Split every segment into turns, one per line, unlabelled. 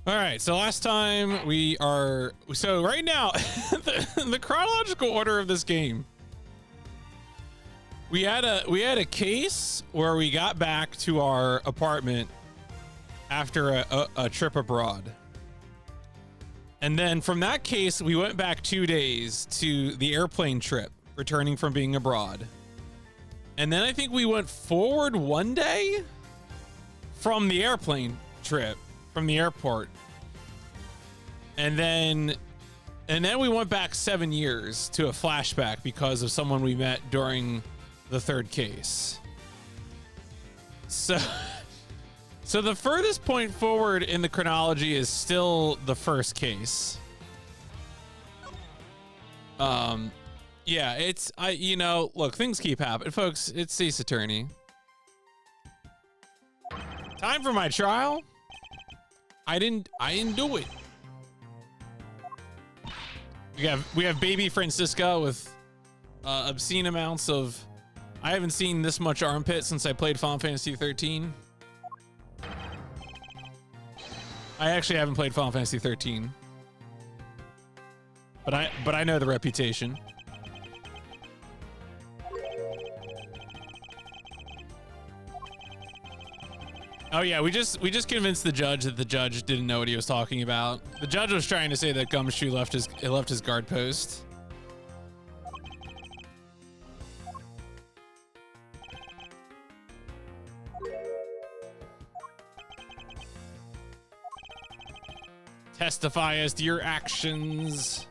All right, so last time so right now, the chronological order of this game. We had a case where we got back to our apartment after a trip abroad. And then from that case, we went back 2 days to the airplane trip, returning from being abroad. And then I think we went forward 1 day from the airplane trip, from the airport. And then we went back 7 years to a flashback because of someone we met during the third case. So the furthest point forward in the chronology is still the first case. Yeah, look, things keep happening, folks. It's Cease Attorney. Time for my trial. I didn't do it. We have baby Francisca with obscene amounts of. I haven't seen this much armpit since I played Final Fantasy 13. I actually haven't played Final Fantasy 13, but I know the reputation. Oh yeah, we just convinced the judge that the judge didn't know what he was talking about. The judge was trying to say that Gumshoe left his guard post. Testify as to your actions.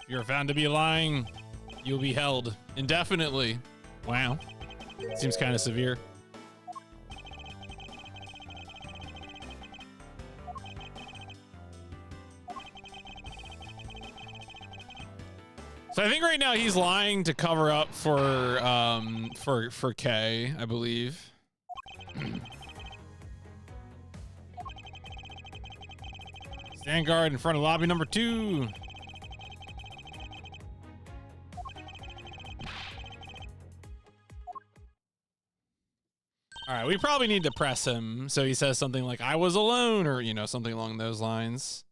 If you're found to be lying, you'll be held indefinitely. Wow. Seems kind of severe. So I think right now he's lying to cover up for Kay, I believe. Stand guard in front of lobby number 2. All right, we probably need to press him so he says something like "I was alone" or something along those lines.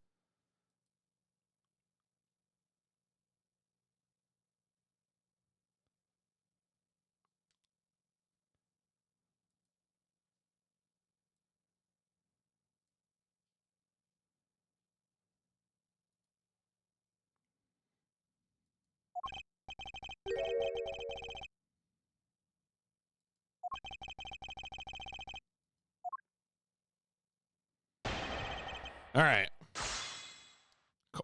All right.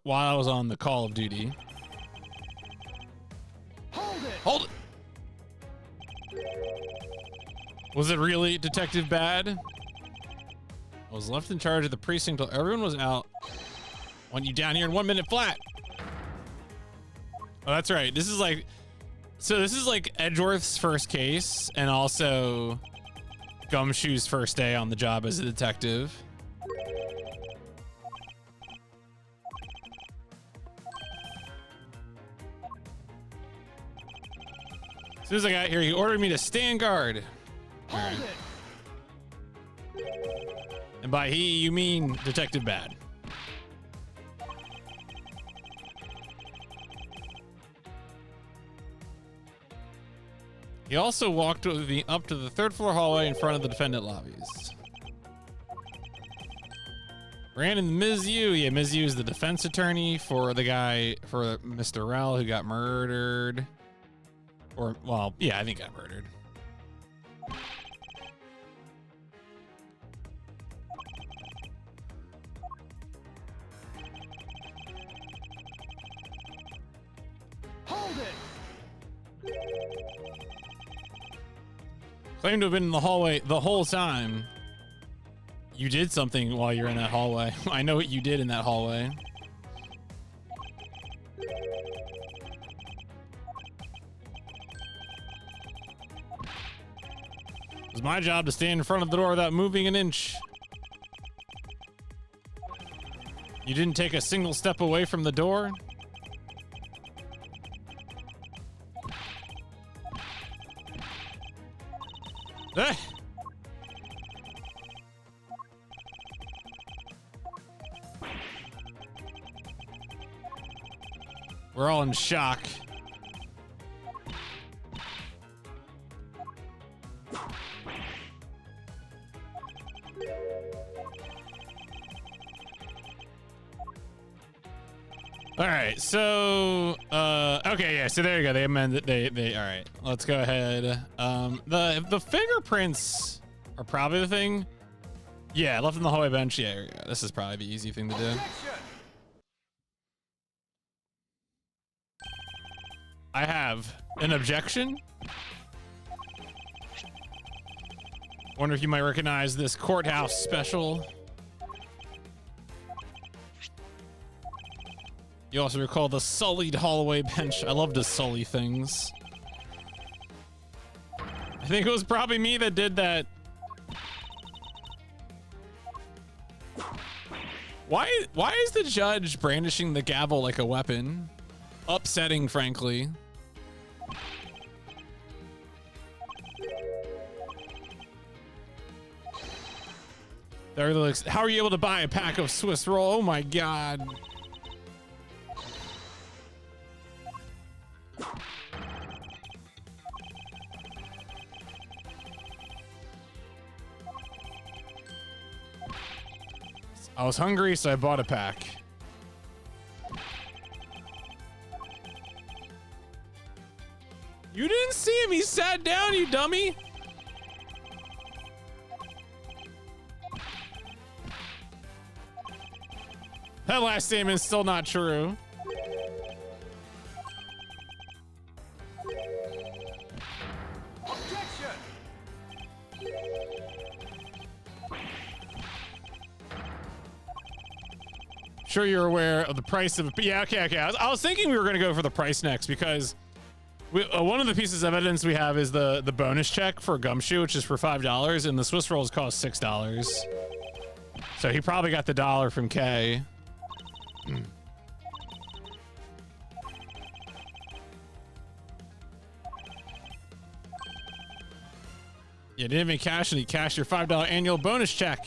While I was on the Call of Duty. Hold it! Was it really Detective Bad? I was left in charge of the precinct till everyone was out. Want you down here in 1 minute flat. Oh, that's right. This is like Edgeworth's first case and also Gumshoe's first day on the job as a detective. As soon as I got here, he ordered me to stand guard. Right. And by he, you mean Detective Bad. He also walked up to the third floor hallway in front of the defendant lobbies. Brandon Ms. Yu. Yeah, Ms. Yu is the defense attorney for Mr. Rel who got murdered. Or, well, yeah, I think got murdered.
Hold it!
Claimed to have been in the hallway the whole time. You did something while you're in that hallway. I know what you did in that hallway. It was my job to stand in front of the door without moving an inch. You didn't take a single step away from the door. Eh. We're all in shock. All right, so okay, yeah, so there you go. They amended they all right. Let's go ahead. The fingerprints are probably the thing. Yeah, left on the hallway bench. Yeah, here we go. This is probably the easy thing to do. I have an objection. Wonder if you might recognize this courthouse special. You also recall the sullied hallway bench. I love to sully things. I think it was probably me that did that. Why is the judge brandishing the gavel like a weapon? Upsetting, frankly. There looks. How are you able to buy a pack of Swiss roll? Oh my god. I was hungry, so I bought a pack. You didn't see him. He sat down, you dummy. That last statement's still not true. Sure you're aware of the price of, yeah, okay. I was thinking we were going to go for the price next because one of the pieces of evidence we have is the bonus check for Gumshoe, which is for $5, and the Swiss rolls cost $6. So he probably got the dollar from Kay. You didn't even cash and he cashed your $5 annual bonus check.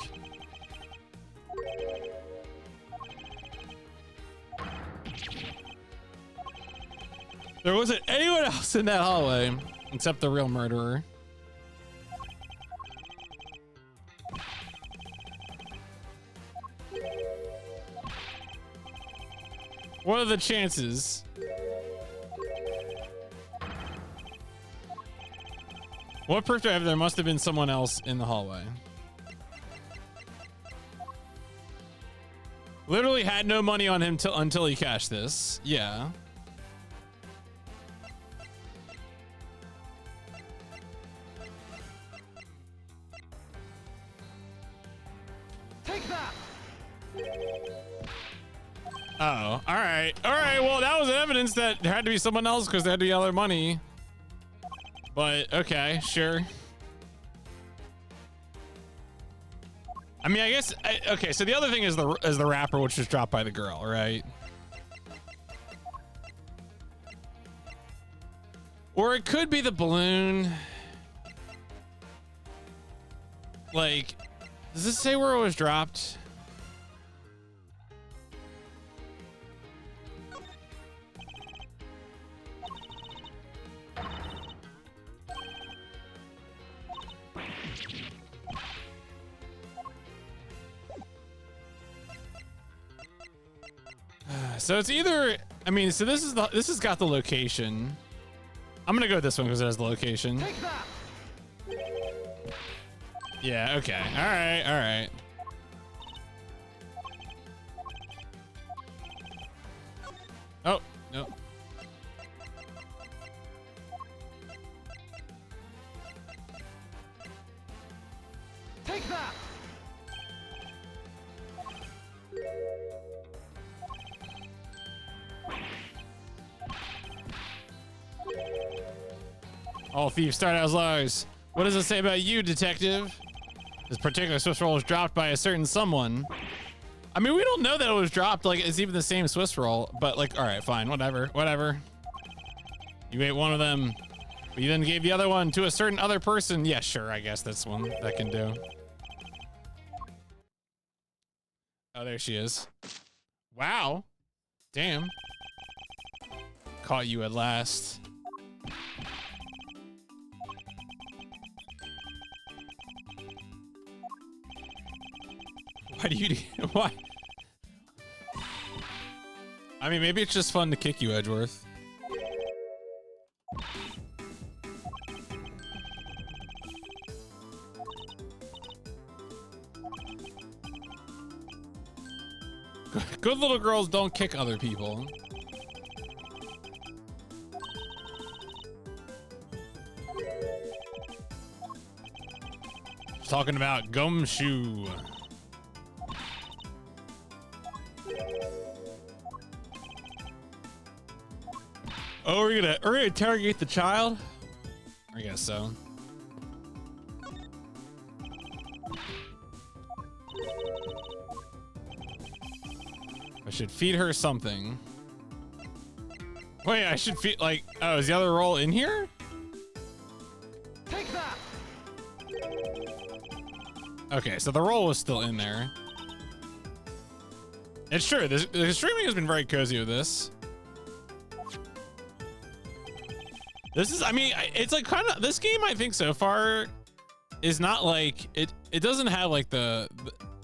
There wasn't anyone else in that hallway except the real murderer. What are the chances? What proof do I have? There must have been someone else in the hallway. Literally had no money on him until he cashed this. Yeah.
Take that.
Oh, all right. Well, that was evidence that there had to be someone else because they had to be other money. But okay, sure. I mean, I guess. Okay, so the other thing is the wrapper, which was dropped by the girl, right? Or it could be the balloon. Like, does this say where it was dropped? So it's either, I mean, so this has got the location. I'm gonna go with this one because it has the location.
Take that.
Yeah, okay. All right. Oh, no.
Take that.
All thieves start out as liars. What does it say about you, detective? This particular Swiss roll was dropped by a certain someone. I mean, we don't know that it was dropped. Like, it's even the same Swiss roll. But, like, all right, fine. Whatever. You ate one of them. But you then gave the other one to a certain other person. Yeah, sure, I guess that's one that can do. Oh, there she is. Wow. Damn. Caught you at last. Why do you... Why? I mean, maybe it's just fun to kick you, Edgeworth. Good little girls don't kick other people. Talking about gumshoe. Oh, we're gonna interrogate the child? I guess so. I should feed her something. Wait, I should feed, like, oh, is the other roll in here?
Take that.
Okay, so the roll was still in there. It's true, the streaming has been very cozy with this. This is, I mean, it's like kind of, this game I think so far is not like, it doesn't have like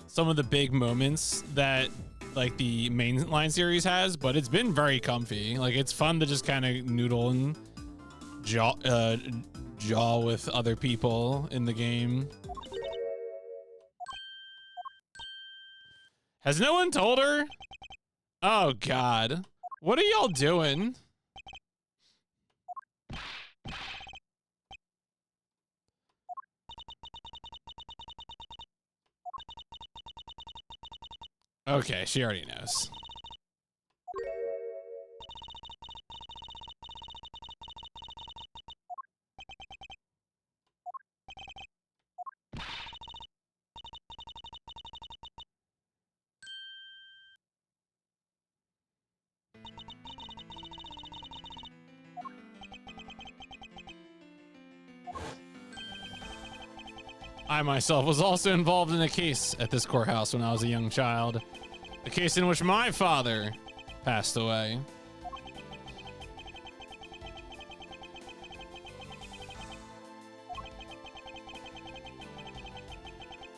some of the big moments that like the mainline series has, but it's been very comfy. Like it's fun to just kind of noodle and jaw with other people in the game. Has no one told her? Oh God, what are y'all doing? Okay, she already knows. I myself was also involved in a case at this courthouse when I was a young child. A case in which my father passed away.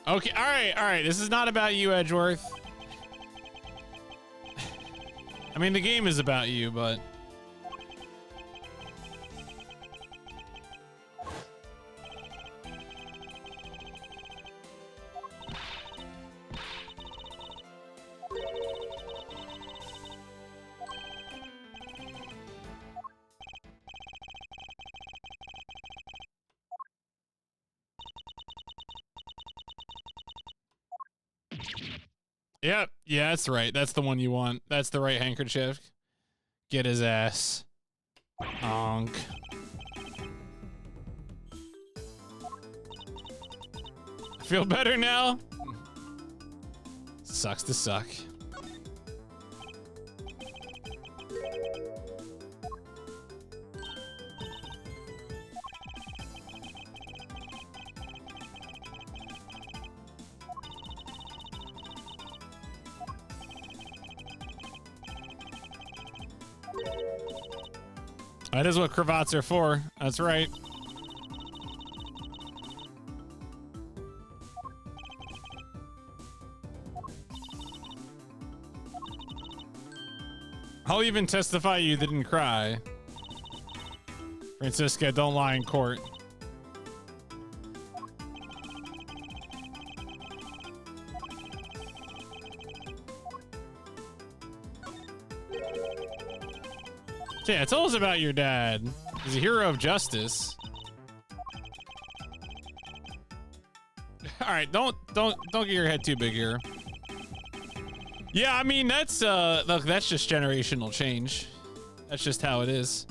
Okay, all right. This is not about you, Edgeworth. I mean, the game is about you, but... Yep. Yeah, that's right. That's the one you want. That's the right handkerchief. Get his ass. Honk. I feel better now. Sucks to suck. That is what cravats are for. That's right. I'll even testify you didn't cry. Francisca, don't lie in court. Yeah, tell us about your dad. He's a hero of justice. All right, don't get your head too big here. Yeah, I mean that's look, that's just generational change. That's just how it is.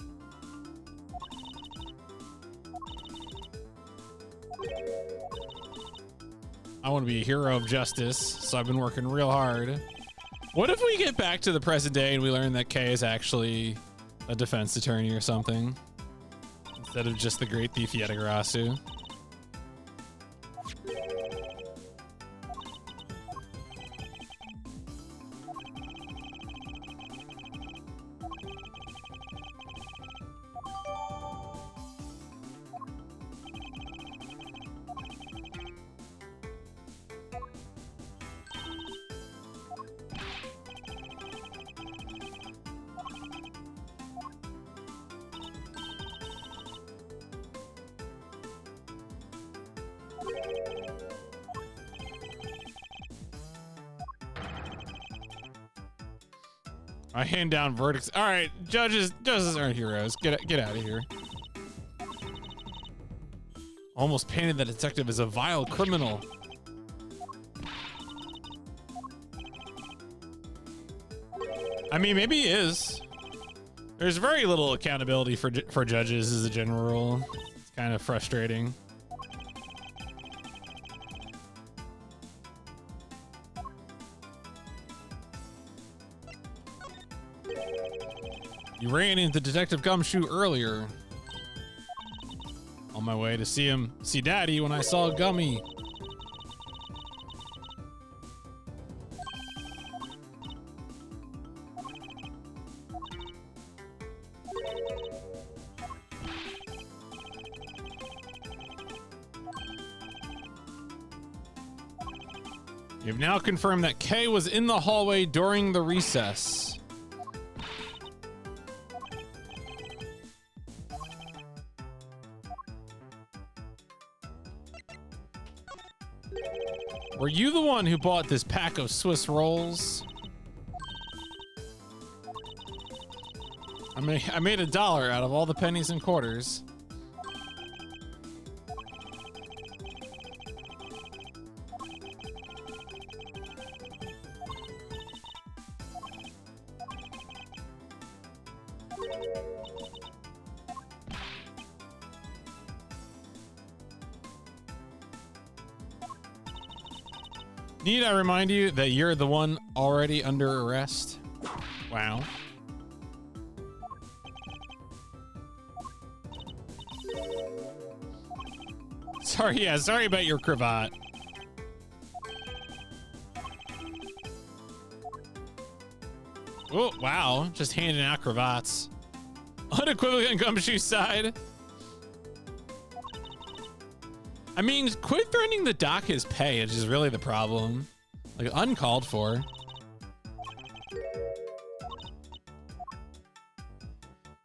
I want to be a hero of justice, so I've been working real hard. What if we get back to the present day and we learn that Kay is actually a defense attorney or something? instead of just the Great Thief Yetagarasu. I hand down verdicts. All right, judges aren't heroes. Get out of here. Almost painted the detective as a vile criminal. I mean, maybe he is. There's very little accountability for judges as a general rule. It's kind of frustrating. You ran into Detective Gumshoe earlier. On my way to see Daddy when I saw Gummy. You've now confirmed that Kay was in the hallway during the recess. Were you the one who bought this pack of Swiss rolls? I made $1 out of all the pennies and quarters. Need I remind you that you're the one already under arrest? Wow. Sorry about your cravat. Oh, wow. Just handing out cravats. Unequivocally on Gumshoe's side. I mean, quit threatening the dock his pay, which is really the problem. Like, uncalled for.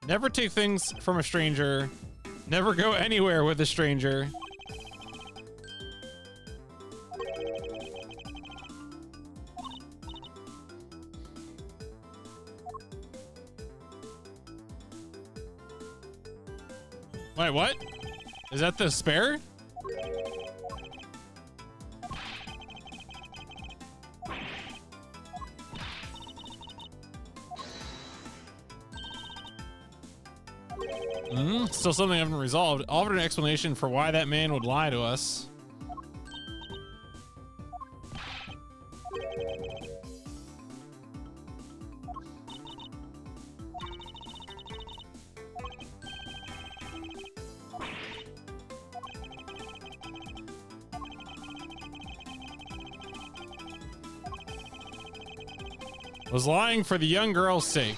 Never take things from a stranger. Never go anywhere with a stranger. Wait, what? Is that the spare? Still something I haven't resolved. Offered an explanation for why that man would lie to us. Was lying for the young girl's sake.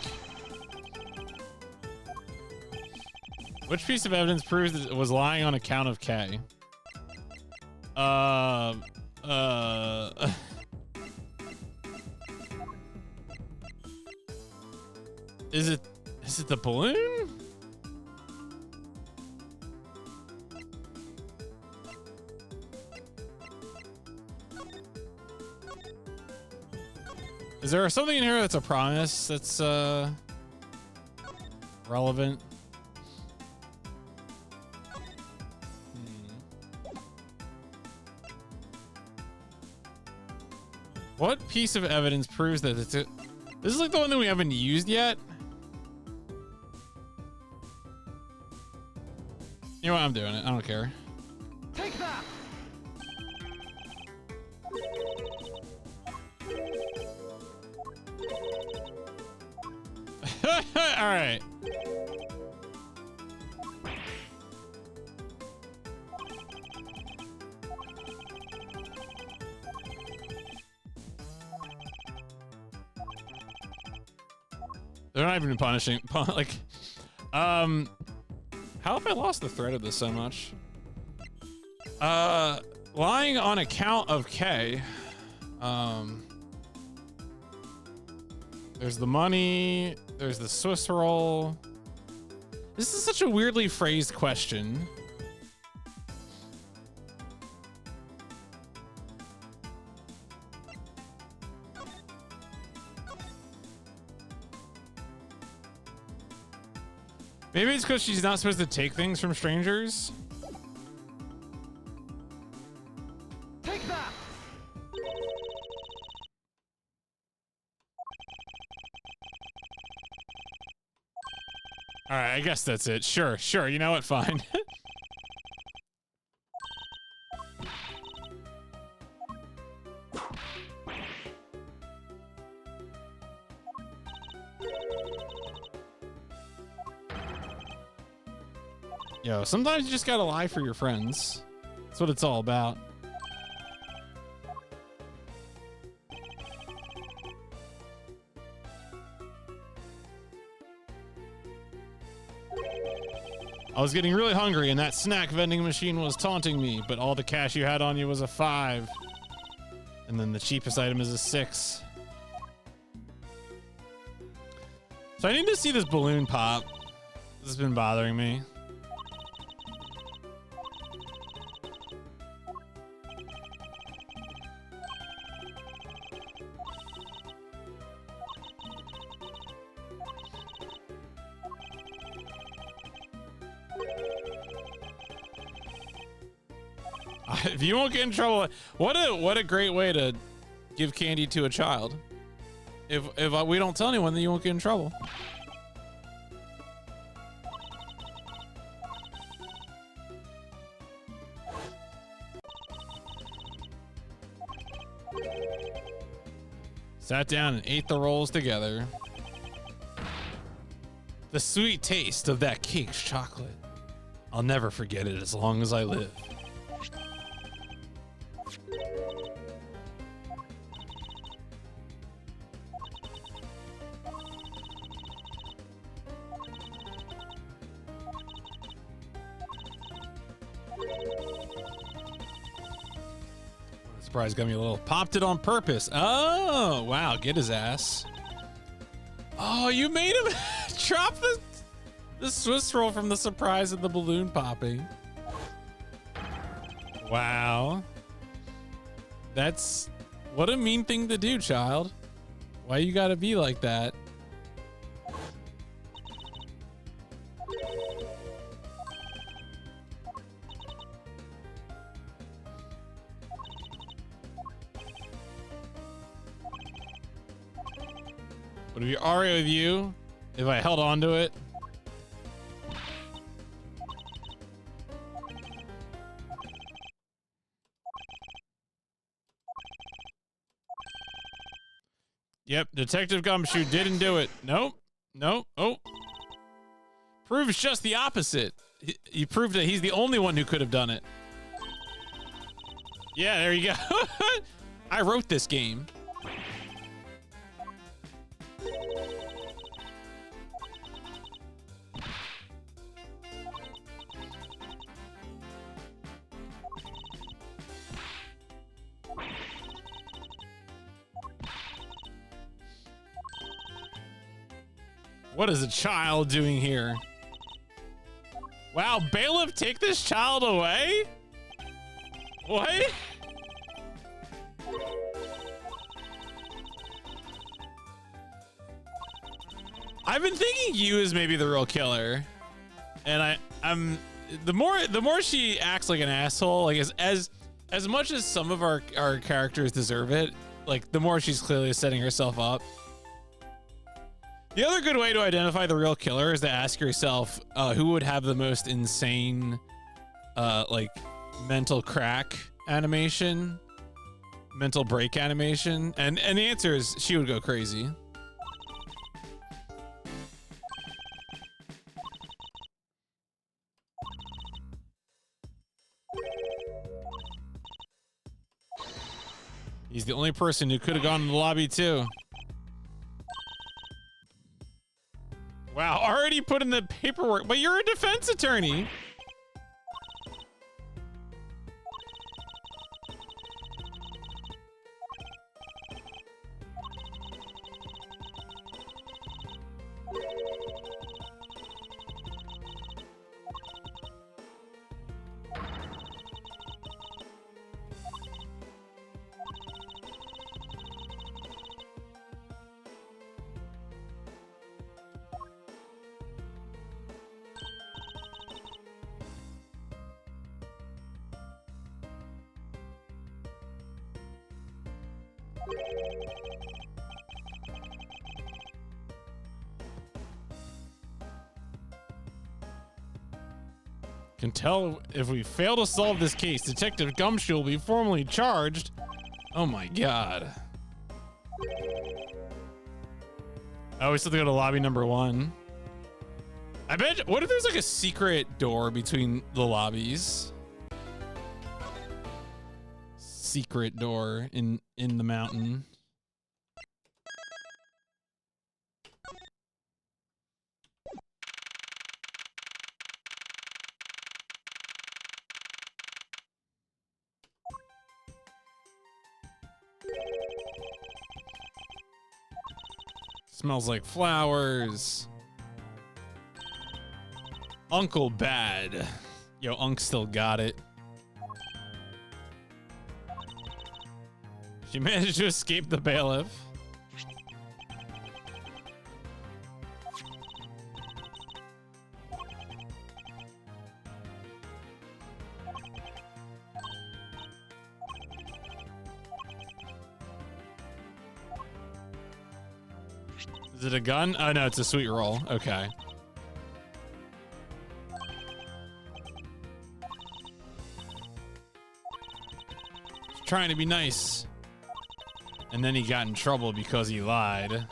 Which piece of evidence proves that it was lying on account of Kay? Is it the balloon? Is there something in here that's a promise that's relevant? What piece of evidence proves that it's a... This is like the one that we haven't used yet. You know what? I'm doing it. I don't care.
Take that.
All right. They're not even punishing. Like, how have I lost the thread of this so much? Lying on account of K. There's the money. There's the Swiss roll. This is such a weirdly phrased question. Maybe it's because she's not supposed to take things from strangers.
Take that!
All right, I guess that's it. Sure, sure. You know what? Fine. Yo, sometimes you just gotta lie for your friends. That's what it's all about. I was getting really hungry and that snack vending machine was taunting me, but all the cash you had on you was a 5. And then the cheapest item is a 6. So I need to see this balloon pop. This has been bothering me. If you won't get in trouble, what a great way to give candy to a child. If we don't tell anyone, then you won't get in trouble. Sat down and ate the rolls together. The sweet taste of that cake's chocolate. I'll never forget it as long as I live. Surprise got me a little. Popped it on purpose. Oh, wow. Get his ass. Oh, you made him drop the Swiss roll from the surprise of the balloon popping. Wow. That's what a mean thing to do, child. Why you gotta be like that? Would it be alright with you if I held on to it? Yep, Detective Gumshoe didn't do it. Nope. Nope. Oh. Proves just the opposite. He proved that he's the only one who could have done it. Yeah, there you go. I wrote this game. What is a child doing here? Wow, bailiff, take this child away? What? I've been thinking you is maybe the real killer. And I'm the more she acts like an asshole, like as much as some of our characters deserve it, like the more she's clearly setting herself up. The other good way to identify the real killer is to ask yourself, who would have the most insane, like, mental crack animation, mental break animation, and the answer is she would go crazy. He's the only person who could have gone in the lobby too. Wow, already put in the paperwork, but you're a defense attorney. Can tell if we fail to solve this case, Detective Gumshoe will be formally charged. Oh my god. Oh, we still have to go to lobby number 1. I bet, what if there's like a secret door between the lobbies? Secret door in the mountain. Smells like flowers. Uncle Bad. Yo, Unc still got it. She managed to escape the bailiff. Is it a gun? Oh no, it's a sweet roll. Okay. He's trying to be nice. And then he got in trouble because he lied.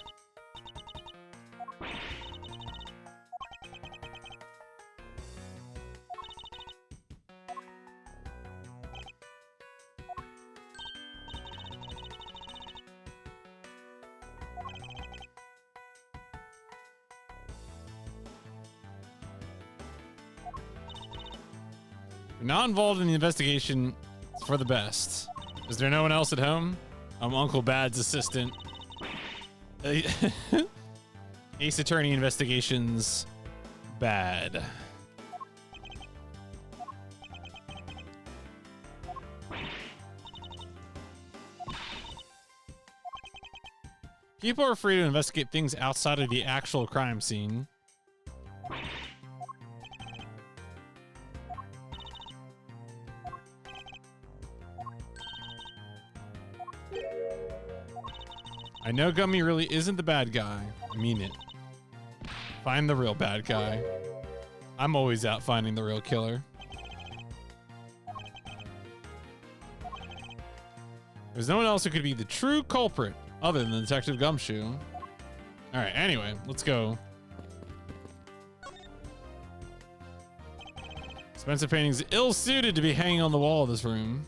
You're not involved in the investigation. It's for the best. Is there no one else at home? I'm Uncle Bad's assistant. Ace Attorney Investigations. Bad. People are free to investigate things outside of the actual crime scene. I know Gummy really isn't the bad guy. I mean it. Find the real bad guy. I'm always out finding the real killer. There's no one else who could be the true culprit other than Detective Gumshoe. All right, anyway, let's go. Spencer painting's ill-suited to be hanging on the wall of this room.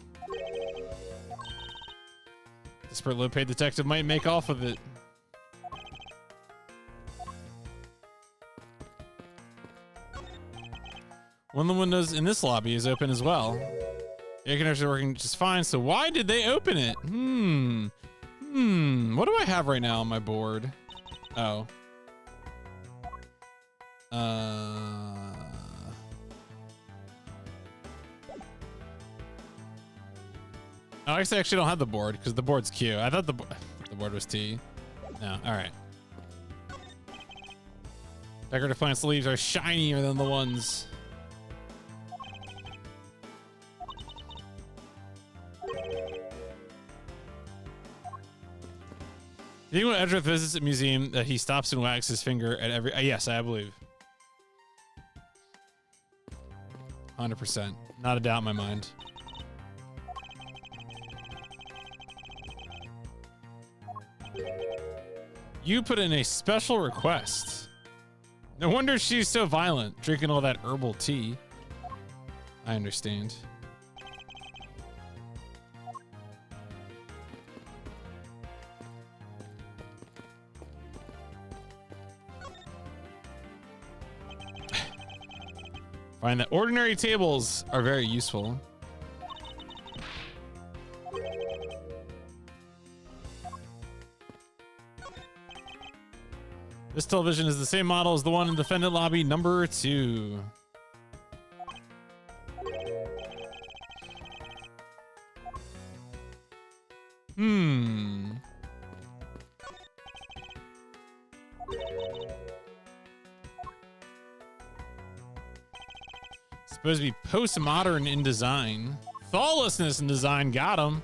Desperate low-paid detective might make off with it. One of the windows in this lobby is open as well. Air conditioners are working just fine, so why did they open it? What do I have right now on my board? Oh. Oh, I actually don't have the board because the board's Q. I thought the board was T. No, all right. Decorative plants' leaves are shinier than the ones. Do you know when Edgeworth visits a museum that he stops and wags his finger at every... yes, I believe. 100%. Not a doubt in my mind. You put in a special request. No wonder she's so violent, drinking all that herbal tea. I understand. Find that ordinary tables are very useful. This television is the same model as the one in Defendant Lobby number 2. Supposed to be postmodern in design. Thoughtlessness in design, got him.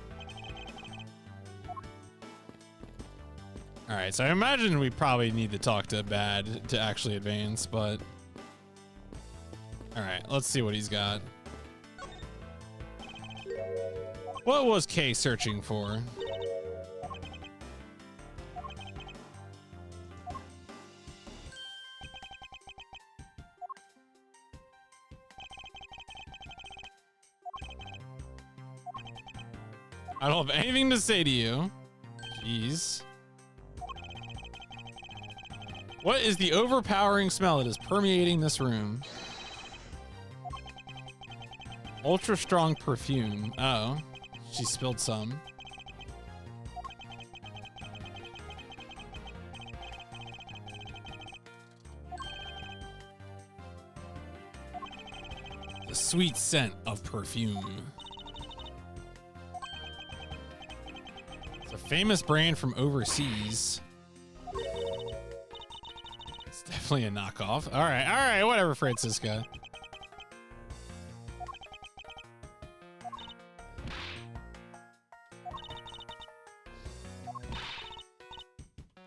All right, so I imagine we probably need to talk to Bad to actually advance, but... All right, let's see what he's got. What was Kay searching for? I don't have anything to say to you. Jeez. What is the overpowering smell that is permeating this room? Ultra strong perfume. Oh, she spilled some. The sweet scent of perfume. It's a famous brand from overseas. It's definitely a knockoff. All right, whatever, Francisca.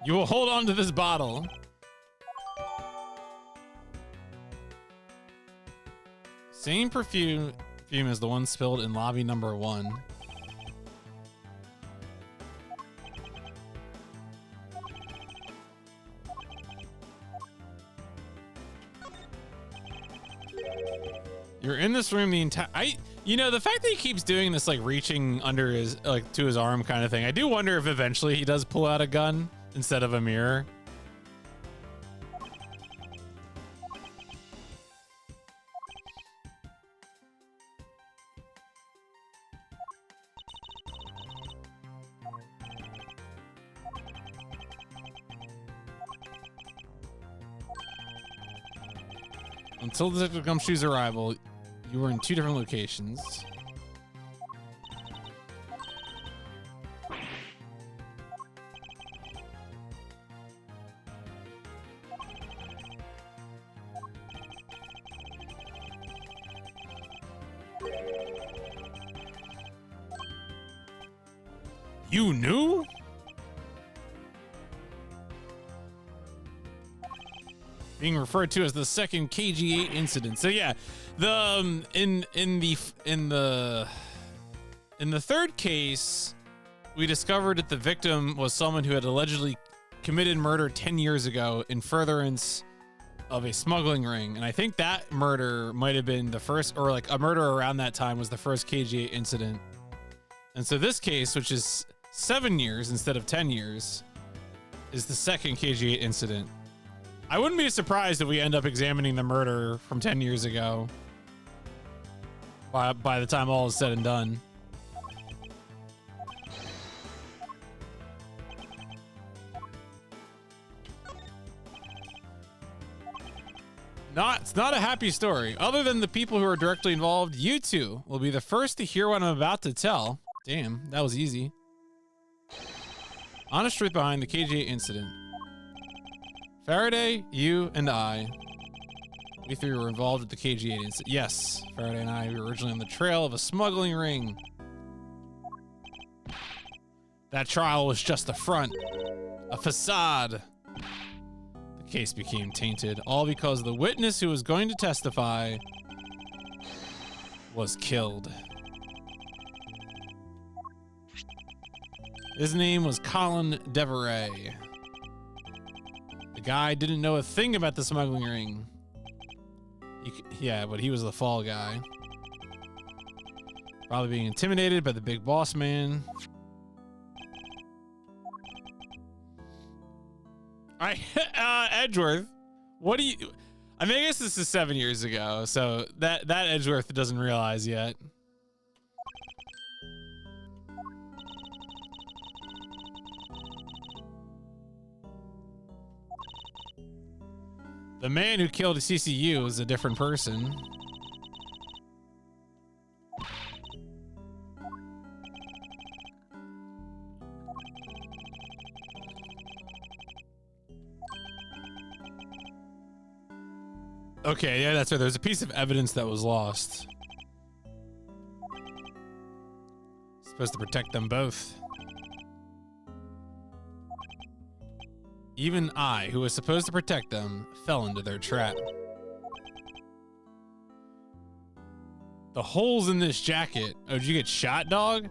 You will hold on to this bottle. Same perfume as the one spilled in lobby number 1. You're in this room the entire... You know, the fact that he keeps doing this, like, reaching under his, like, to his arm kind of thing, I do wonder if eventually he does pull out a gun instead of a mirror. Until Detective Gumshoe's arrival, you were in 2 different locations. You knew? Being referred to as the second KG8 incident. So yeah, the in the third case, we discovered that the victim was someone who had allegedly committed murder 10 years ago in furtherance of a smuggling ring, and I think that murder might have been the first, or like a murder around that time was the first KG8 incident. And so this case, which is 7 years instead of 10 years, is the second KG8 incident. I wouldn't be surprised if we end up examining the murder from 10 years ago by the time all is said and done. It's not a happy story. Other than the people who are directly involved, you two will be the first to hear what I'm about to tell. Damn, that was easy. Honest truth behind the KG8 incident. Faraday, you, and I. We 3 were involved with the KG8 incident. Yes, Faraday and I were originally on the trail of a smuggling ring. That trial was just a front, a facade. The case became tainted, all because the witness who was going to testify was killed. His name was Colin Deveray. The guy didn't know a thing about the smuggling ring. Yeah, but he was the fall guy. Probably being intimidated by the big boss man. Edgeworth, what do you... I mean, I guess this is 7 years ago, so that Edgeworth doesn't realize yet. The man who killed CCU is a different person. Okay, yeah, that's right. There's a piece of evidence that was lost. Supposed to protect them both. Even I, who was supposed to protect them, fell into their trap. The holes in this jacket. Oh, did you get shot, dog?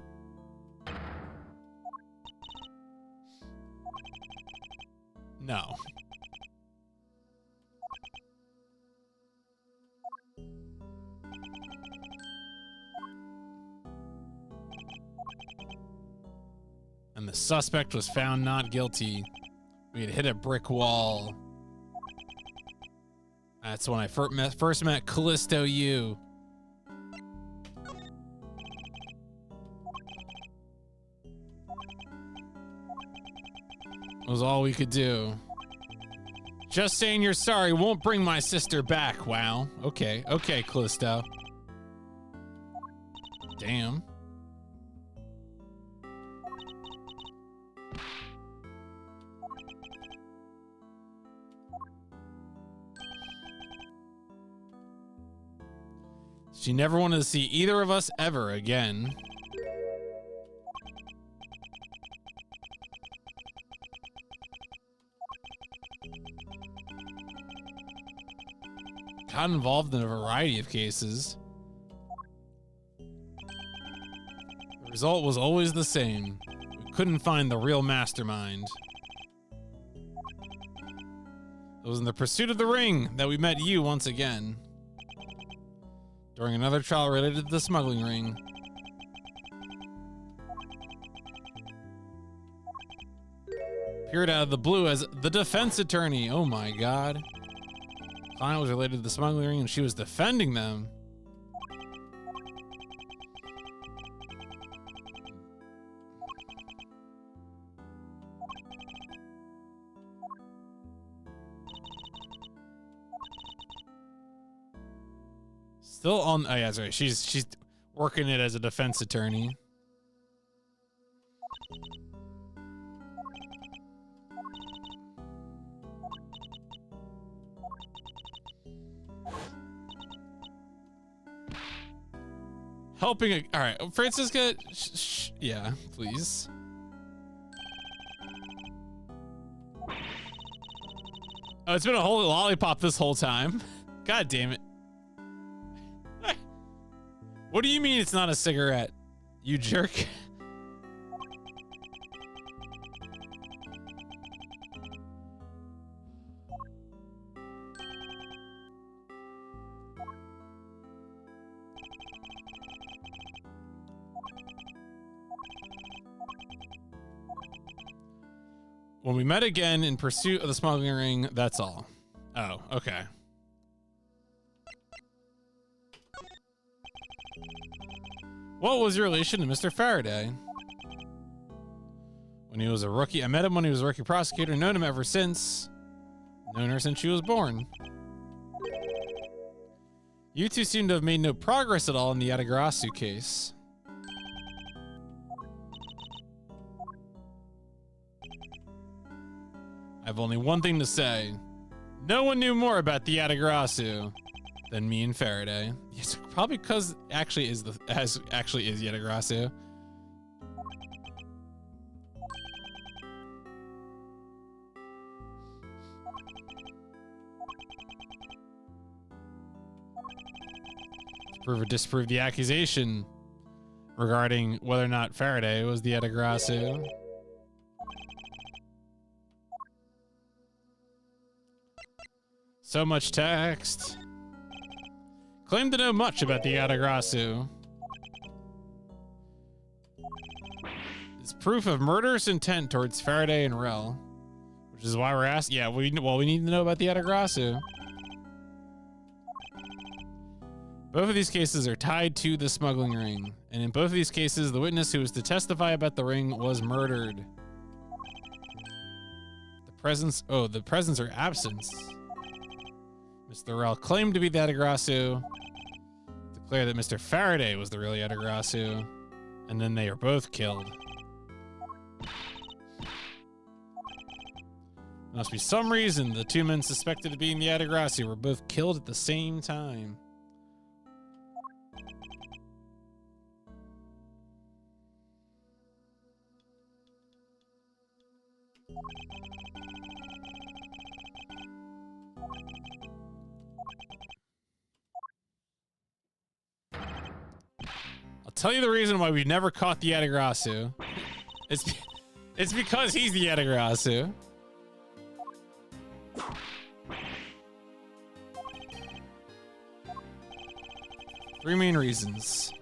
No. And the suspect was found not guilty. We had hit a brick wall. That's when I first met Callisto U. It was all we could do. Just saying you're sorry won't bring my sister back. Wow. Okay. Okay, Callisto. Damn. She never wanted to see either of us ever again. Got involved in a variety of cases. The result was always the same. We couldn't find the real mastermind. It was in the pursuit of the ring that we met you once again. During another trial related to the smuggling ring. Appeared out of the blue as the defense attorney. Oh my god. Client was related to the smuggling ring and she was defending them. Still on. Oh yeah, that's right. She's working it as a defense attorney. Helping. All right, Francisca. Yeah, please. Oh, it's been a whole lollipop this whole time. God damn it. What do you mean it's not a cigarette? You jerk. When we met again in pursuit of the smuggling ring, that's all. Oh, okay. What was your relation to Mr. Faraday? When he was a rookie, I met him when he was a rookie prosecutor, known him ever since. Known her since she was born. You two seem to have made no progress at all in the Yatagarasu case. I have only one thing to say. No one knew more about the Yatagarasu than me and Faraday. Yes, probably because actually is Yatagarasu. Prove or disprove the accusation regarding whether or not Faraday was the Yatagarasu. So much text. Claim to know much about the Yatagarasu. It's proof of murderous intent towards Faraday and Rel, which is why we're asking. Yeah, we need to know about the Yatagarasu. Both of these cases are tied to the smuggling ring, and in both of these cases, the witness who was to testify about the ring was murdered. The presence or absence. Mr. Rel claimed to be the Yatagrasu, declared that Mr. Faraday was the real Yatagrasu, and then they are both killed. There must be some reason the two men suspected of being the Yatagrasu were both killed at the same time. I'll tell you the reason why we never caught the Yatagrasu. It's because he's the Yatagrasu. Three main reasons.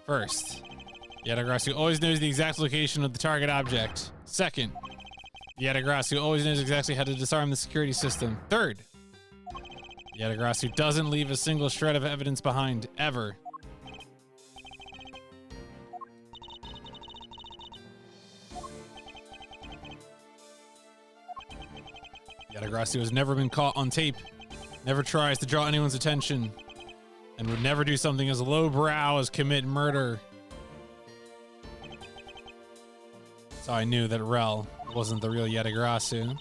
First, the Yatagrasu always knows the exact location of the target object. Second, the Yatagrasu always knows exactly how to disarm the security system. Third, the Yatagrasu doesn't leave a single shred of evidence behind, ever. Yatagrasu has never been caught on tape, never tries to draw anyone's attention, and would never do something as lowbrow as commit murder. So I knew that Rel wasn't the real Yatagrasu.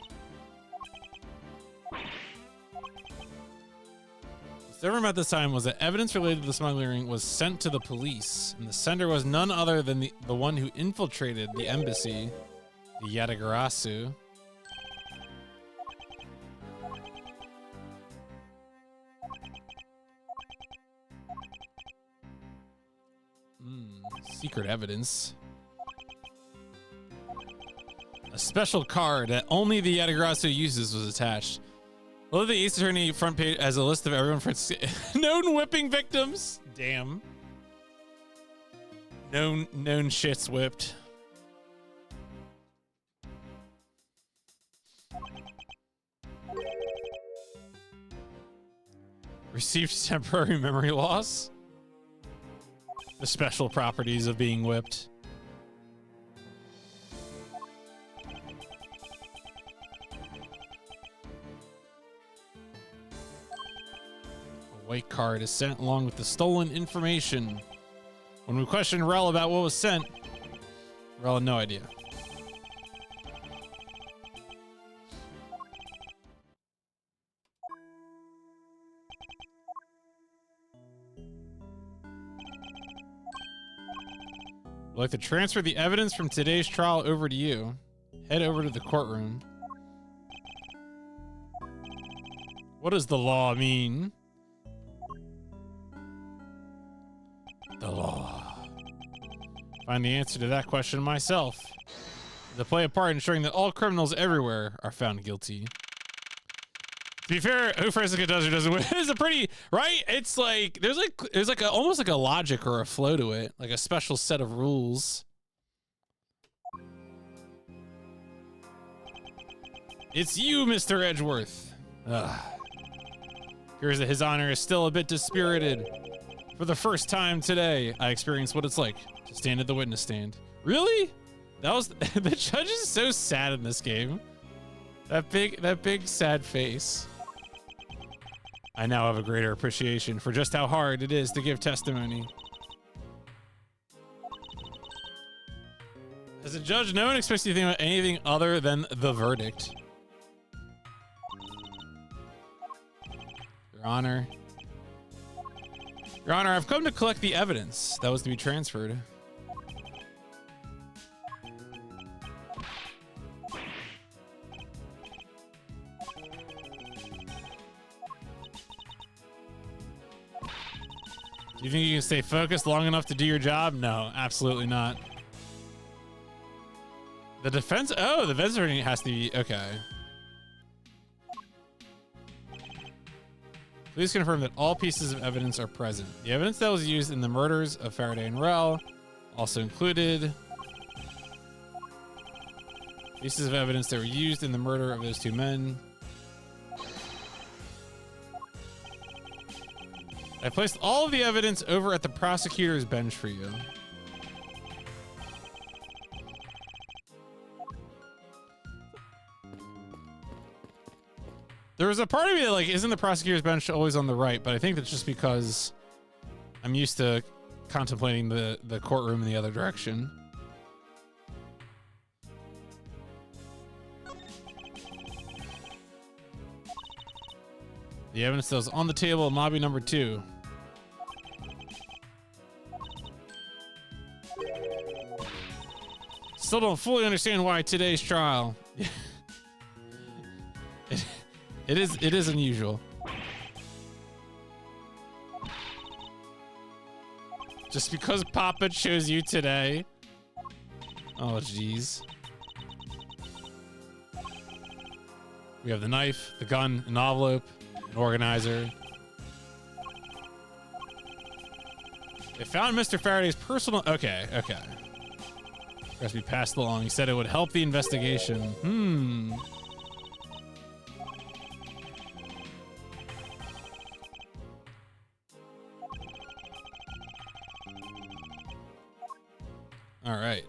What's different about this time was that evidence related to the smuggling ring was sent to the police, and the sender was none other than the one who infiltrated the embassy, the Yatagrasu. Secret evidence. A special card that only the Yatagrasu uses was attached. Below the Ace Attorney front page as a list of everyone for known whipping victims. Damn. Known shits whipped. Received temporary memory loss. The special properties of being whipped. A white card is sent along with the stolen information. When we questioned Rel about what was sent, Rel had no idea. I'd like to transfer the evidence from today's trial over to you. Head over to the courtroom. What does the law mean? The law. Find the answer to that question myself. To play a part in ensuring that all criminals everywhere are found guilty. To be fair, who Francisco does or doesn't win is a pretty, right? It's like there's almost like a logic or a flow to it, like a special set of rules. It's you, Mr. Edgeworth. Appears that his honor is still a bit dispirited. For the first time today, I experienced what it's like to stand at the witness stand. Really? That was the judge is so sad in this game. That big sad face. I now have a greater appreciation for just how hard it is to give testimony. As a judge, no one expects you to think about anything other than the verdict. Your Honor. Your Honor, I've come to collect the evidence that was to be transferred. Do you think you can stay focused long enough to do your job? No, absolutely not. The defense attorney has to be, okay. Please confirm that all pieces of evidence are present. The evidence that was used in the murders of Faraday and Rel also included pieces of evidence that were used in the murder of those two men. I placed all of the evidence over at the prosecutor's bench for you. There was a part of me that, like, isn't the prosecutor's bench always on the right? But I think that's just because I'm used to contemplating the courtroom in the other direction. The evidence that was on the table in lobby number 2. Still don't fully understand why today's trial. It is unusual. Just because Papa chose you today. Oh, jeez. We have the knife, the gun, an envelope, an organizer. They found Mr. Faraday's personal... Okay. Has to be passed along. He said it would help the investigation. All right.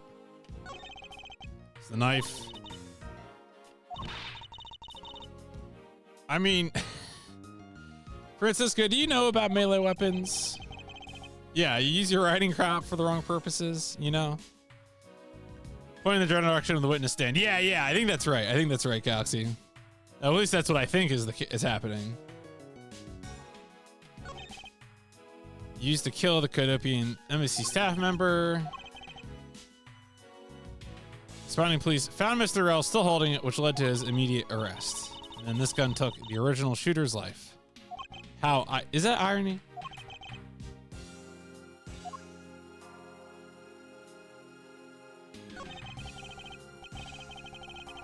It's the knife. I mean, Francisco, do you know about melee weapons? Yeah, you use your riding crop for the wrong purposes, you know? Pointing the general direction of the witness stand. Yeah, I think that's right. I think that's right, Galaxy. At least that's what I think is happening. Used to kill the Codopian embassy staff member. Surrounding police found Mr. Rell still holding it, which led to his immediate arrest. And then this gun took the original shooter's life. Is that irony?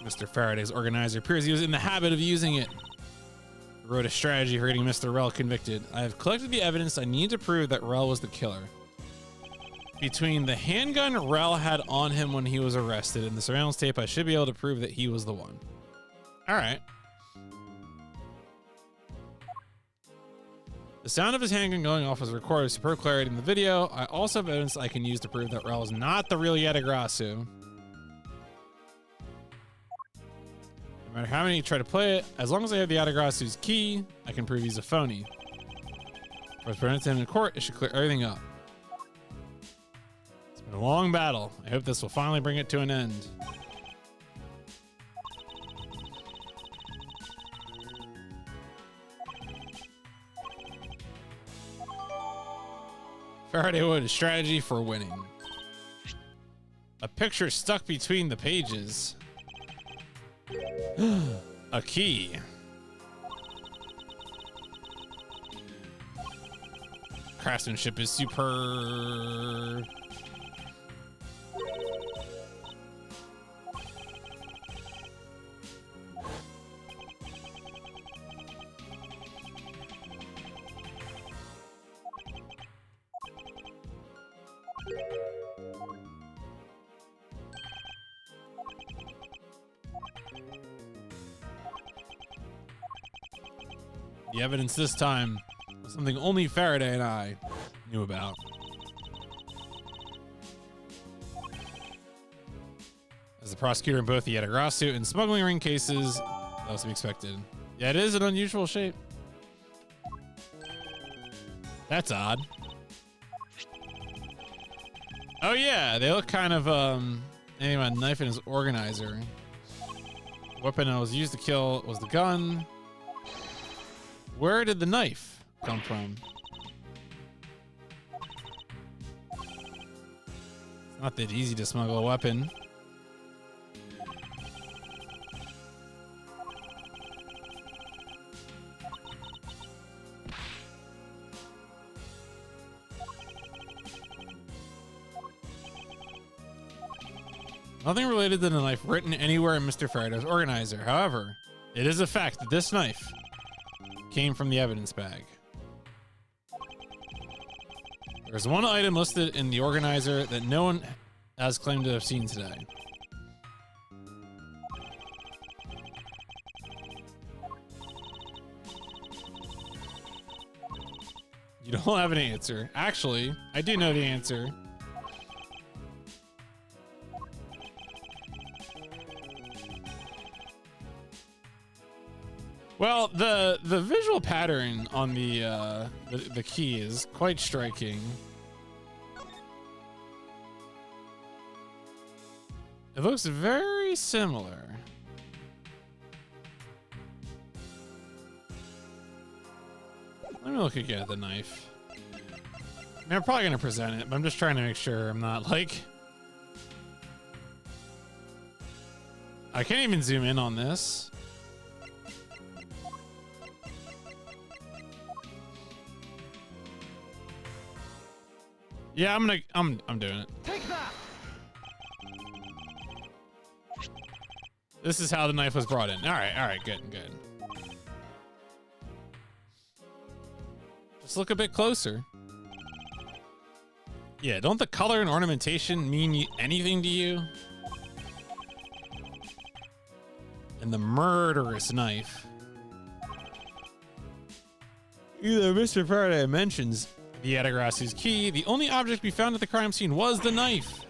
Mr. Faraday's organizer appears he was in the habit of using it. He wrote a strategy for getting Mr. Rell convicted. I have collected the evidence I need to prove that Rell was the killer. Between the handgun Rell had on him when he was arrested and the surveillance tape, I should be able to prove that he was the one. All right. The sound of his handgun going off was recorded with superb clarity in the video. I also have evidence I can use to prove that Rell is not the real Yatagrasu. No matter how many try to play it, as long as I have the Yatagrasu's key, I can prove he's a phony. If I was presented to him in court, it should clear everything up. It's been a long battle. I hope this will finally bring it to an end. Faraday Wood, a strategy for winning. A picture stuck between the pages. A key. Craftsmanship is superb. The evidence this time was something only Faraday and I knew about. As the prosecutor in both the Yatagrasu and smuggling ring cases, that was to be expected. Yeah, it is an unusual shape. That's odd. Oh yeah, they look kind of anyway, a knife in his organizer. Weapon that was used to kill was the gun. Where did the knife come from? It's not that easy to smuggle a weapon. Nothing related to the knife written anywhere in Mr. Faraday's organizer. However, it is a fact that this knife came from the evidence bag. There's one item listed in the organizer that no one has claimed to have seen today. You don't have an answer. Actually, I do know the answer. Well, the visual pattern on the key is quite striking. It looks very similar. Let me look again at the knife. I mean, I'm probably gonna present it, but I'm just trying to make sure I'm not like... I can't even zoom in on this. Yeah, I'm doing it.
Take that.
This is how the knife was brought in. All right, good. Just look a bit closer. Yeah, don't the color and ornamentation mean anything to you? And the murderous knife. Either Mr. Faraday mentions the Yatagrassy's key. The only object we found at the crime scene was the knife.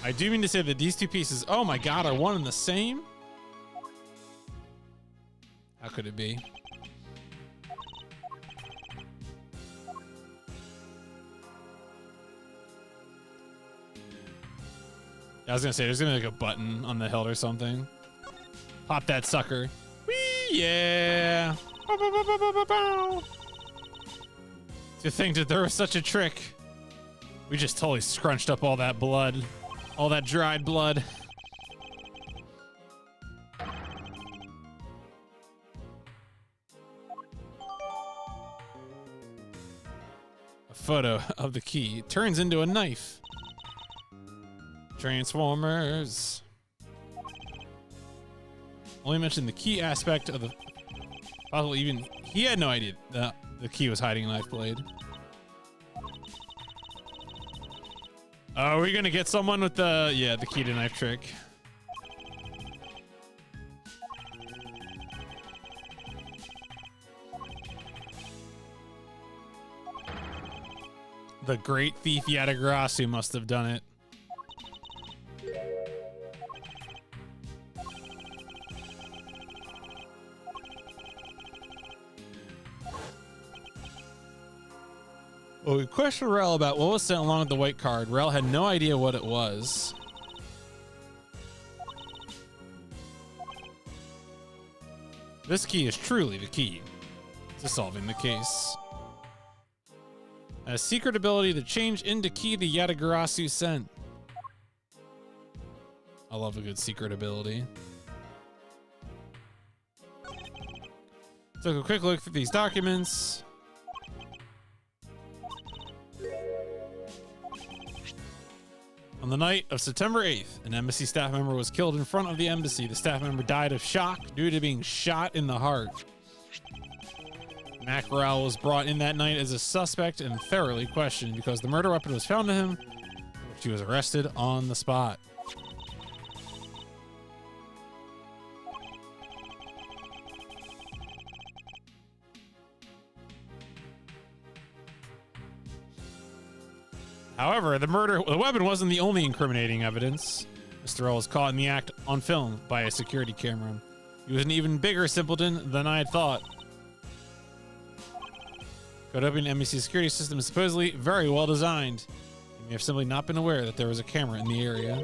I do mean to say that these two pieces, oh my god, are one and the same? How could it be? I was gonna say, there's gonna be like a button on the hilt or something. Pop that sucker. Whee, yeah. Bow, bow, bow, bow, bow, bow, bow. To think that there was such a trick. We just totally scrunched up all that blood. All that dried blood. A photo of the key turns into a knife. Transformers. Only mentioned the key aspect of the... Possibly even... He had no idea that the key was hiding a knife blade. Are we gonna get someone with the... Yeah, the key to knife trick. The great thief Yatagrasu must have done it. Well, we questioned Rel about what was sent along with the white card. Rel had no idea what it was. This key is truly the key to solving the case. A secret ability to change into key the Yatagarasu sent. I love a good secret ability. Took a quick look through these documents. On the night of September 8th, an embassy staff member was killed in front of the embassy. The staff member died of shock due to being shot in the heart. Mackerel was brought in that night as a suspect and thoroughly questioned because the murder weapon was found to him. She was arrested on the spot. However, the weapon wasn't the only incriminating evidence. Mr. L was caught in the act on film by a security camera. He was an even bigger simpleton than I had thought. Codopian embassy security system is supposedly very well designed. He may have simply not been aware that there was a camera in the area.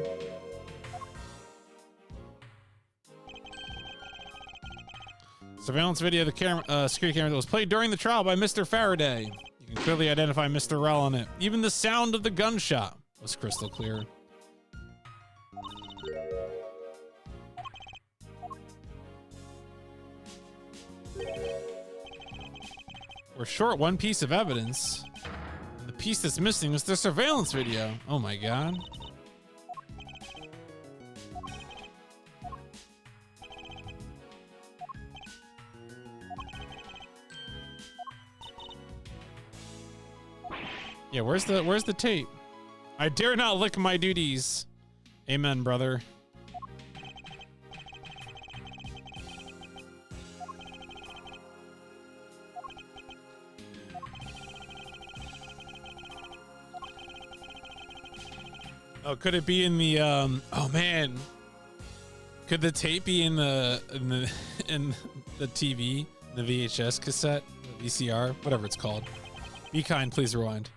Surveillance video of the camera, security camera that was played during the trial by Mr. Faraday. You can clearly identify Mr. Rel on it. Even the sound of the gunshot was crystal clear. We're short one piece of evidence. The piece that's missing is the surveillance video. Oh my god. Yeah, where's the tape? I dare not lick my duties. Amen, brother. Oh, could it be in the oh man. Could the tape be in the in the TV, the VHS cassette, the VCR, whatever it's called? Be kind, please rewind.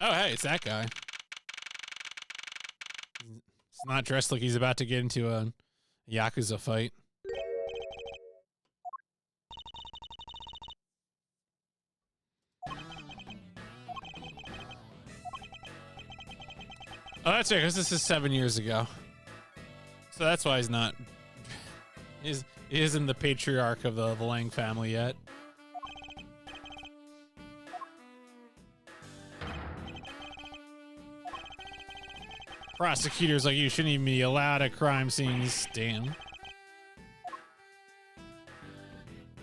Oh, hey, it's that guy. He's not dressed like he's about to get into a Yakuza fight. Oh, that's right, because this is 7 years ago. So that's why he's not... He isn't the patriarch of the Lang family yet. Prosecutors like you shouldn't even be allowed at crime scenes. Damn.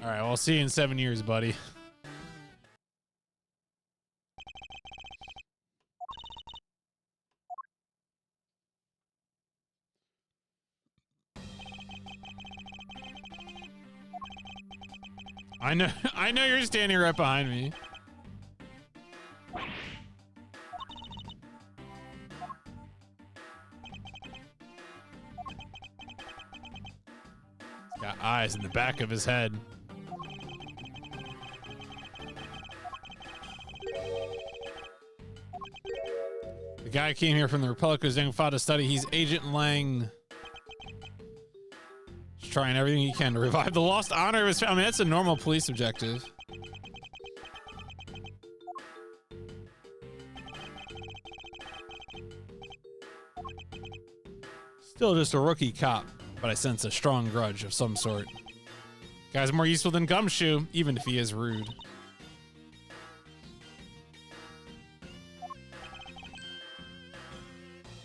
Alright, well, I'll see you in 7 years, buddy. I know you're standing right behind me. He's got eyes in the back of his head. The guy came here from the Republic of Zhang to study. He's Agent Lang. He's trying everything he can to revive the lost honor of his family. I mean, that's a normal police objective. Still just a rookie cop, but I sense a strong grudge of some sort. Guy's more useful than Gumshoe, even if he is rude.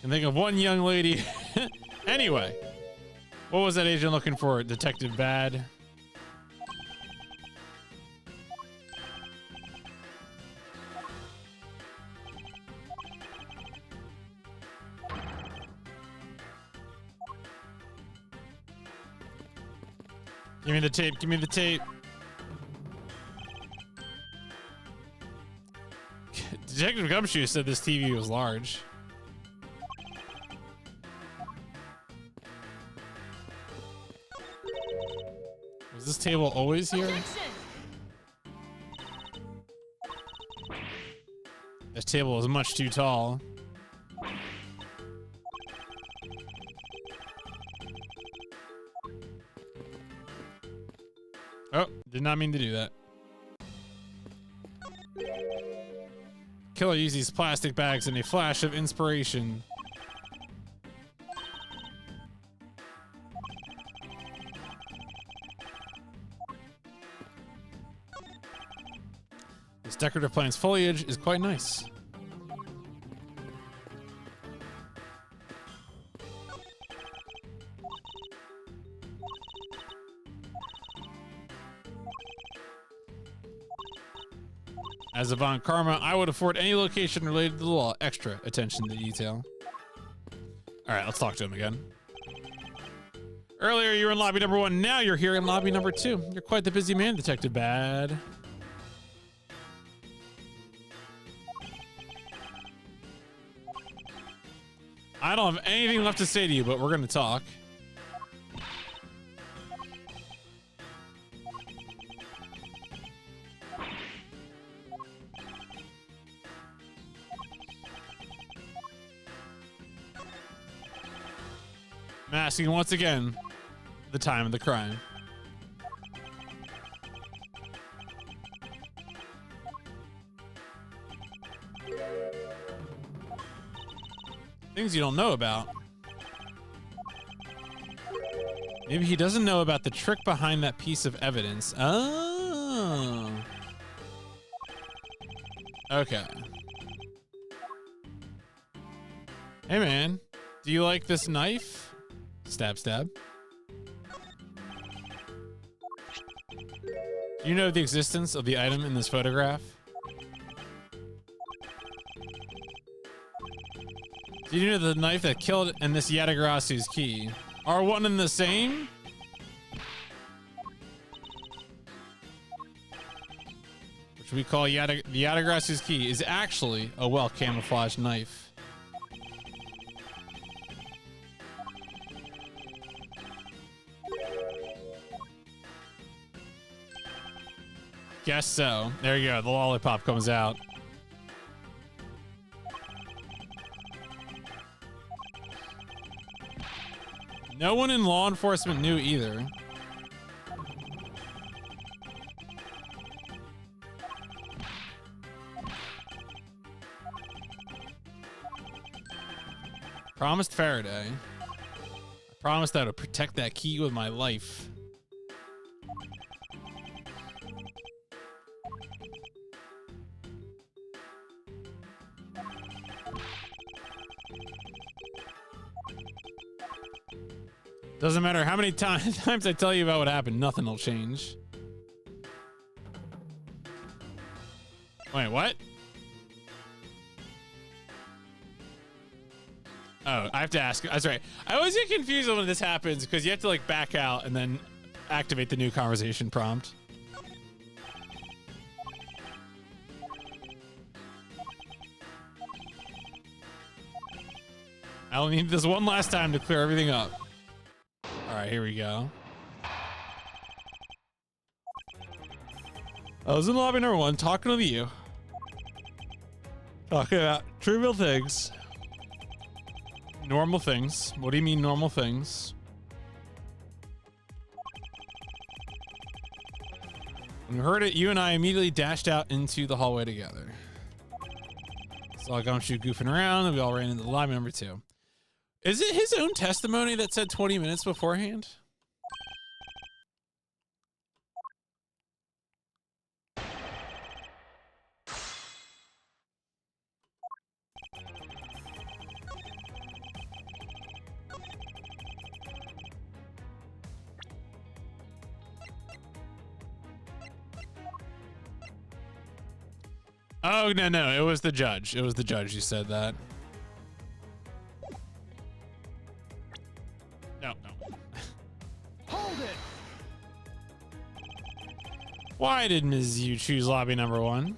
Can think of one young lady. Anyway, what was that agent looking for? Detective Bad? Give me the tape. Give me the tape. Detective Gumshoe said this TV was large. Was this table always here? This table is much too tall. Oh, did not mean to do that. Killer used these plastic bags in a flash of inspiration. This decorative plant's foliage is quite nice. As a Von Karma, I would afford any location related to the law extra attention to detail. All right, let's talk to him again. Earlier, you were in lobby number 1. Now you're here in lobby number 2. You're quite the busy man, Detective Bad. I don't have anything left to say to you, but we're going to talk. I'm asking once again the time of the crime. Things you don't know about. Maybe he doesn't know about the trick behind that piece of evidence. Oh. Okay. Hey man, do you like this knife? Stab, stab. Do you know the existence of the item in this photograph? Do you know the knife that killed and this Yatagarasu's key? are one and the same? Which we call the Yatagras's key is actually a well-camouflaged knife. Guess so. There you go. The lollipop comes out. No one in law enforcement knew either. Promised Faraday. I promised I would protect that key with my life. Doesn't matter how many times I tell you about what happened, nothing will change. Wait, what? Oh, I have to ask. That's right. I always get confused when this happens because you have to like back out and then activate the new conversation prompt. I'll need this one last time to clear everything up. All right, here we go. I was in lobby number 1 talking to you. Talking about trivial things. Normal things. What do you mean normal things? When we heard it, you and I immediately dashed out into the hallway together. Saw Gumshoe goofing around and we all ran into the lobby number 2. Is it his own testimony that said 20 minutes beforehand? Oh, no. It was the judge. It was the judge who said that. No.
Hold it.
Why did Ms. Yu choose lobby number 1?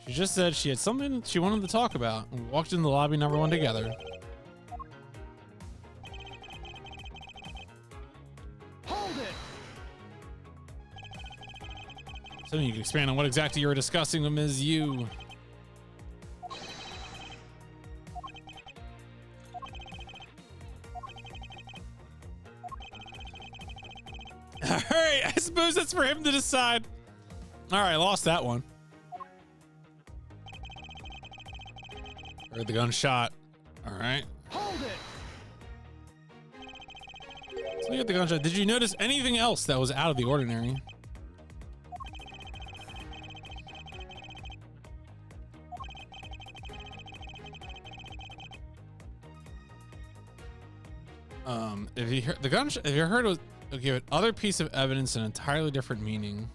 She just said she had something she wanted to talk about and we walked into lobby number 1 together.
Hold it.
So you can expand on what exactly you were discussing with Ms. Yu. Alright, I suppose that's for him to decide. Alright, lost that one. Heard the gunshot. Alright.
Hold it.
So you got the gunshot. Did you notice anything else that was out of the ordinary? If you heard the gunshot, if you heard it was give it other piece of evidence an entirely different meaning.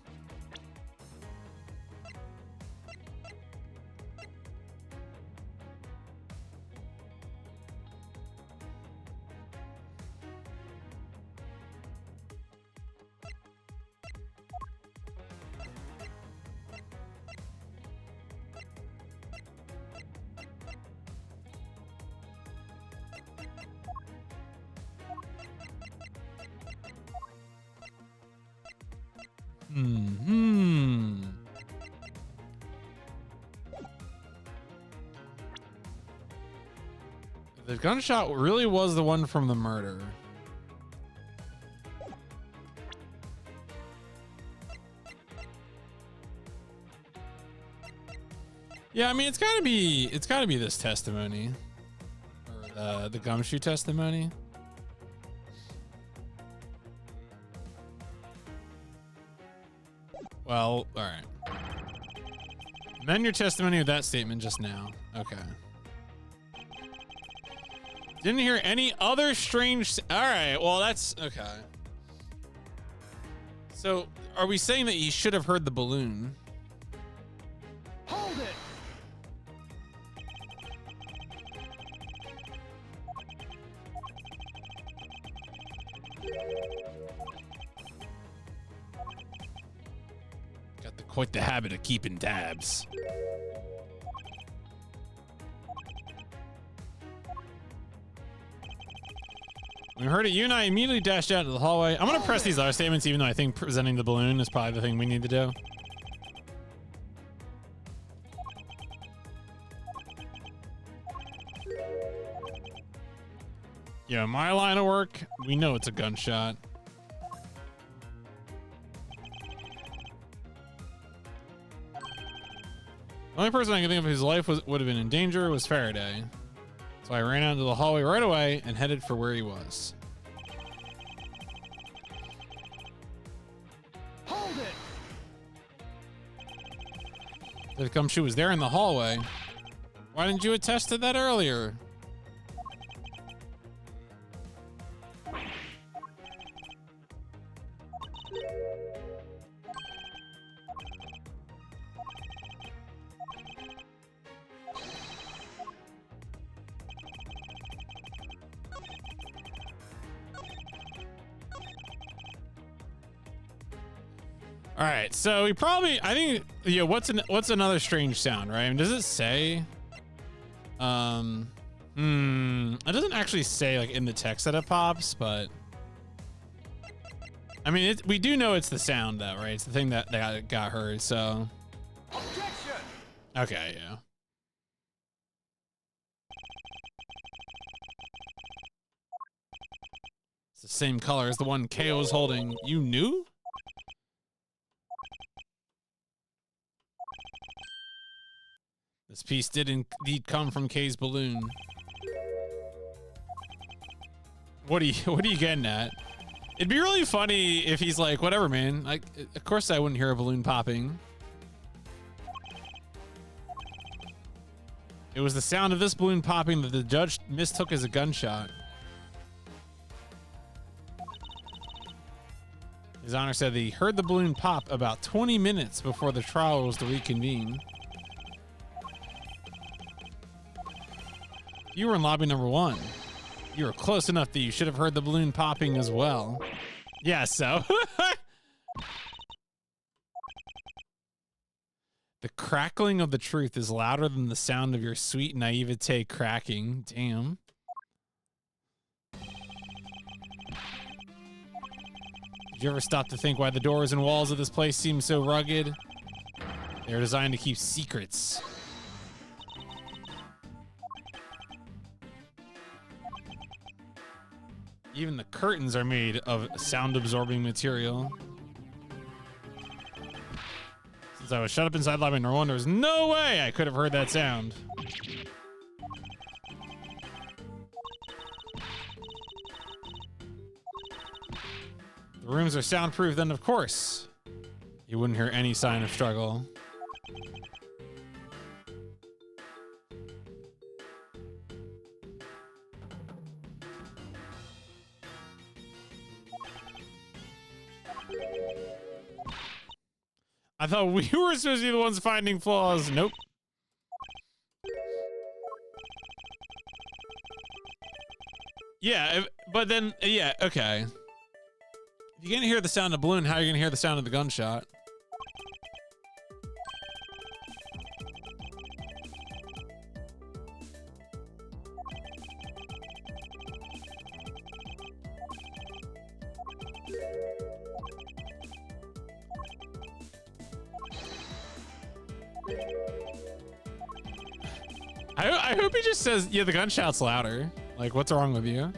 The gunshot really was the one from the murder. Yeah, I mean it's gotta be this testimony. Or the gumshoe testimony. Well, alright. Amend your testimony with that statement just now. Okay. Didn't hear any other strange... Alright, well that's... Okay. So, are we saying that you should have heard the balloon?
Hold it.
got quite the habit of keeping tabs. When we heard it, you and I immediately dashed out to the hallway. I'm going to press these other statements, even though I think presenting the balloon is probably the thing we need to do. Yeah, my line of work, we know it's a gunshot. The only person I can think of whose life would have been in danger was Faraday. So I ran out into the hallway right away and headed for where he was.
Hold it!
Did it come she was there in the hallway? Why didn't you attest to that earlier? All right, so we probably, I think, yeah. What's another strange sound, right? I mean, does it say? It doesn't actually say like in the text that it pops, but I mean, we do know it's the sound though, right? It's the thing that got heard. So,
Objection!
okay, yeah. It's the same color as the one KO was holding. You knew? This piece did indeed come from Kay's balloon. What are you getting at? It'd be really funny if he's like, whatever, man. Like, of course I wouldn't hear a balloon popping. It was the sound of this balloon popping that the judge mistook as a gunshot. His Honor said that he heard the balloon pop about 20 minutes before the trial was to reconvene. You were in lobby number 1. You were close enough that you should have heard the balloon popping as well. Yeah, so. The crackling of the truth is louder than the sound of your sweet naivete cracking. Damn. Did you ever stop to think why the doors and walls of this place seem so rugged? They're designed to keep secrets. Even the curtains are made of sound-absorbing material. Since I was shut up inside lobby number 1, there was no way I could have heard that sound. The rooms are soundproof, then of course, you wouldn't hear any sign of struggle. I thought we were supposed to be the ones finding flaws. Nope. Yeah, but then, yeah, okay. If you can't hear the sound of balloon, how are you going to hear the sound of the gunshot? I hope he just says, yeah, the gunshot's louder. Like, what's wrong with you?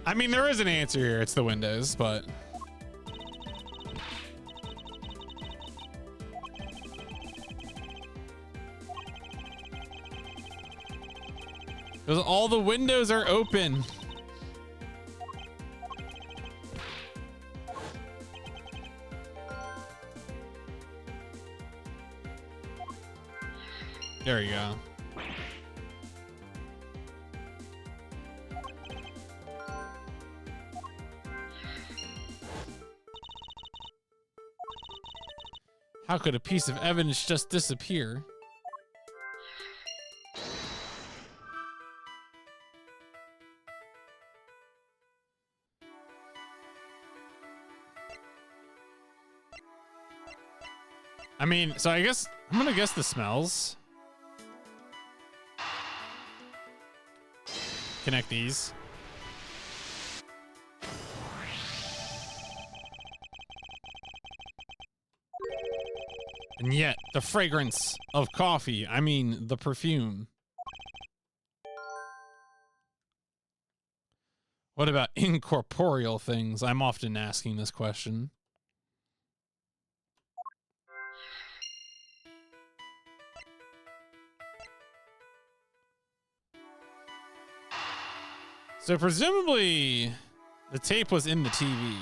I mean, there is an answer here. It's the windows, but... because all the windows are open. There you go. How could a piece of evidence just disappear? I mean, so I guess I'm gonna guess the smells. Connect these. And yet, the fragrance of coffee, I mean, the perfume. What about incorporeal things? I'm often asking this question. So presumably, the tape was in the TV.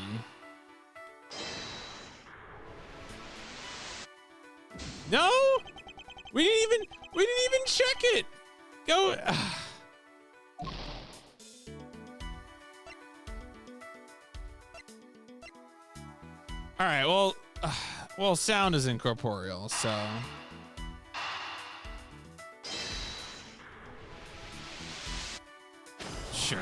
No, we didn't even check it. Go. All right. Well, sound is incorporeal, so. Sure.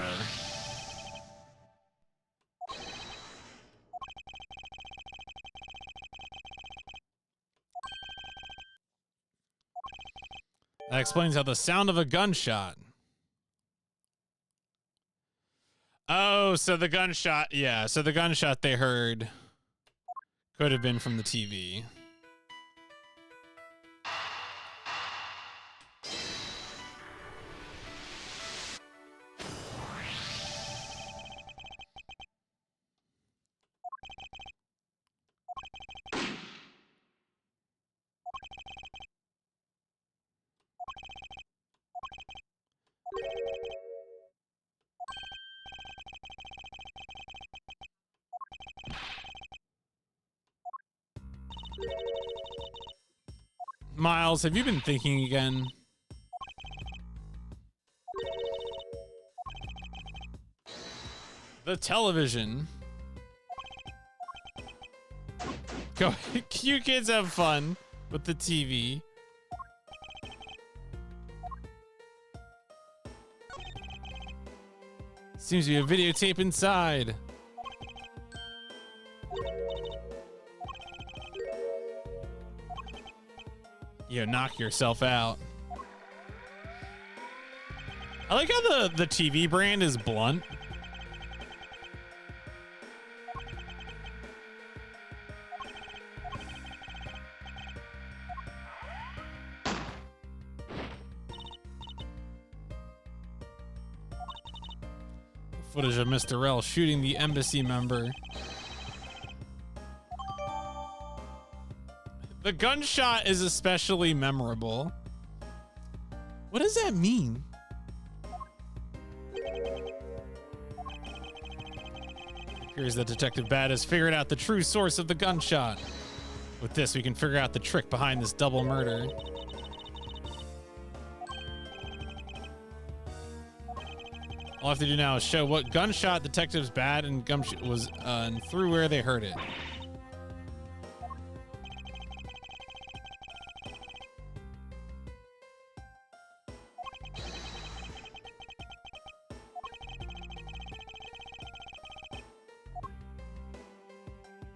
That explains how the sound of a gunshot. Oh, so the gunshot, yeah. So the gunshot they heard could have been from the TV. Miles, have you been thinking again? The television. Go, you kids have fun with the TV. Seems to be a videotape inside. You knock yourself out. I like how the TV brand is blunt. Footage of Mr. L shooting the embassy member. The gunshot is especially memorable. What does that mean? It appears that Detective Bad has figured out the true source of the gunshot. With this, we can figure out the trick behind this double murder. All I have to do now is show what gunshot Detectives Bad and Gumshoe was and through where they heard it.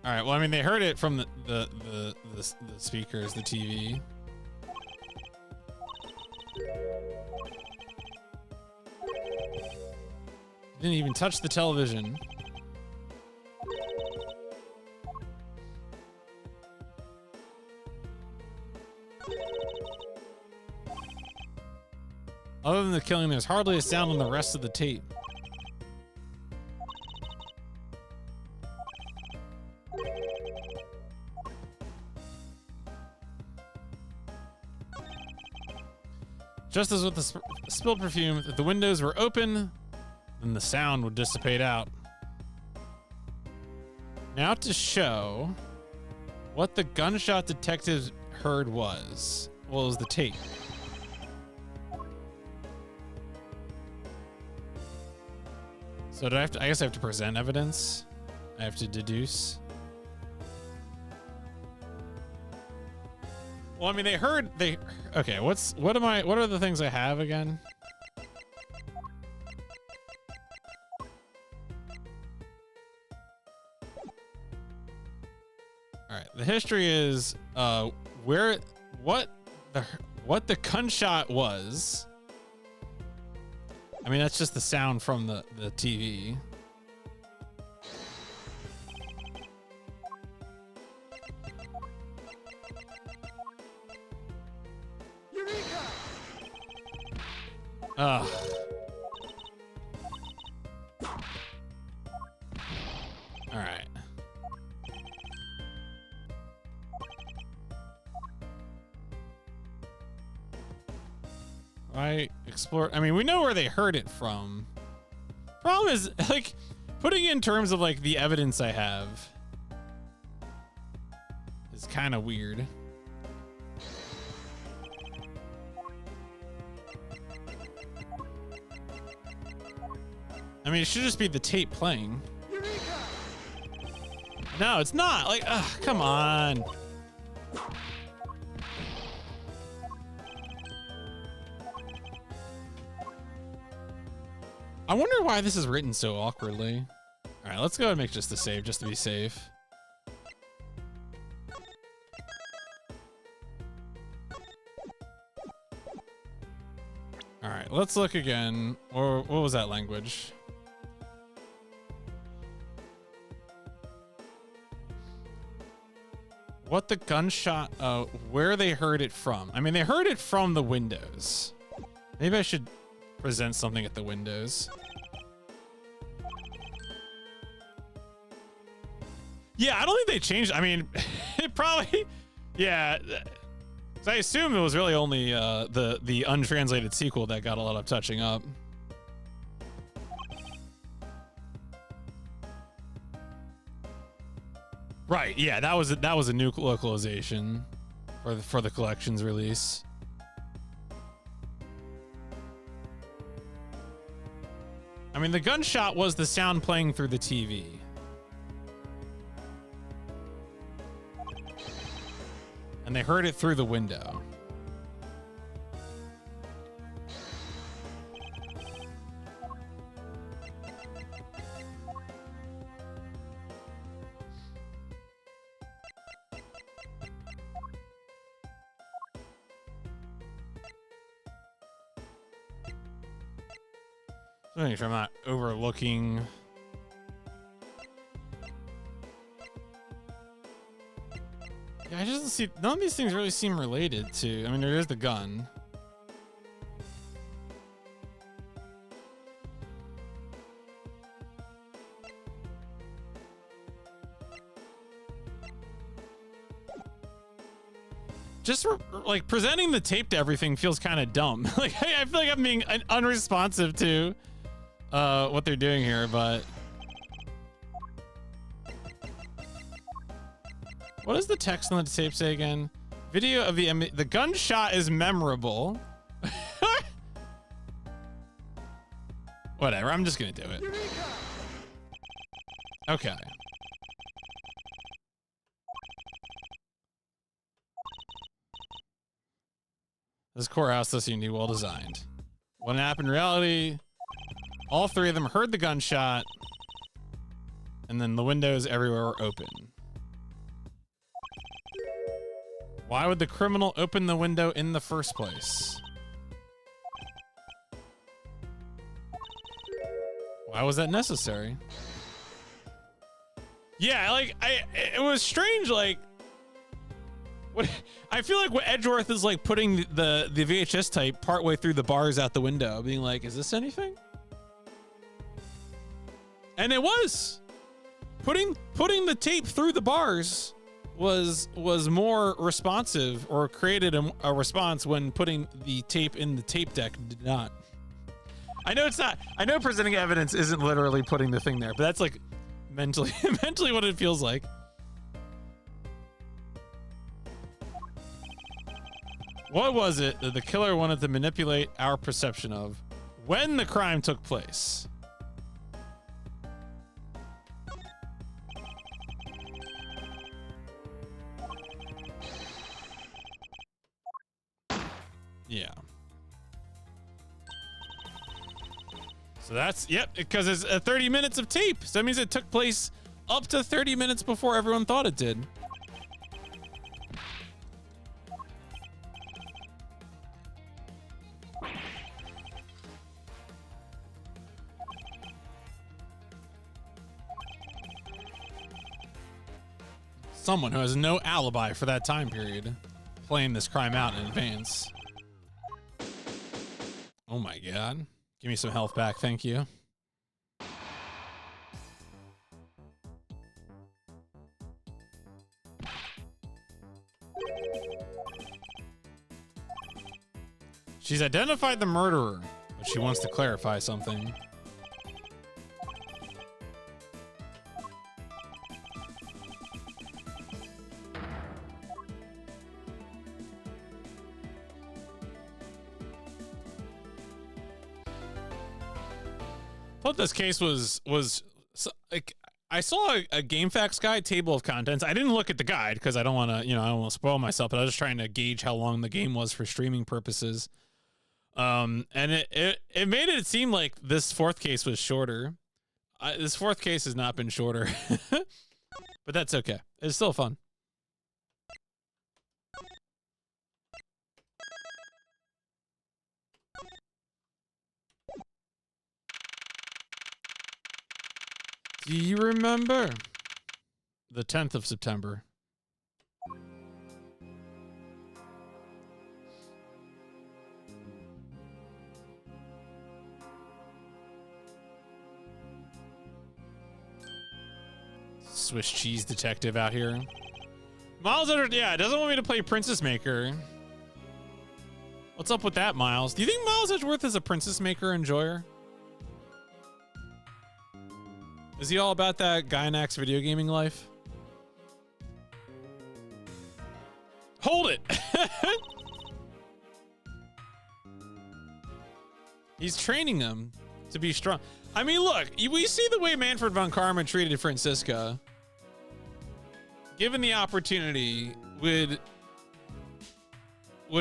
All right. Well, I mean, they heard it from the speakers, the TV. Didn't even touch the television. Other than the killing, there's hardly a sound on the rest of the tape. Just as with the spilled perfume, if the windows were open, then the sound would dissipate out. Now to show what the gunshot detectives heard was. Well, it was the tape. So do I have to, I guess I have to present evidence. I have to deduce. Well, I mean, okay, what are the things I have again? All right, The history is where what the gunshot was. I mean, that's just the sound from the TV.
Eureka!
Ugh. All right. I explore. I mean, we know where they heard it from. Problem is, like, putting in terms of like the evidence I have is kind of weird. I mean, it should just be the tape playing.
Eureka!
No, it's not. Like, ugh, come on. I wonder why this is written so awkwardly. All right, let's go and make just a save, just to be safe. All right, let's look again. Or what was that language? What the gunshot, where they heard it from. I mean, they heard it from the windows. Maybe I should present something at the windows. Yeah, I don't think they changed. I mean, it probably, yeah. So I assume it was really only the untranslated sequel that got a lot of touching up. Right. Yeah, that was a new localization for the collection's release. I mean, the gunshot was the sound playing through the TV. And they heard it through the window. So make sure I'm not overlooking. Yeah, I just see none of these things really seem related to. I mean, there is the gun. Just like presenting the tape to everything feels kind of dumb. Like I feel like I'm being unresponsive to what they're doing here, but what does the text on the tape say again? Video of the gunshot is memorable. Whatever, I'm just gonna do it. Okay. This courthouse does seem to be well designed. What happened in reality? All three of them heard the gunshot, and then the windows everywhere were open. Why would the criminal open the window in the first place? Why was that necessary? Yeah, like it was strange. Like, what I feel like what Edgeworth is like putting the VHS tape partway through the bars out the window, being like, "Is this anything?" And it was putting the tape through the bars was more responsive, or created a response, when putting the tape in the tape deck did not. I know it's not. I know presenting evidence isn't literally putting the thing there, but that's like mentally what it feels like. What was it that the killer wanted to manipulate our perception of when the crime took place? Yeah. So that's, yep, because it's 30 minutes of tape. So that means it took place up to 30 minutes before everyone thought it did. Someone who has no alibi for that time period playing this crime out in advance. Oh my god. Give me some health back, thank you. She's identified the murderer, but she wants to clarify something. Thought this case was like, I saw a GameFAQs guide, table of contents. I didn't look at the guide because I don't want to, I don't want to spoil myself, but I was just trying to gauge how long the game was for streaming purposes. And it made it seem like this fourth case was shorter. This fourth case has not been shorter, but that's okay. It's still fun. Do you remember the 10th of September? Swiss cheese detective out here. Miles, yeah, doesn't want me to play Princess Maker. What's up with that, Miles? Do you think Miles Edgeworth is a Princess Maker enjoyer? Is he all about that Gynax video gaming life? Hold it! He's training them to be strong. I mean, look, we see the way Manfred von Karma treated Franziska. Given the opportunity, would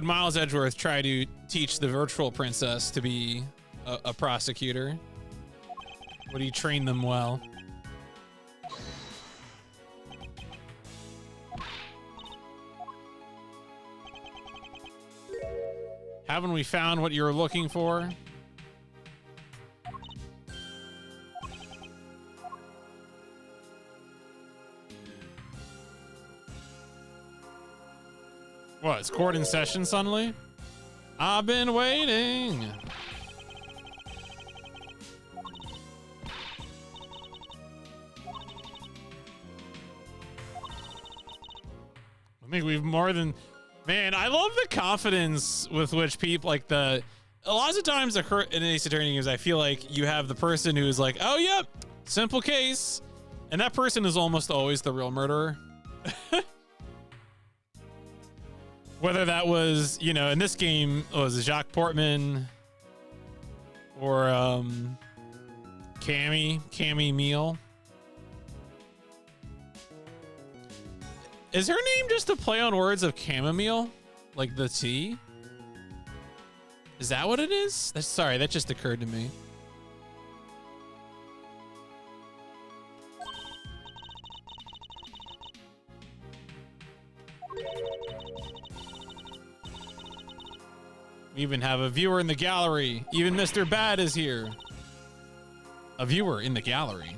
Miles Edgeworth try to teach the virtual princess to be a prosecutor? Would he train them well? Haven't we found what you're looking for? What, is court in session suddenly? I've been waiting. I think we've more than... Man, I love the confidence with which people, like a lot of times in Ace Attorney games, I feel like you have the person who's like, oh, yep, simple case. And that person is almost always the real murderer. Whether that was, in this game, was it Jacques Portman or Cammy Meal. Is her name just a play on words of chamomile? Like the tea? Is that what it is? Sorry, that just occurred to me. We even have a viewer in the gallery. Even Mr. Bad is here. A viewer in the gallery.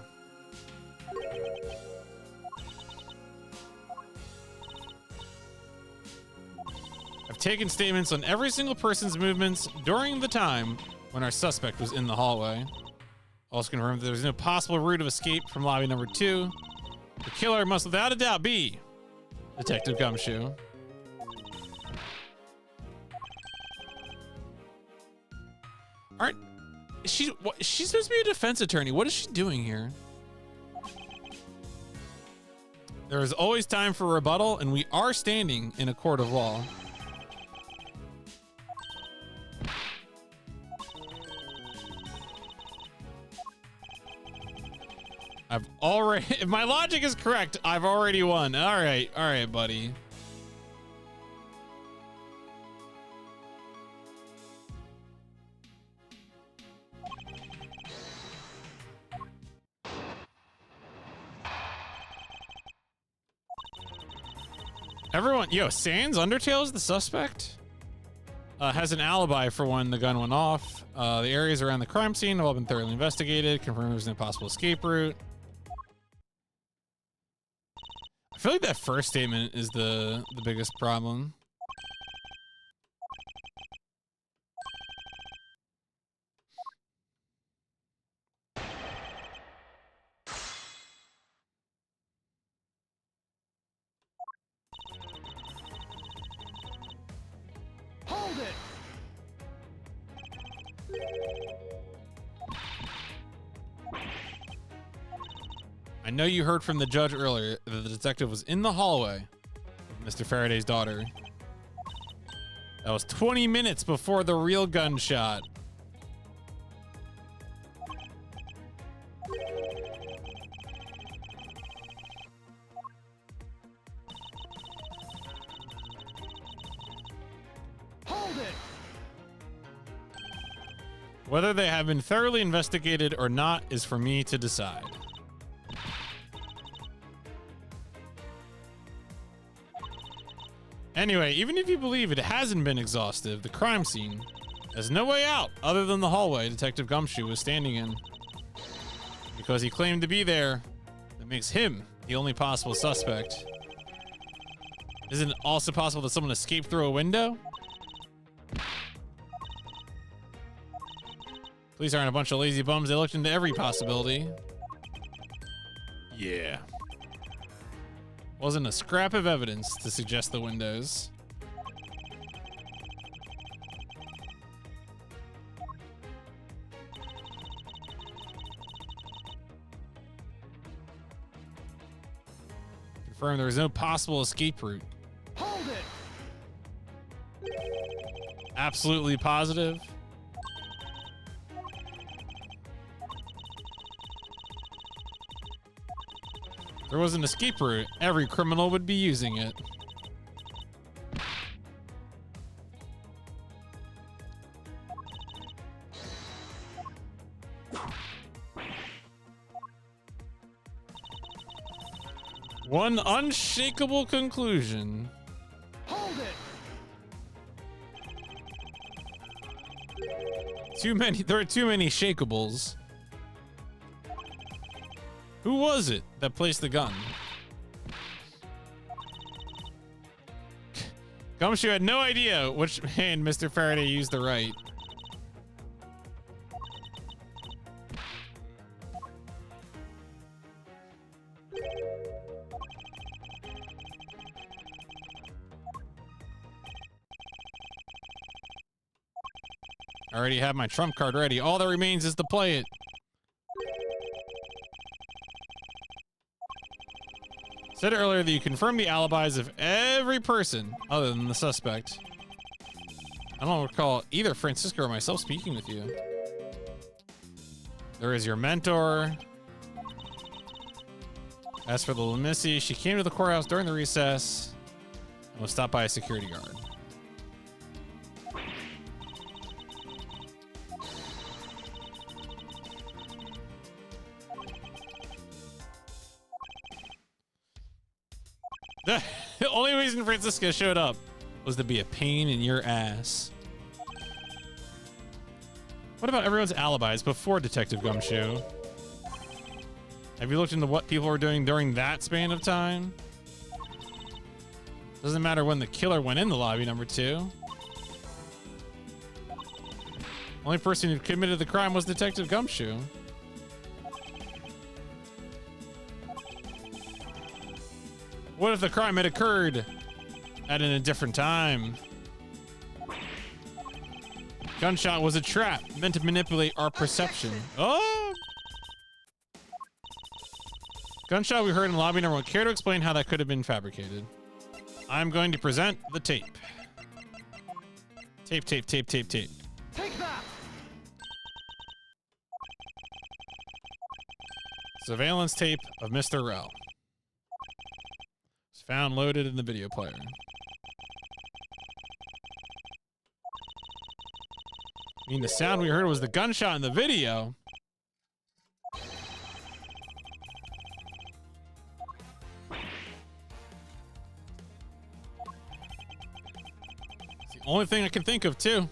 I've taken statements on every single person's movements during the time when our suspect was in the hallway. Also confirmed that there was no possible route of escape from lobby number 2. The killer must without a doubt be Detective Gumshoe. She's supposed to be a defense attorney. What is she doing here? There is always time for rebuttal, and we are standing in a court of law. I've already, if my logic is correct, I've already won. All right, buddy. Everyone, Sans Undertale is the suspect. Has an alibi for when the gun went off. The areas around the crime scene have all been thoroughly investigated. Confirmed there's an impossible escape route. I feel like that first statement is the biggest problem.
Hold it!
I know you heard from the judge earlier that the detective was in the hallway with Mr. Faraday's daughter. That was 20 minutes before the real gunshot.
Hold it!
Whether they have been thoroughly investigated or not is for me to decide. Anyway, even if you believe it hasn't been exhaustive, the crime scene has no way out other than the hallway Detective Gumshoe was standing in. Because he claimed to be there, that makes him the only possible suspect. Isn't it also possible that someone escaped through a window? Police aren't a bunch of lazy bums. They looked into every possibility. Yeah. Wasn't a scrap of evidence to suggest the windows. Confirmed there was no possible escape route.
Hold it!
Absolutely positive. If there was an escape route, every criminal would be using it. One unshakable conclusion.
Hold it!
There are too many shakables. Who was it that placed the gun? Gumshoe had no idea which hand Mr. Faraday used to write. I already have my trump card ready. All that remains is to play it. Said earlier that you confirmed the alibis of every person other than the suspect. I don't recall either Francisco or myself speaking with you. There is your mentor. As for the Lemissy, she came to the courthouse during the recess and was stopped by a security guard. The only reason Francisca showed up was to be a pain in your ass. What about everyone's alibis before Detective Gumshoe? Have you looked into what people were doing during that span of time? Doesn't matter when the killer went in the lobby number 2. Only person who committed the crime was Detective Gumshoe. What if the crime had occurred at a different time? Gunshot was a trap meant to manipulate our perception. Oh! Gunshot we heard in lobby number 1. Care to explain how that could have been fabricated? I'm going to present the tape. Tape.
Take that!
Surveillance tape of Mr. Rell. It's found loaded in the video player. I mean, the sound we heard was the gunshot in the video. It's the only thing I can think of, too.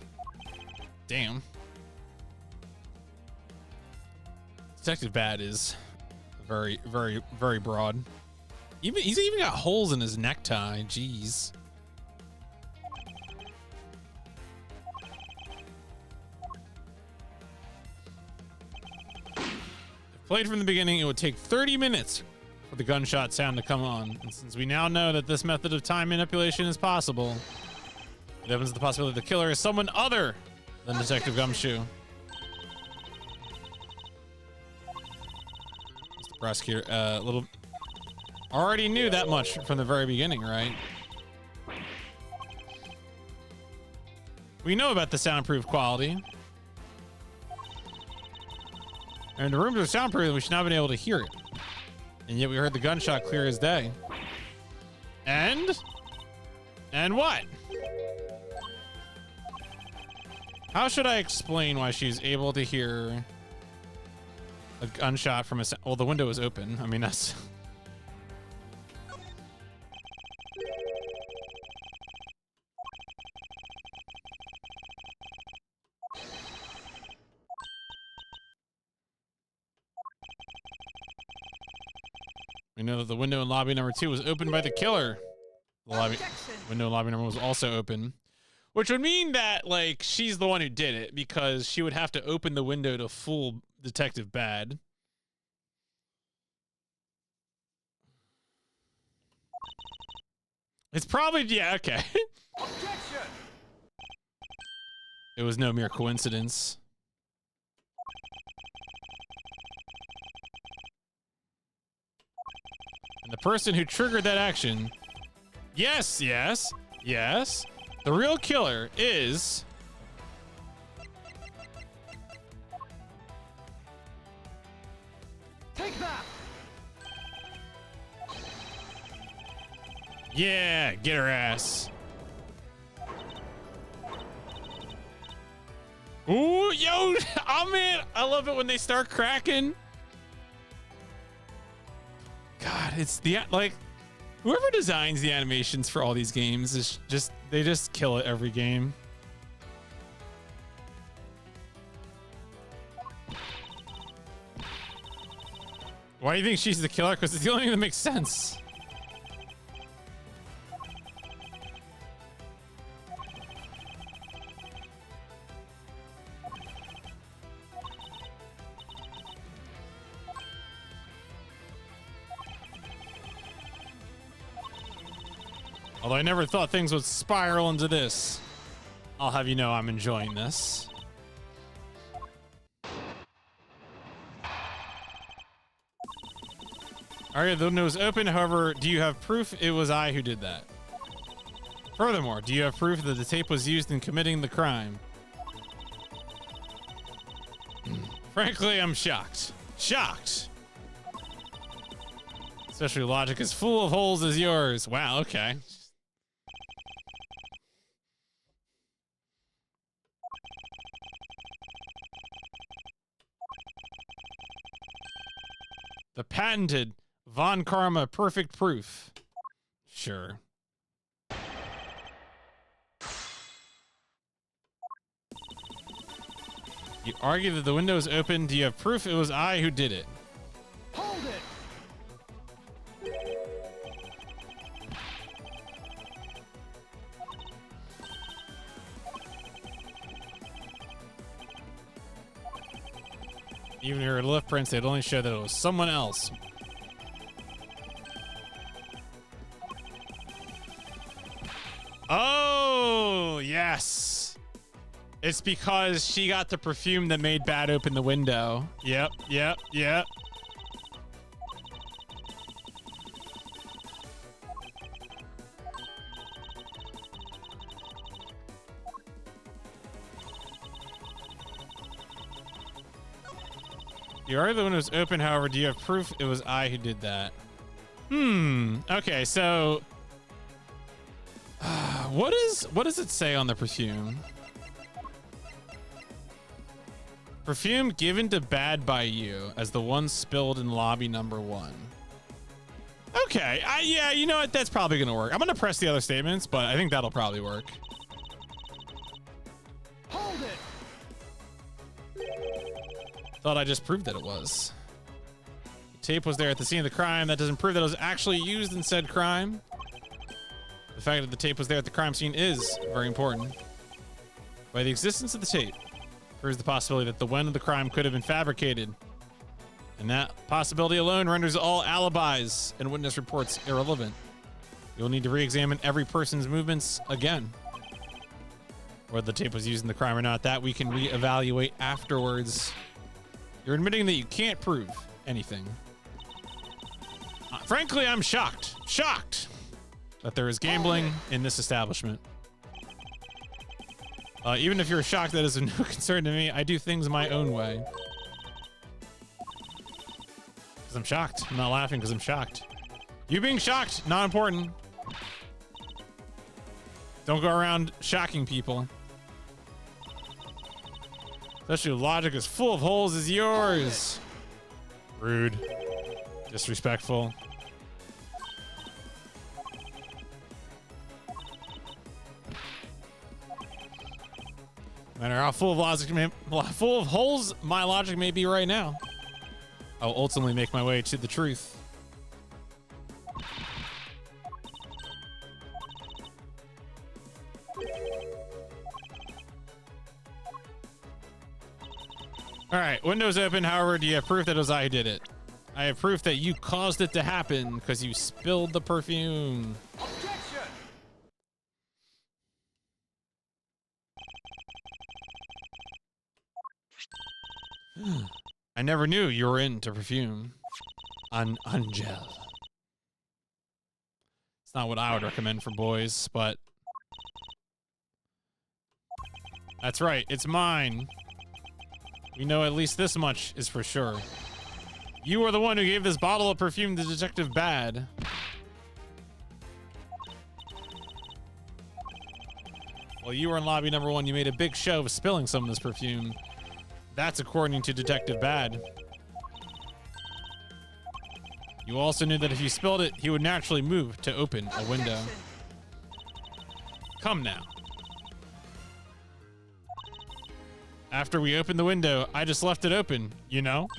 Damn. Detective Bad is very, very, very broad. He's even got holes in his necktie. Jeez. If played from the beginning, it would take 30 minutes for the gunshot sound to come on. And since we now know that this method of time manipulation is possible, it opens the possibility the killer is someone other than Detective Gumshoe. Mr. Prosecutor, little... Already knew that much from the very beginning, right? We know about the soundproof quality. And the rooms are soundproof, and we should not have been able to hear it. And yet we heard the gunshot clear as day. And what? How should I explain why she's able to hear a gunshot from a... Well, the window is open. I mean, that's... We know that the window in lobby number 2 was opened by the killer. The window in lobby number was also open. Which would mean that, like, she's the one who did it, because she would have to open the window to fool Detective Bad. It's probably, yeah, okay.
Objection!
It was no mere coincidence. And the person who triggered that action, yes, the real killer is...
Take that!
Yeah, get her ass. Ooh, yo, oh man, I love it when they start cracking. God, it's the, like, whoever designs the animations for all these games is just, they just kill it every game. Why do you think she's the killer? Because it's the only thing that makes sense. Although I never thought things would spiral into this. I'll have you know I'm enjoying this. Alright, the window is open. However, do you have proof it was I who did that? Furthermore, do you have proof that the tape was used in committing the crime? Frankly, I'm shocked. Shocked! Especially logic as full of holes as yours. Wow, okay. The patented Von Karma perfect proof. Sure. You argue that the window is open. Do you have proof it was I who did it?
Hold it!
Even your left prints, they'd only show that it was someone else. Oh, yes. It's because she got the perfume that made Bad open the window. Yep. You already the window was open, however, do you have proof it was I who did that? Okay, so what does it say on the perfume? Perfume given to Bad by you as the one spilled in lobby number 1. Okay, yeah, you know what? That's probably gonna work. I'm gonna press the other statements, but I think that'll probably work.
Hold it!
Thought I just proved that it was. Tape was there at the scene of the crime. That doesn't prove that it was actually used in said crime. The fact that the tape was there at the crime scene is very important. By the existence of the tape, proves the possibility that the when of the crime could have been fabricated. And that possibility alone renders all alibis and witness reports irrelevant. You'll need to re-examine every person's movements again. Whether the tape was used in the crime or not, that we can re-evaluate afterwards. You're admitting that you can't prove anything. Frankly, I'm shocked. Shocked that there is gambling in this establishment. Even if you're shocked, that is of no concern to me. I do things my own way. Because I'm shocked. I'm not laughing because I'm shocked. You being shocked, not important. Don't go around shocking people. Especially logic as full of holes as yours. Rude. Disrespectful. No matter how full of holes my logic may be right now, I will ultimately make my way to the truth. All right, window's open. However, do you have proof that it was I who did it? I have proof that you caused it to happen because you spilled the perfume.
Objection!
I never knew you were into perfume. Angel. It's not what I would recommend for boys, but that's right, it's mine. We know at least this much is for sure. You are the one who gave this bottle of perfume to Detective Bad. While you were in lobby number 1, you made a big show of spilling some of this perfume. That's according to Detective Bad. You also knew that if you spilled it, he would naturally move to open a window. Come now. After we opened the window, I just left it open, you know?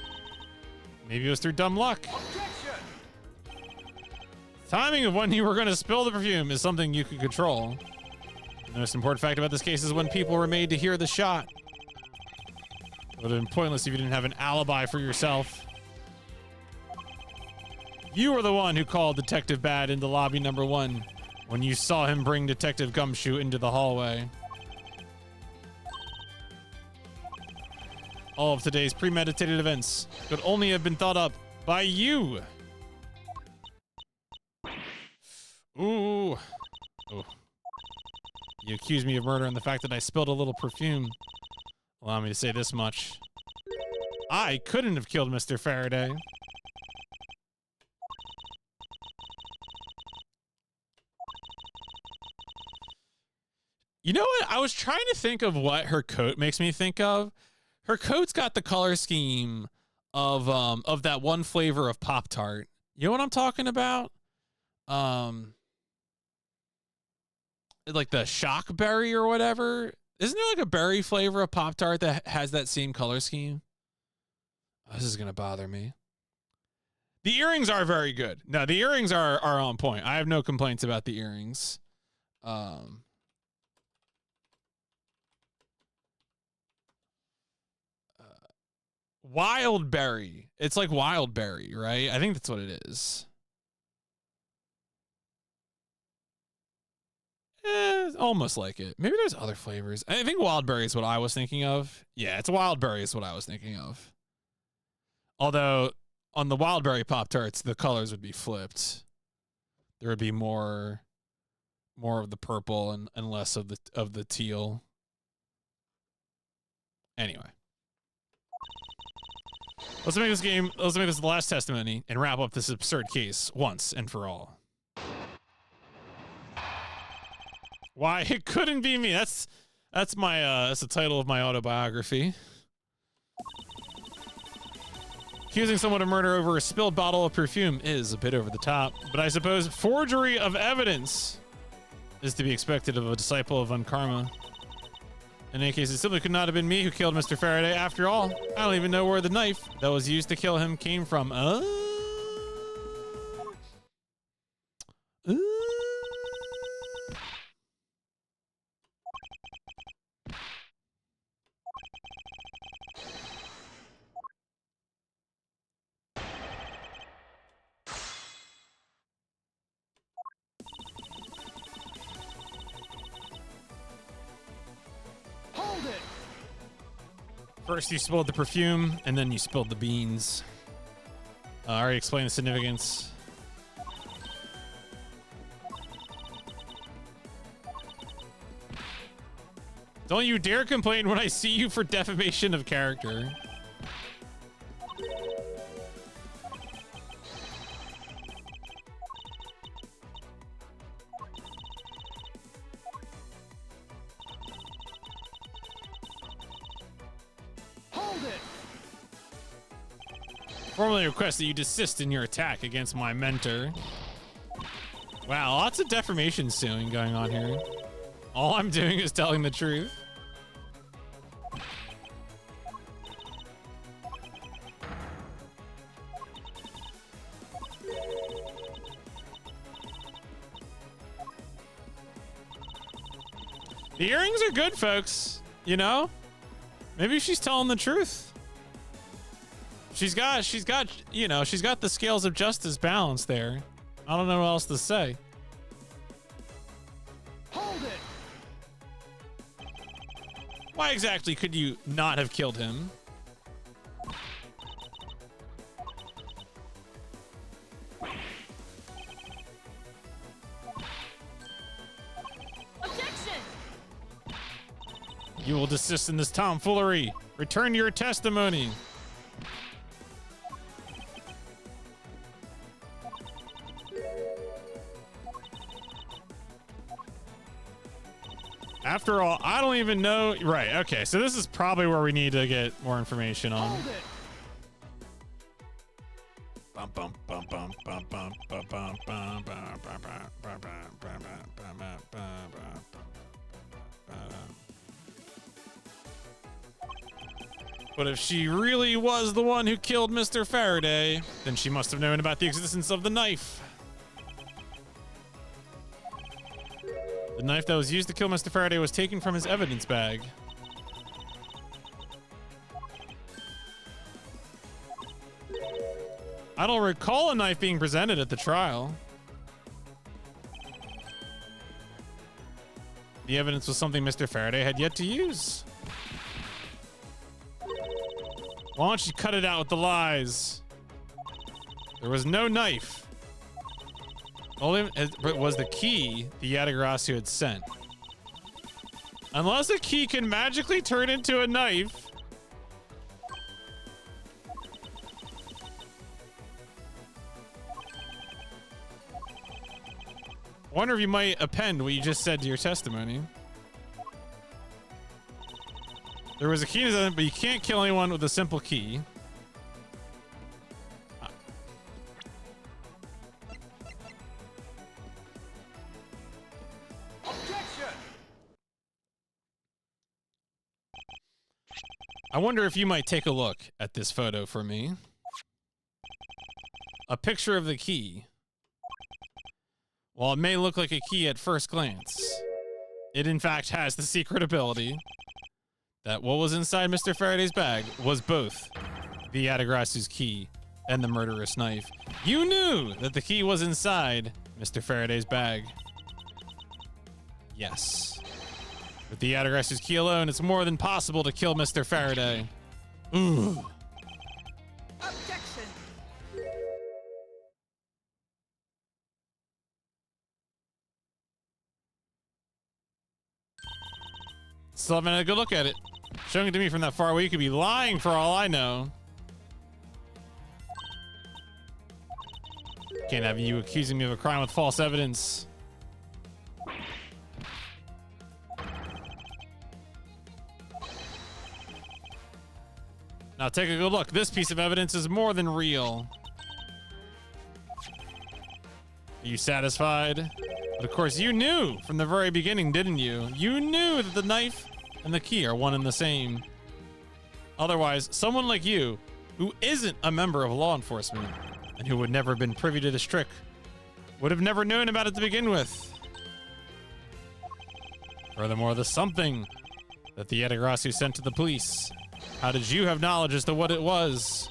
Maybe it was through dumb luck.
Objection!
Timing of when you were going to spill the perfume is something you can control. The most important fact about this case is when people were made to hear the shot. It would have been pointless if you didn't have an alibi for yourself. You were the one who called Detective Bad into lobby number 1 when you saw him bring Detective Gumshoe into the hallway. All of today's premeditated events could only have been thought up by you. Ooh. Oh. You accused me of murder and the fact that I spilled a little perfume. Allow me to say this much. I couldn't have killed Mr. Faraday. You know what? I was trying to think of what her coat makes me think of. Her coat's got the color scheme of that one flavor of Pop-Tart. You know what I'm talking about? Like the shock berry or whatever. Isn't there like a berry flavor of Pop-Tart that has that same color scheme? Oh, this is gonna bother me. The earrings are very good. No, the earrings are on point. I have no complaints about the earrings. Wild berry. It's like wild berry, right? I think that's what it is. Almost like it. Maybe there's other flavors. I think wild berry is what I was thinking of. Yeah, it's wild berry is what I was thinking of. Although on the wild berry Pop-Tarts, the colors would be flipped. There would be more of the purple and less of the teal. Anyway. Let's make this the last testimony and wrap up this absurd case once and for all. Why it couldn't be me. That's that's the title of my autobiography. Accusing someone of murder over a spilled bottle of perfume is a bit over the top, but I suppose forgery of evidence is to be expected of a disciple of Unkarma. In any case, it simply could not have been me who killed Mr. Faraday. After all, I don't even know where the knife that was used to kill him came from. First you spilled the perfume, and then you spilled the beans. I already explained the significance. Don't you dare complain when I see you for defamation of character.
Hold it.
Formally request that you desist in your attack against my mentor. Wow, lots of defamation suing going on here. All I'm doing is telling the truth. The earrings are good, folks. You know? Maybe she's telling the truth. She's got, you know, she's got the scales of justice balanced there. I don't know what else to say.
Hold it.
Why exactly could you not have killed him? You will desist in this tomfoolery. Return your testimony. After all, I don't even know. Right, okay, so this is probably where we need to get more information on.
Hold it.
Bum, bum, bum, bum, bum, bum, bum, bum, bum, bum, bum, bum, bum, bum, bum, bum. But if she really was the one who killed Mr. Faraday, then she must have known about the existence of the knife. The knife that was used to kill Mr. Faraday was taken from his evidence bag. I don't recall a knife being presented at the trial. The evidence was something Mr. Faraday had yet to use. Why don't you cut it out with the lies? There was no knife. Only it was the key the Yatagarasu had sent. Unless a key can magically turn into a knife. I wonder if you might append what you just said to your testimony. There was a key to that, but you can't kill anyone with a simple key.
Objection.
I wonder if you might take a look at this photo for me. A picture of the key. While it may look like a key at first glance, it in fact has the secret ability that what was inside Mr. Faraday's bag was both the Yatagarasu's key and the murderous knife. You knew that the key was inside Mr. Faraday's bag. Yes. With the Yatagarasu's key alone, it's more than possible to kill Mr. Faraday. Ooh.
Objection.
Still haven't had a good look at it. Showing it to me from that far away, you could be lying for all I know. Can't have you accusing me of a crime with false evidence. Now take a good look. This piece of evidence is more than real. Are you satisfied? But of course you knew from the very beginning, didn't you? You knew that the knife and the key are one and the same. Otherwise, someone like you, who isn't a member of law enforcement and who would never have been privy to this trick, would have never known about it to begin with. Furthermore, the something that the Yatagarasu sent to the police. How did you have knowledge as to what it was?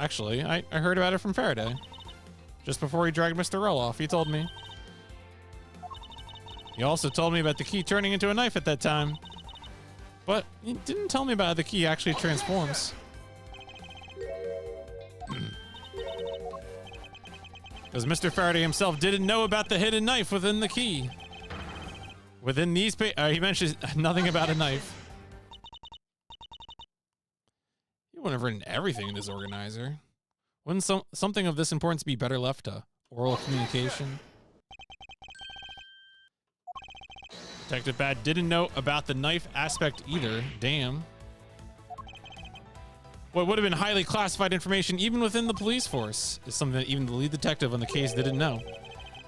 Actually, I heard about it from Faraday. Just before he dragged Mr. Roll off, he told me. He also told me about the key turning into a knife at that time. But he didn't tell me about how the key actually transforms. Because Mr. Faraday himself didn't know about the hidden knife within the key. Within these he mentions nothing about a knife. He wouldn't have written everything in his organizer. Wouldn't something of this importance be better left to oral communication? Detective Bad didn't know about the knife aspect either. Damn. What would have been highly classified information even within the police force is something that even the lead detective on the case didn't know.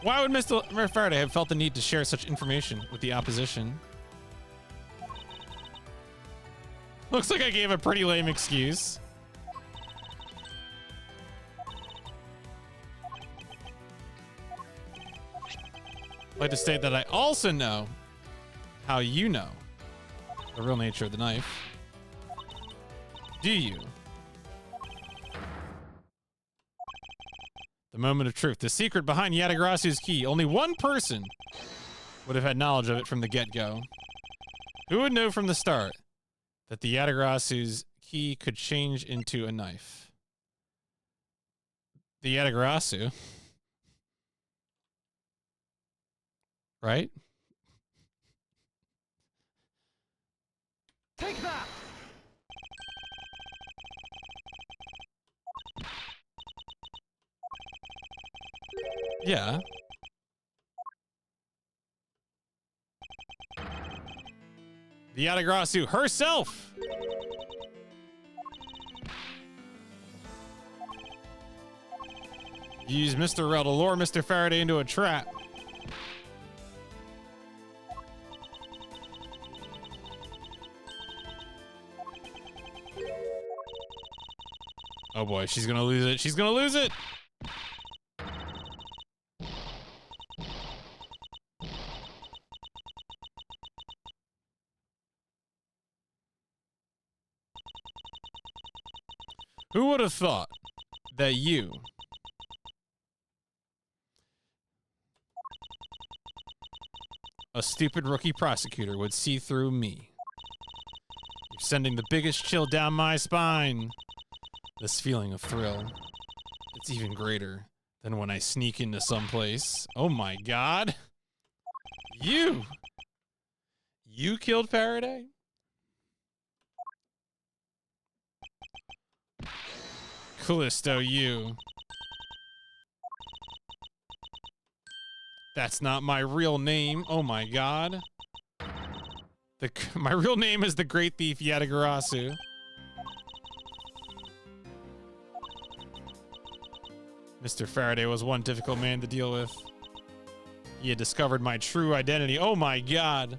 Why would Mr. Faraday have felt the need to share such information with the opposition? Looks like I gave a pretty lame excuse. I'd like to state that I also know how you know the real nature of the knife. Do you? The moment of truth. The secret behind Yatagarasu's key. Only one person would have had knowledge of it from the get-go. Who would know from the start that the Yatagarasu's key could change into a knife? The Yatagarasu. Right?
Take that!
Yeah. The Yatagarasu herself! Use Mr. Rel to lure Mr. Faraday into a trap. Oh boy, she's gonna lose it. She's gonna lose it! Who would have thought that you, a stupid rookie prosecutor, would see through me? You're sending the biggest chill down my spine. This feeling of thrill, it's even greater than when I sneak into someplace. Oh my god. You killed Faraday? Callisto, you. That's not my real name. Oh my god. My real name is the Great Thief Yatagarasu. Mr. Faraday was one difficult man to deal with. He had discovered my true identity. Oh my god.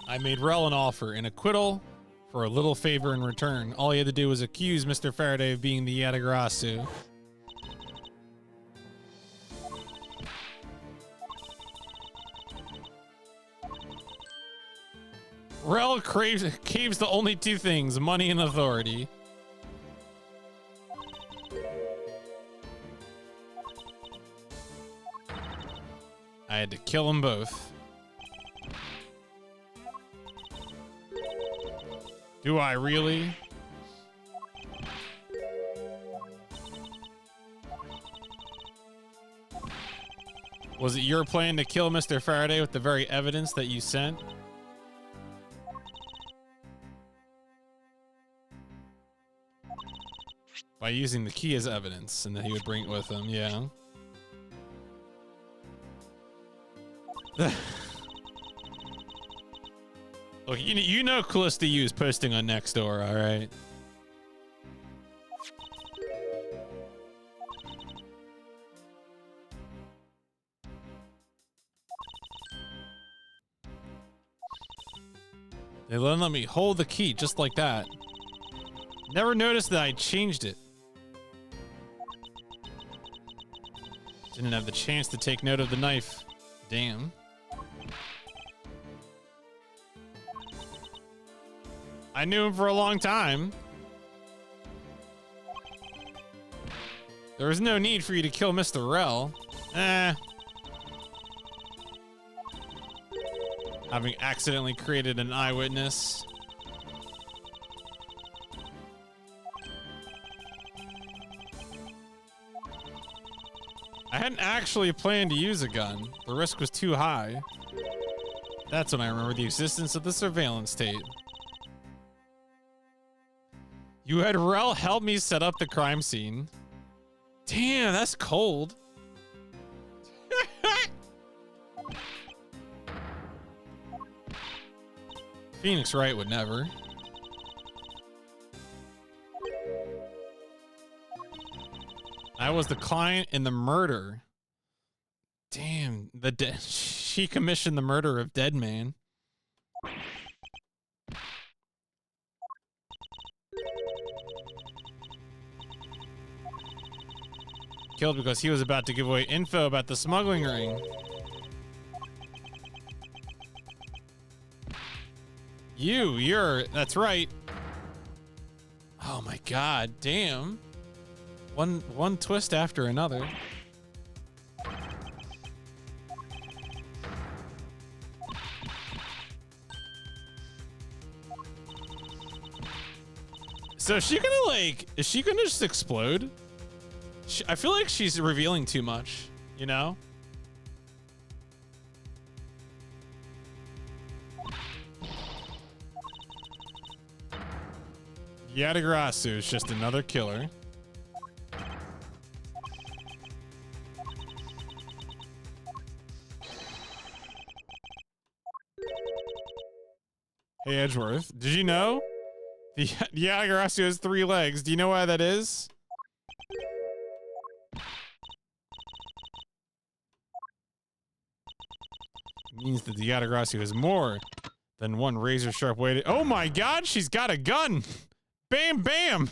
I made Rel an offer, an acquittal for a little favor in return. All he had to do was accuse Mr. Faraday of being the Yatagarasu. Rel caves to only two things, money and authority. I had to kill them both. Do I really? Was it your plan to kill Mr. Faraday with the very evidence that you sent? By using the key as evidence, and then he would bring it with him, yeah. Look, you know Callista U is posting on Nextdoor, alright? They let me hold the key just like that. Never noticed that I changed it. Didn't have the chance to take note of the knife. Damn. I knew him for a long time. There was no need for you to kill Mr. Rel. Having accidentally created an eyewitness. I hadn't actually planned to use a gun. The risk was too high. That's when I remember the existence of the surveillance tape. You had Rel help me set up the crime scene. Damn, that's cold. Phoenix Wright would never. I was the client in the murder. Damn, she commissioned the murder of Dead Man. Killed because he was about to give away info about the smuggling ring. That's right. Oh my god, damn. One twist after another. So is she gonna just explode? I feel like she's revealing too much, you know? Yatagarasu is just another killer. Hey, Edgeworth, did you know? The Yatagarasu has 3 legs. Do you know why that is? It means that the Yatagarasu has more than one razor sharp way to— oh my god, she's got a gun! Bam, bam!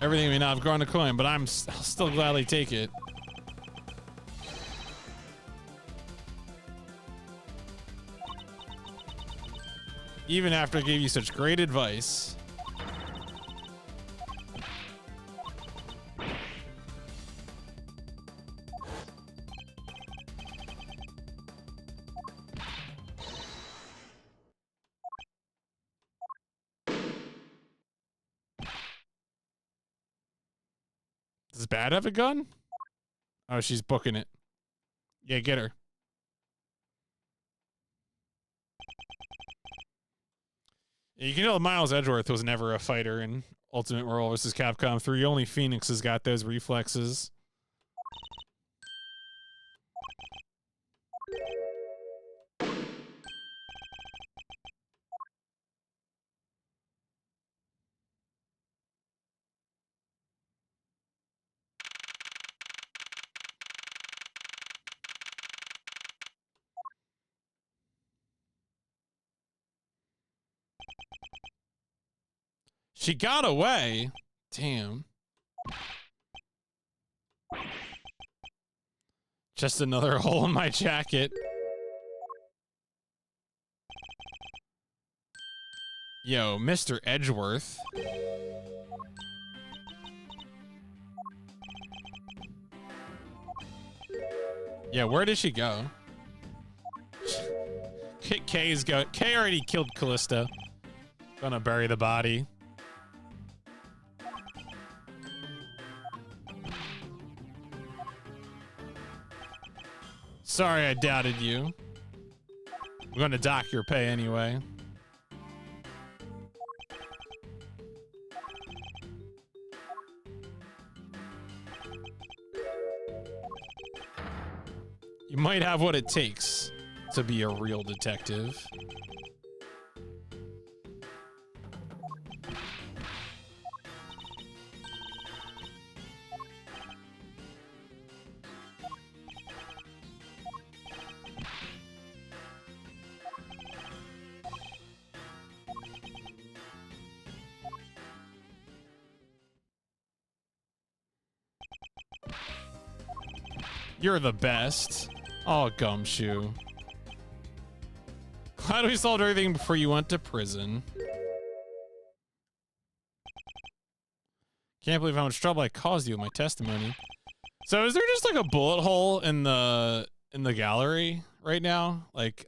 Everything may not have gone to coin, but I'll still gladly take it. Even after I gave you such great advice. Does Bad have a gun? Oh, she's booking it. Yeah, get her. You can know Miles Edgeworth was never a fighter in Ultimate Marvel vs. Capcom 3. Only Phoenix has got those reflexes. She got away. Damn. Just another hole in my jacket. Yo, Mr. Edgeworth. Yeah, where did she go? Kay's go. Kay already killed Callisto. Gonna bury the body. Sorry I doubted you. I'm gonna dock your pay anyway. You might have what it takes to be a real detective. You're the best. Oh, Gumshoe. Glad we solved everything before you went to prison. Can't believe how much trouble I caused you with my testimony. So is there just like a bullet hole in the gallery right now? Like,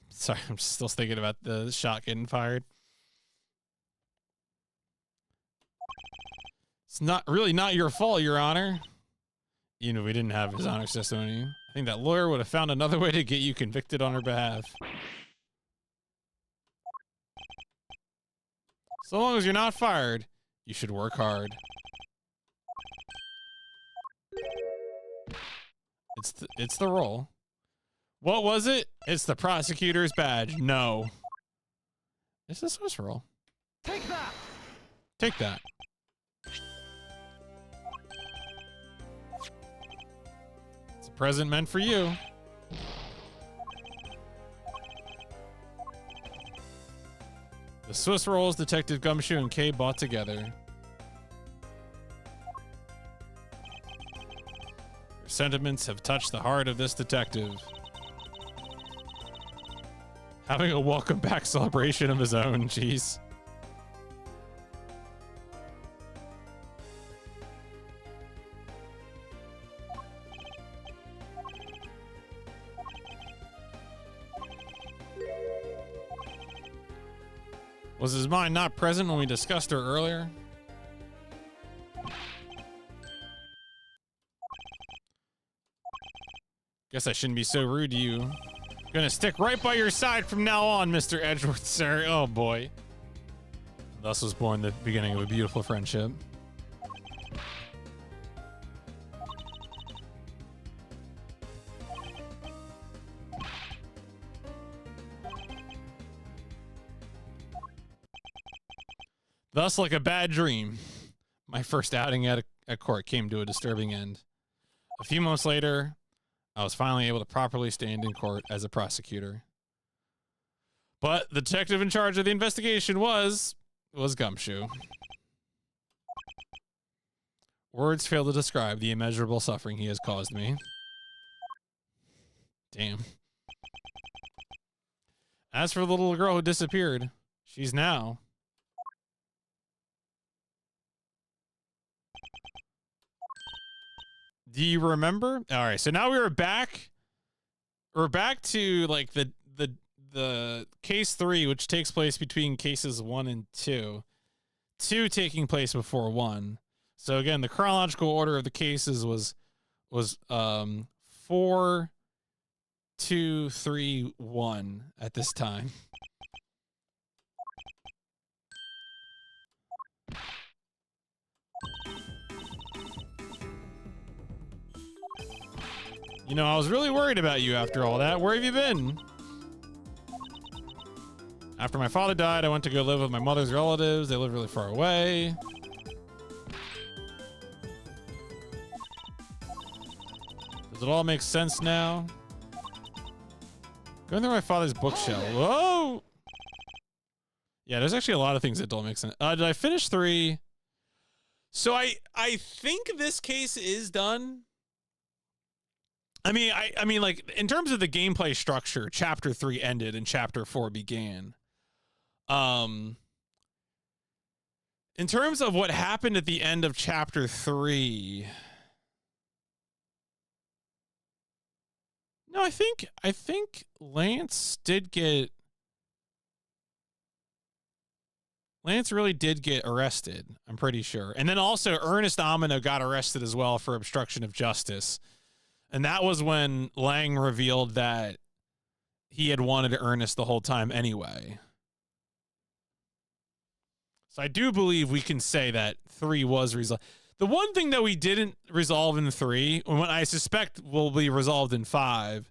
sorry, I'm still thinking about the shot getting fired. It's not really not your fault, Your Honor. You know, we didn't have his honor's testimony. I think that lawyer would have found another way to get you convicted on her behalf. So long as you're not fired, you should work hard. It's the role. What was it? It's the prosecutor's badge. No. It's the Swiss roll.
Take that.
Take that. It's a present meant for you. The Swiss rolls Detective Gumshoe and Kay bought together. Your sentiments have touched the heart of this detective. Having a welcome back celebration of his own, jeez. Was his mind not present when we discussed her earlier? Guess I shouldn't be so rude to you. Gonna stick right by your side from now on, Mr. Edgeworth, sir. Oh boy. Thus was born the beginning of a beautiful friendship. Thus, like a bad dream, my first outing at court came to a disturbing end. A few months later, I was finally able to properly stand in court as a prosecutor. But the detective in charge of the investigation was Gumshoe. Words fail to describe the immeasurable suffering he has caused me. Damn. As for the little girl who disappeared, she's now... Do you remember? All right, so now we're back to like the case 3, which takes place between cases 1 and 2. 2 taking place before 1. So again, the chronological order of the cases was 4, 2, 3, 1 at this time. You know, I was really worried about you after all that. Where have you been? After my father died, I went to go live with my mother's relatives. They live really far away. Does it all make sense now? Going through my father's bookshelf. Whoa! Yeah, there's actually a lot of things that don't make sense. Did I finish 3? So I think this case is done. I mean, like, in terms of the gameplay structure, Chapter 3 ended and Chapter 4 began. In terms of what happened at the end of Chapter 3... No, I think Lance really did get arrested, I'm pretty sure. And then also Ernest Amino got arrested as well for obstruction of justice. And that was when Lang revealed that he had wanted Ernest the whole time anyway. So I do believe we can say that 3 was resolved. The one thing that we didn't resolve in 3, and what I suspect will be resolved in 5,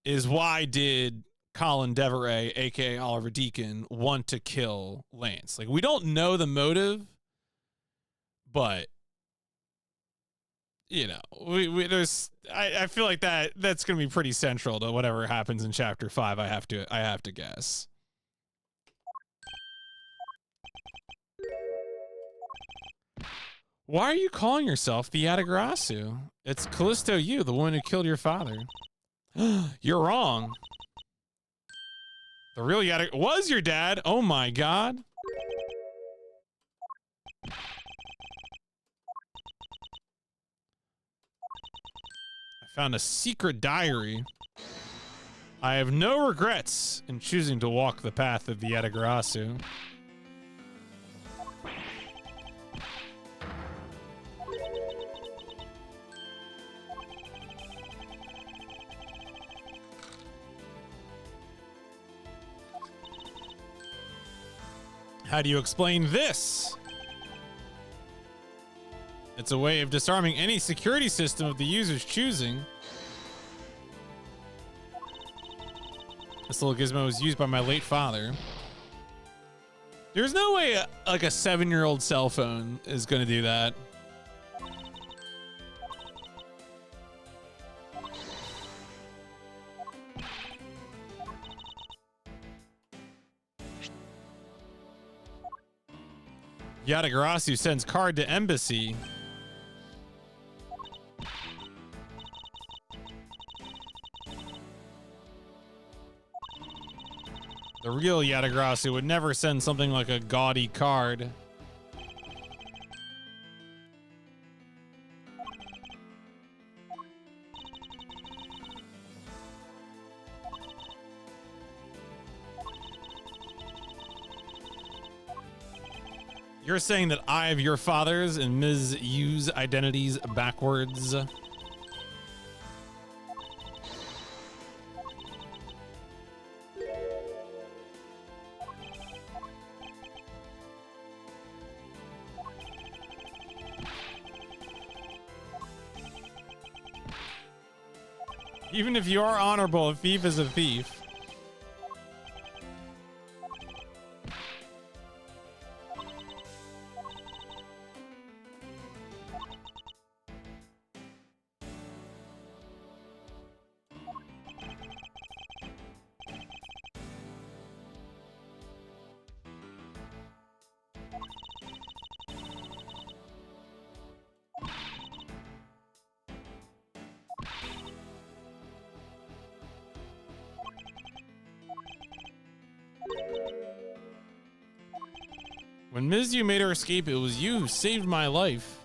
is why did Colin Deveray, a.k.a. Oliver Deacon, want to kill Lance? Like, we don't know the motive, but... You know, I feel like that's going to be pretty central to whatever happens in Chapter 5. I have to guess. Why are you calling yourself the Yatagarasu? It's Callisto you, the woman who killed your father. You're wrong. The real Yatagarasu was your dad. Oh my god. I found a secret diary. I have no regrets in choosing to walk the path of the Yatagarasu. How do you explain this? It's a way of disarming any security system of the user's choosing. This little gizmo was used by my late father. There's no way like a 7-year-old cell phone is going to do that. Yatagarasu sends card to embassy. The real Yatagarasu would never send something like a gaudy card. You're saying that I have your father's and Ms. Yu's identities backwards? Even if you are honorable, a thief is a thief. When Ms. Yu made her escape, it was you who saved my life.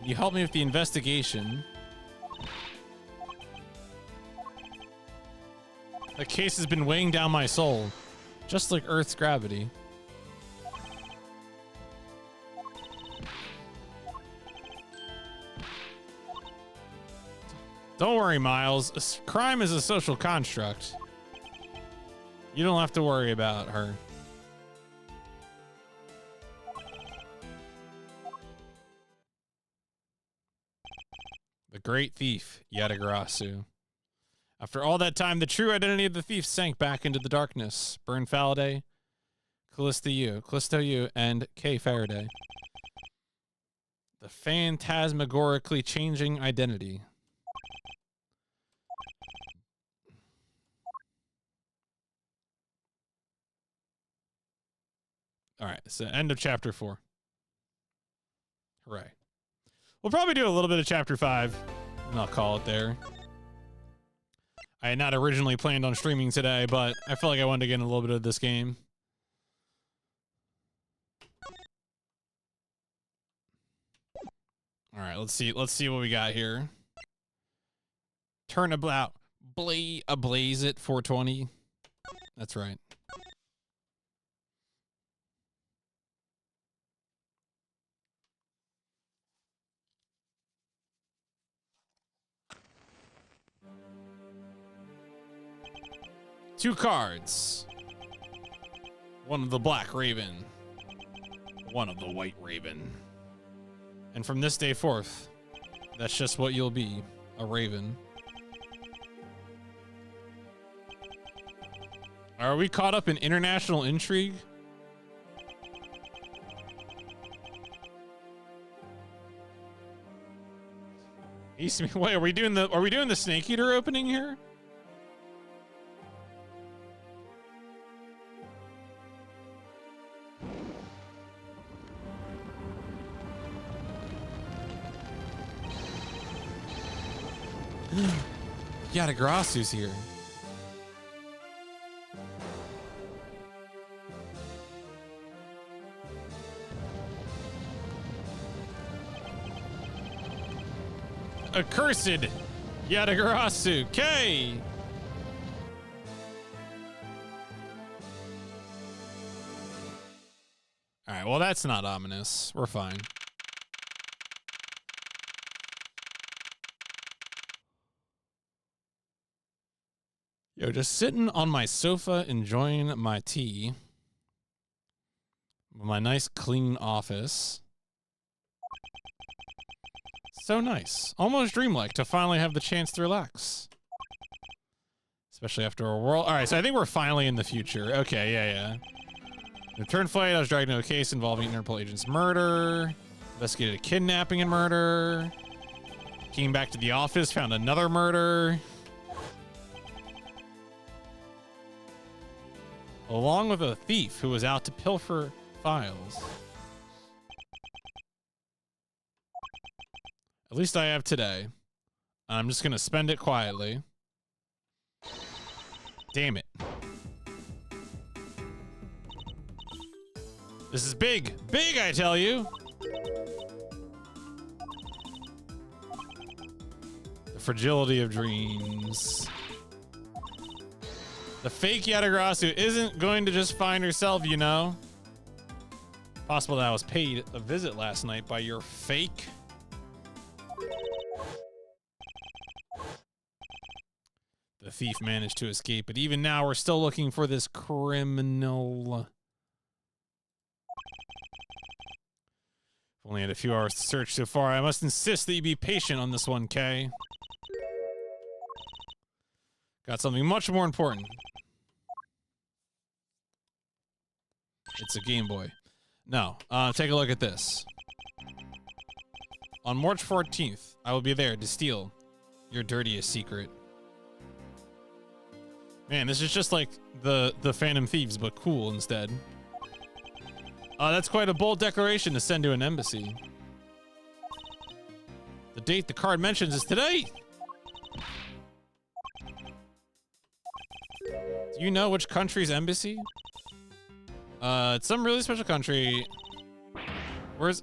You helped me with the investigation. The case has been weighing down my soul, just like Earth's gravity. Don't worry, Miles. Crime is a social construct. You don't have to worry about her. The great thief, Yatagarasu. After all that time, the true identity of the thief sank back into the darkness. Bern Faladay, Callisto U, and Kay Faraday. The phantasmagorically changing identity. All right, so end of chapter 4. Hooray. We'll probably do a little bit of chapter 5, and I'll call it there. I had not originally planned on streaming today, but I felt like I wanted to get in a little bit of this game. All right, let's see what we got here. Turnabout, ablaze it 420. That's right. Two cards. One of the Black Raven. One of the White Raven. And from this day forth, that's just what you'll be, a Raven. Are we caught up in international intrigue? Wait, are we doing the Snake Eater opening here? Yatagarasu's here. Accursed Yatagarasu K. All right, well, that's not ominous. We're fine. Yo, just sitting on my sofa enjoying my tea. My nice clean office. So nice. Almost dreamlike to finally have the chance to relax. Especially after a world. All right, so I think we're finally in the future. Okay, yeah. In the turn flight, I was dragged into a case involving Interpol agent's murder. Investigated a kidnapping and murder. Came back to the office, found another murder. Along with a thief who was out to pilfer files. At least I have today. I'm just gonna spend it quietly. Damn it. This is big. Big, I tell you. The fragility of dreams. The fake Yatagarasu isn't going to just find herself, you know. Possible that I was paid a visit last night by your fake. The thief managed to escape, but even now we're still looking for this criminal. Only had a few hours to search so far. I must insist that you be patient on this one, Kay. Got something much more important. It's a Game Boy. No, take a look at this. On March 14th, I will be there to steal your dirtiest secret. Man, this is just like the Phantom Thieves, but cool instead. That's quite a bold declaration to send to an embassy. The date the card mentions is today. Do you know which country's embassy? It's some really special country. Why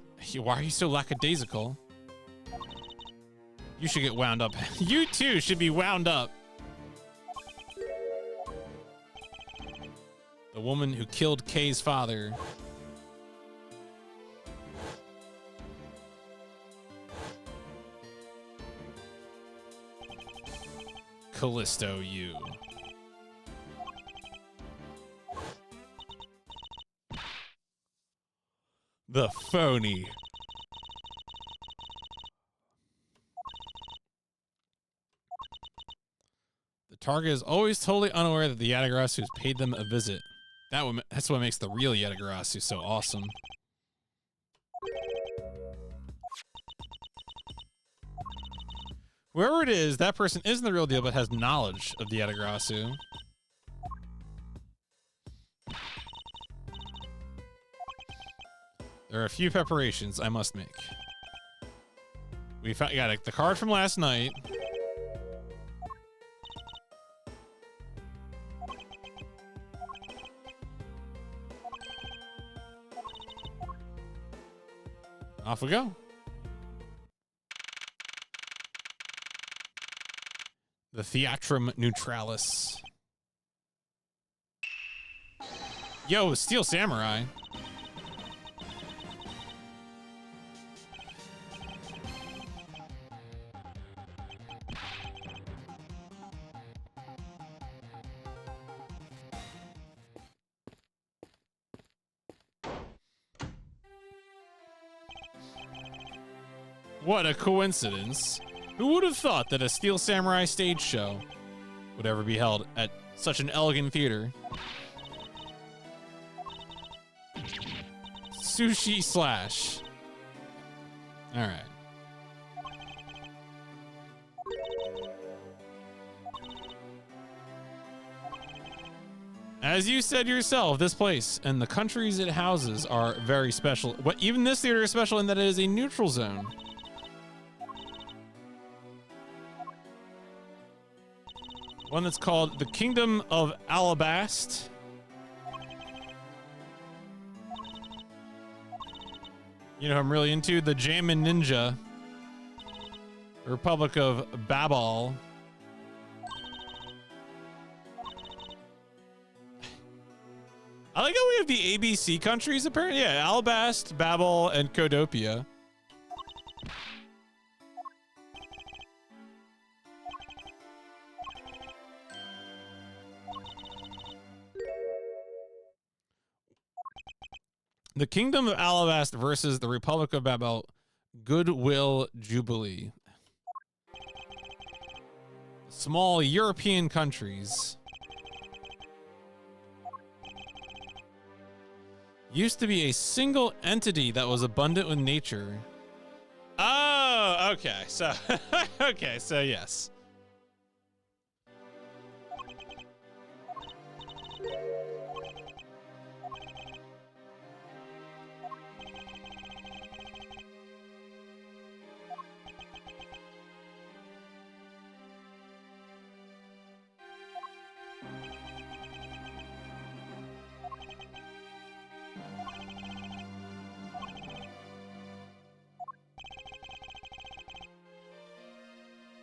are you so lackadaisical? You should get wound up. You too should be wound up. The woman who killed Kay's father. Callisto, you. The phony. The target is always totally unaware that the Yatagarasu has paid them a visit. That's what makes the real Yatagarasu so awesome. Whoever it is, that person isn't the real deal, but has knowledge of the Yatagarasu. There are a few preparations I must make. We got the card from last night. Off we go. The Theatrum Neutralis. Yo, Steel Samurai. What a coincidence. Who would have thought that a Steel Samurai stage show would ever be held at such an elegant theater? Sushi Slash. All right. As you said yourself, this place and the countries it houses are very special. Even this theater is special in that it is a neutral zone. One that's called the Kingdom of Alabast. You know who I'm really into? The Jammin' Ninja. The Republic of Babal. I like how we have the ABC countries, apparently. Yeah, Alabast, Babel, and Codopia. The Kingdom of Alabast versus the Republic of Babel. Goodwill Jubilee. Small European countries. Used to be a single entity that was abundant with nature. Oh, okay. So, okay. So, yes.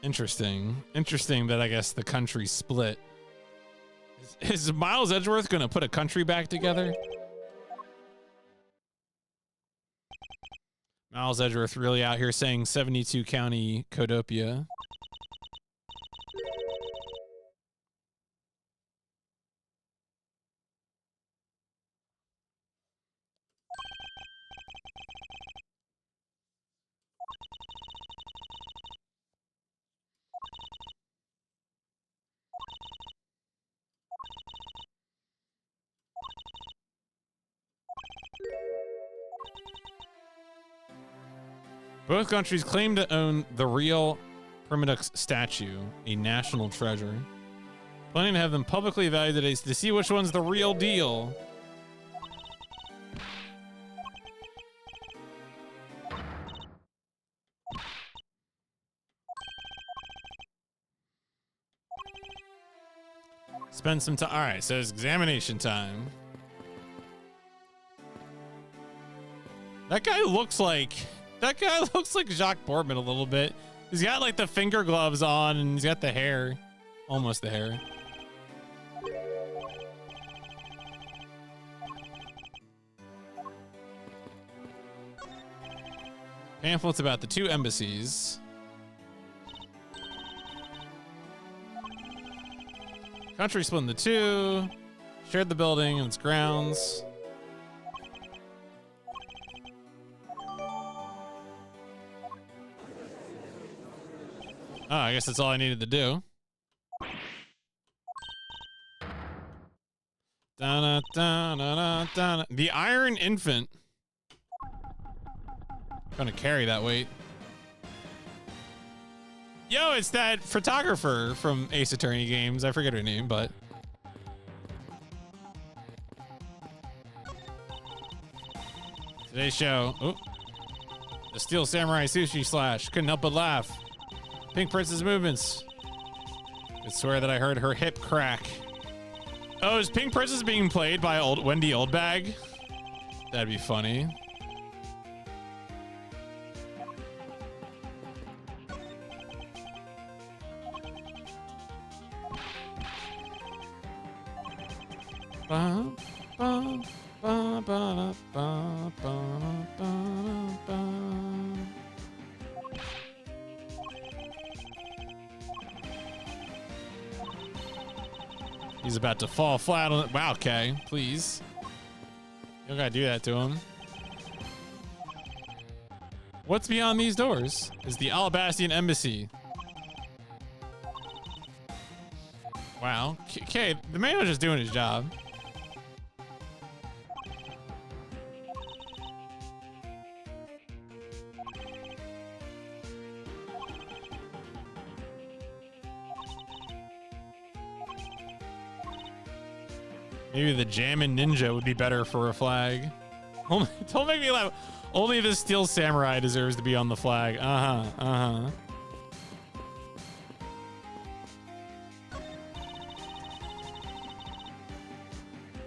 Interesting. Interesting that I guess the country split. Is Miles Edgeworth going to put a country back together? Miles Edgeworth really out here saying 72 county Codopia. Both countries claim to own the real Primadux statue, a national treasure. Planning to have them publicly evaluated to see which one's the real deal. Spend some time. All right, so it's examination time. That guy looks like Jacques Portman a little bit. He's got like the finger gloves on and he's got the hair. Almost the hair. Pamphlets about the two embassies. Country split into two. Shared the building and its grounds. Oh, I guess that's all I needed to do. The Iron Infant. Gonna carry that weight. Yo, it's that photographer from Ace Attorney games. I forget her name, but. Today's show. Oh. The Steel Samurai Sushi Slash. Couldn't help but laugh. Pink Princess movements. I swear that I heard her hip crack. Oh, is Pink Princess being played by Wendy Oldbag? That'd be funny. Ba, ba, ba, ba, ba, ba, ba, ba. He's about to fall flat on it. Wow, okay, please. You don't gotta do that to him. What's beyond these doors is the Alabastian Embassy. Wow. Okay, the man was just doing his job. Maybe the Jammin' Ninja would be better for a flag. Don't make me laugh. Only the Steel Samurai deserves to be on the flag. Uh-huh, uh-huh.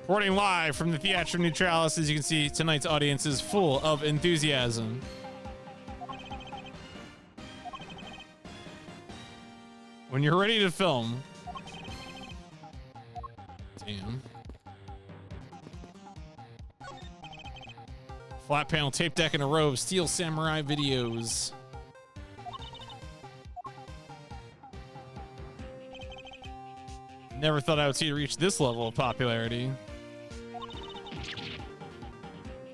Reporting live from the Theatre Neutralis. As you can see, tonight's audience is full of enthusiasm. When you're ready to film. Damn. Flat panel tape deck in a row of Steel Samurai videos. Never thought I would see it reach this level of popularity.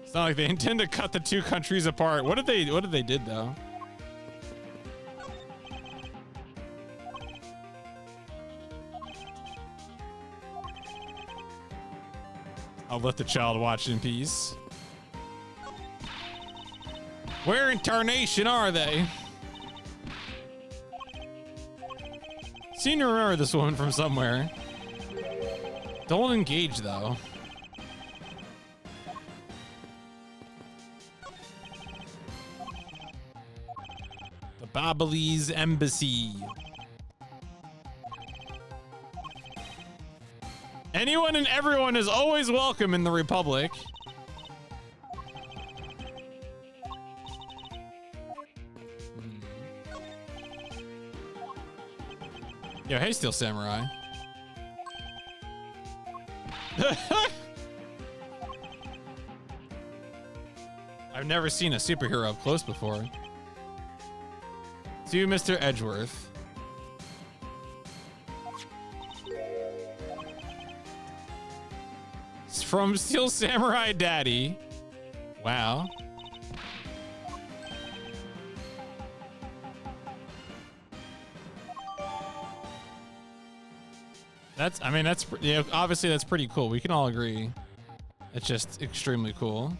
It's not like they intend to cut the two countries apart. What did they did though? I'll let the child watch in peace. Where in tarnation are they? Seem to remember this woman from somewhere. Don't engage though. The Babalese Embassy. Anyone and everyone is always welcome in the Republic. Yo, hey, Steel Samurai. I've never seen a superhero up close before. To Mr. Edgeworth. It's from Steel Samurai Daddy. Wow. Yeah, obviously that's pretty cool. We can all agree. It's just extremely cool.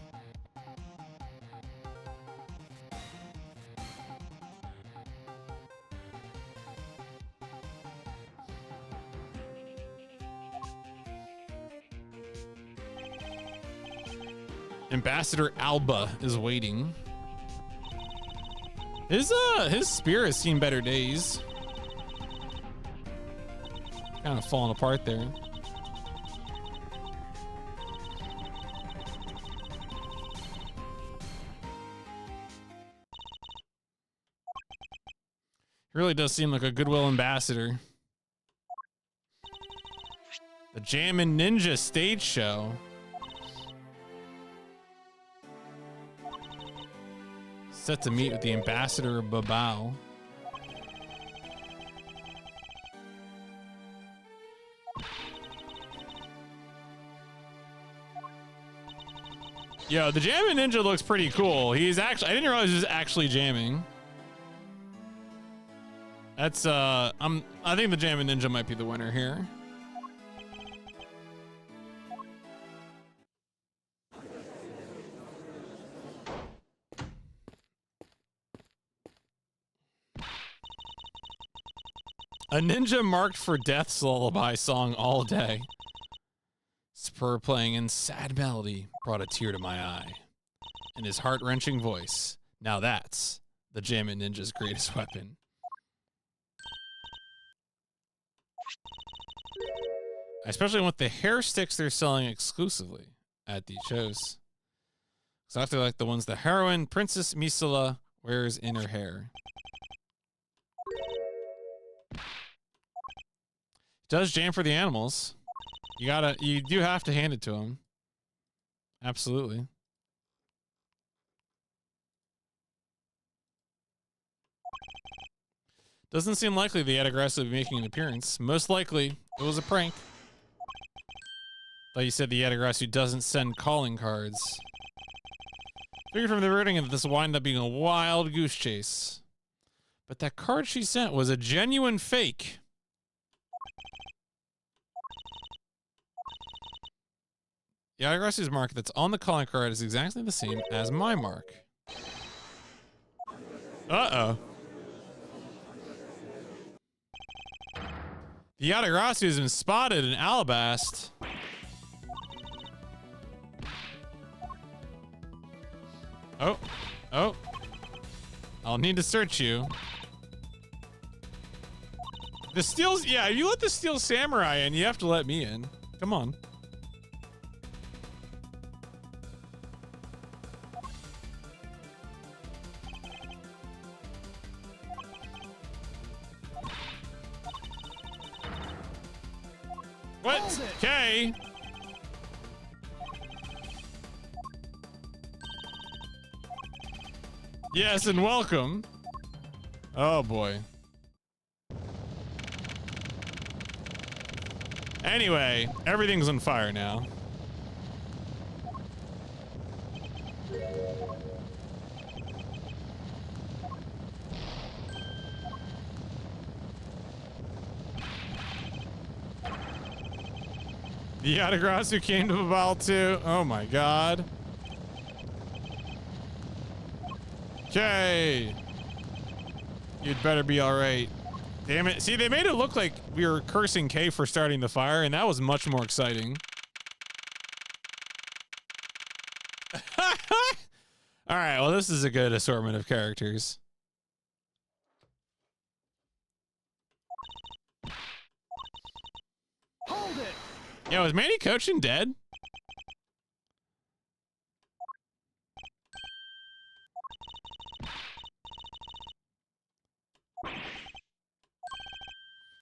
Ambassador Alba is waiting. His spear has seen better days. Kind of falling apart there. He really does seem like a goodwill ambassador. The Jammin' Ninja stage show. Set to meet with the ambassador Babao. Yo, the Jammin' Ninja looks pretty cool. He's actually, I didn't realize he was actually jamming. That's, I think the Jammin' Ninja might be the winner here. A ninja marked for death's lullaby song all day. Spur playing in sad melody brought a tear to my eye. In his heart-wrenching voice, now that's the Jammin' Ninja's greatest weapon. I especially want the hair sticks they're selling exclusively at these shows. Exactly like the ones the heroine, Princess Misala, wears in her hair. Does jam for the animals. You do have to hand it to him. Absolutely. Doesn't seem likely the Yatagrass will be making an appearance. Most likely, it was a prank. Thought you said the Yatagrass doesn't send calling cards. Figured from the wording that this will wind up being a wild goose chase. But that card she sent was a genuine fake. The Yatagrass's mark that's on the calling card is exactly the same as my mark. Uh-oh. The Yatagrass has been spotted in Alabast. Oh. Oh. I'll need to search you. The Steel... Yeah, you let the Steel Samurai in, you have to let me in. Come on. What?
Hold it.
Okay. Yes, and welcome. Oh boy. Anyway, everything's on fire now. The Yatagrasu came to the ball too. Oh my god. Okay. You'd better be alright. Damn it. See, they made it look like we were cursing Kay for starting the fire, and that was much more exciting. Alright, well, this is a good assortment of characters.
Hold it.
Yeah, was Manny Cochin dead?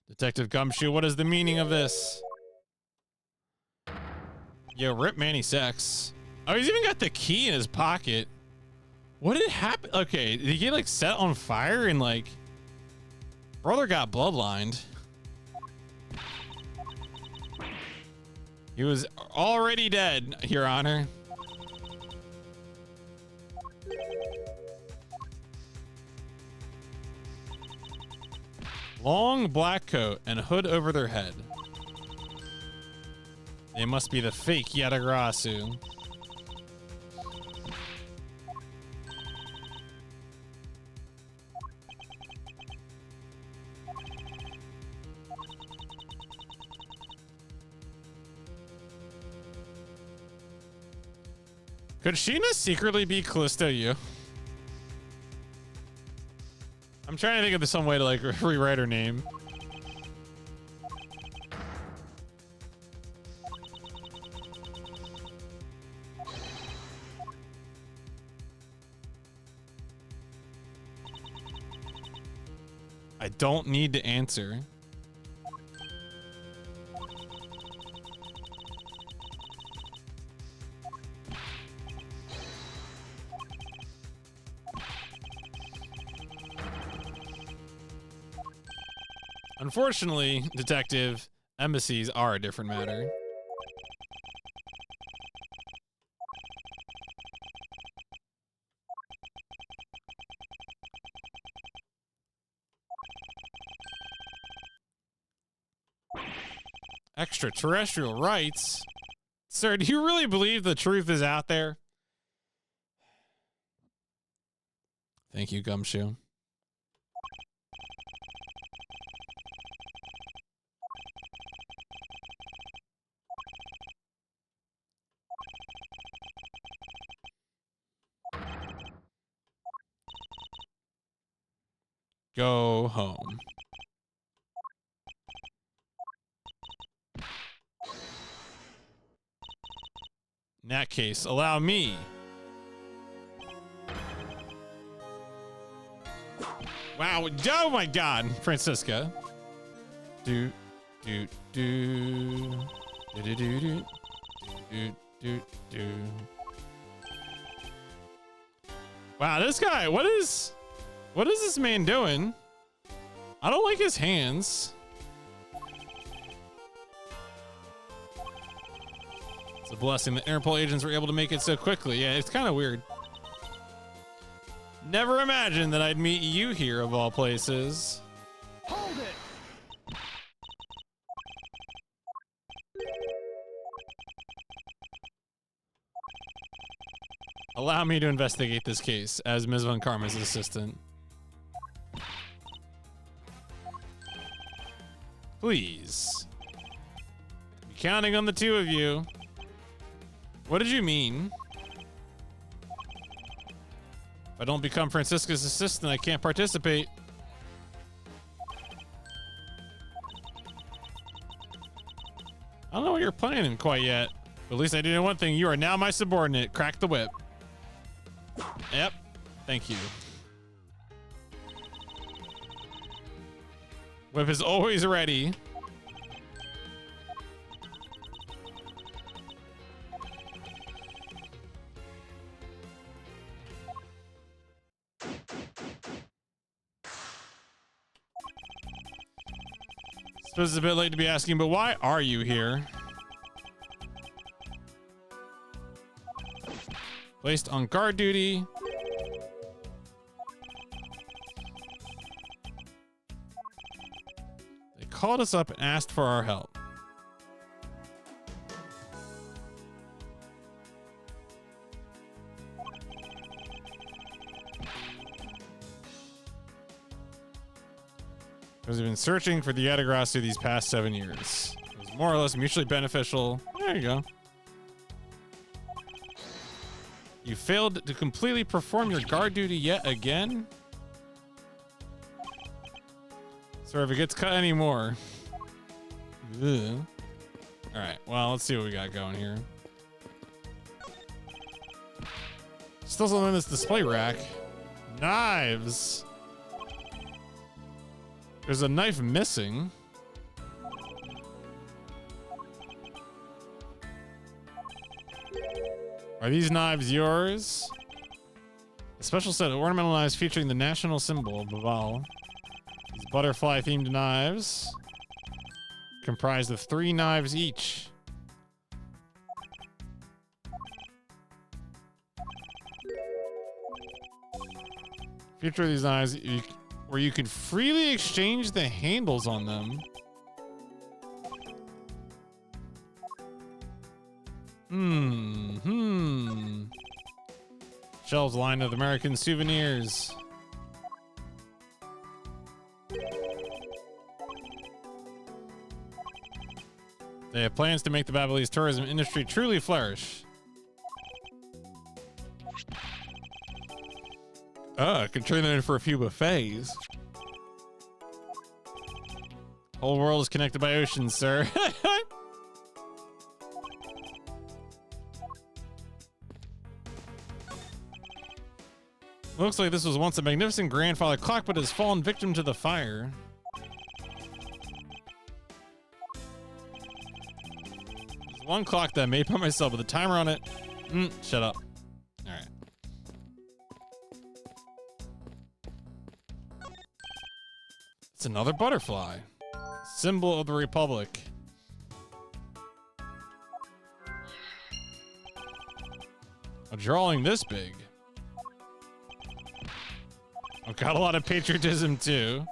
Detective Gumshoe, what is the meaning of this? Yo, rip Manny Sex. Oh, he's even got the key in his pocket. What did happen? Okay, did he get like set on fire and like brother got bloodlined? He was already dead, Your Honor. Long black coat and hood over their head. They must be the fake Yatagrasu. Could Sheena secretly be Callisto Yu? I'm trying to think of some way to like rewrite her name. I don't need to answer. Unfortunately, Detective, embassies are a different matter. Extraterrestrial rights? Sir, do you really believe the truth is out there? Thank you, Gumshoe. Go home. In that case, allow me. Wow, oh my god, Francisca. Do, do, do. Do, do, do, do. Do, do, do. Wow, this guy, what is this man doing? I don't like his hands. It's a blessing that Interpol agents were able to make it so quickly. Yeah, it's kind of weird. Never imagined that I'd meet you here of all places.
Hold it.
Allow me to investigate this case as Ms. Von Karma's assistant. Please. I'm counting on the two of you. What did you mean? If I don't become Francisca's assistant, I can't participate. I don't know what you're planning quite yet. But at least I do know one thing. You are now my subordinate. Crack the whip. Yep. Thank you. Whip is always ready. Suppose it's a bit late to be asking, but why are you here? Placed on guard duty. They called us up and asked for our help. Because we've been searching for the Yatagrasu these past 7 years. It was more or less mutually beneficial. There you go. You failed to completely perform your guard duty yet again? So if it gets cut anymore. Ugh. Alright, well, let's see what we got going here. Still something in this display rack. Knives! There's a knife missing. Are these knives yours? A special set of ornamental knives featuring the national symbol, Baval. These butterfly-themed knives, comprised of 3 knives each. Feature these knives where you could freely exchange the handles on them. Shelves lined with American souvenirs. They have plans to make the Babalese tourism industry truly flourish. Could turn that in for a few buffets. Whole world is connected by oceans, sir. Looks like this was once a magnificent grandfather clock, but has fallen victim to the fire. There's one clock that I made by myself with a timer on it. Shut up. All right. It's another butterfly. Symbol of the Republic. A drawing this big. I've got a lot of patriotism too.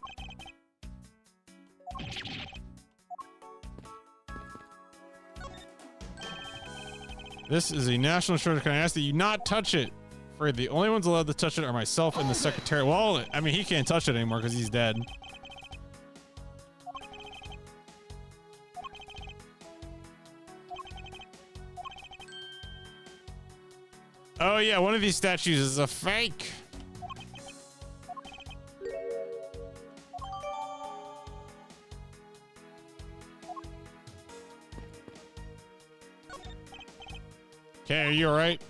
This is a national shortage. Can I ask that you not touch it? Afraid the only ones allowed to touch it are myself and the secretary. Well, I mean, he can't touch it anymore because he's dead. Oh yeah, one of these statues is a fake. Okay, are you alright?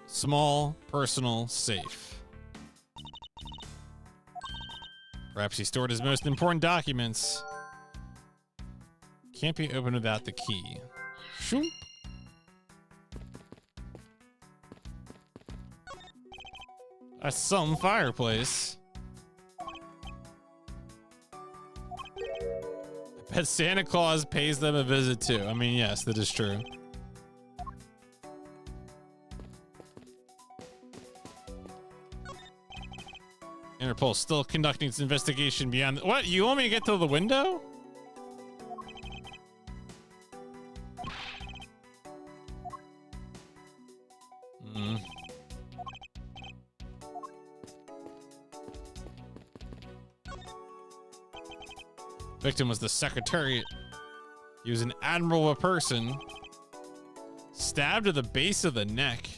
Small, personal, safe. Perhaps he stored his most important documents. Can't be opened without the key. Shoop. That's some fireplace. I bet Santa Claus pays them a visit too. I mean, yes, that is true. Interpol still conducting its investigation beyond. What? You want me to get to the window? Victim was the Secretariat. He was an admiral of a person. Stabbed at the base of the neck.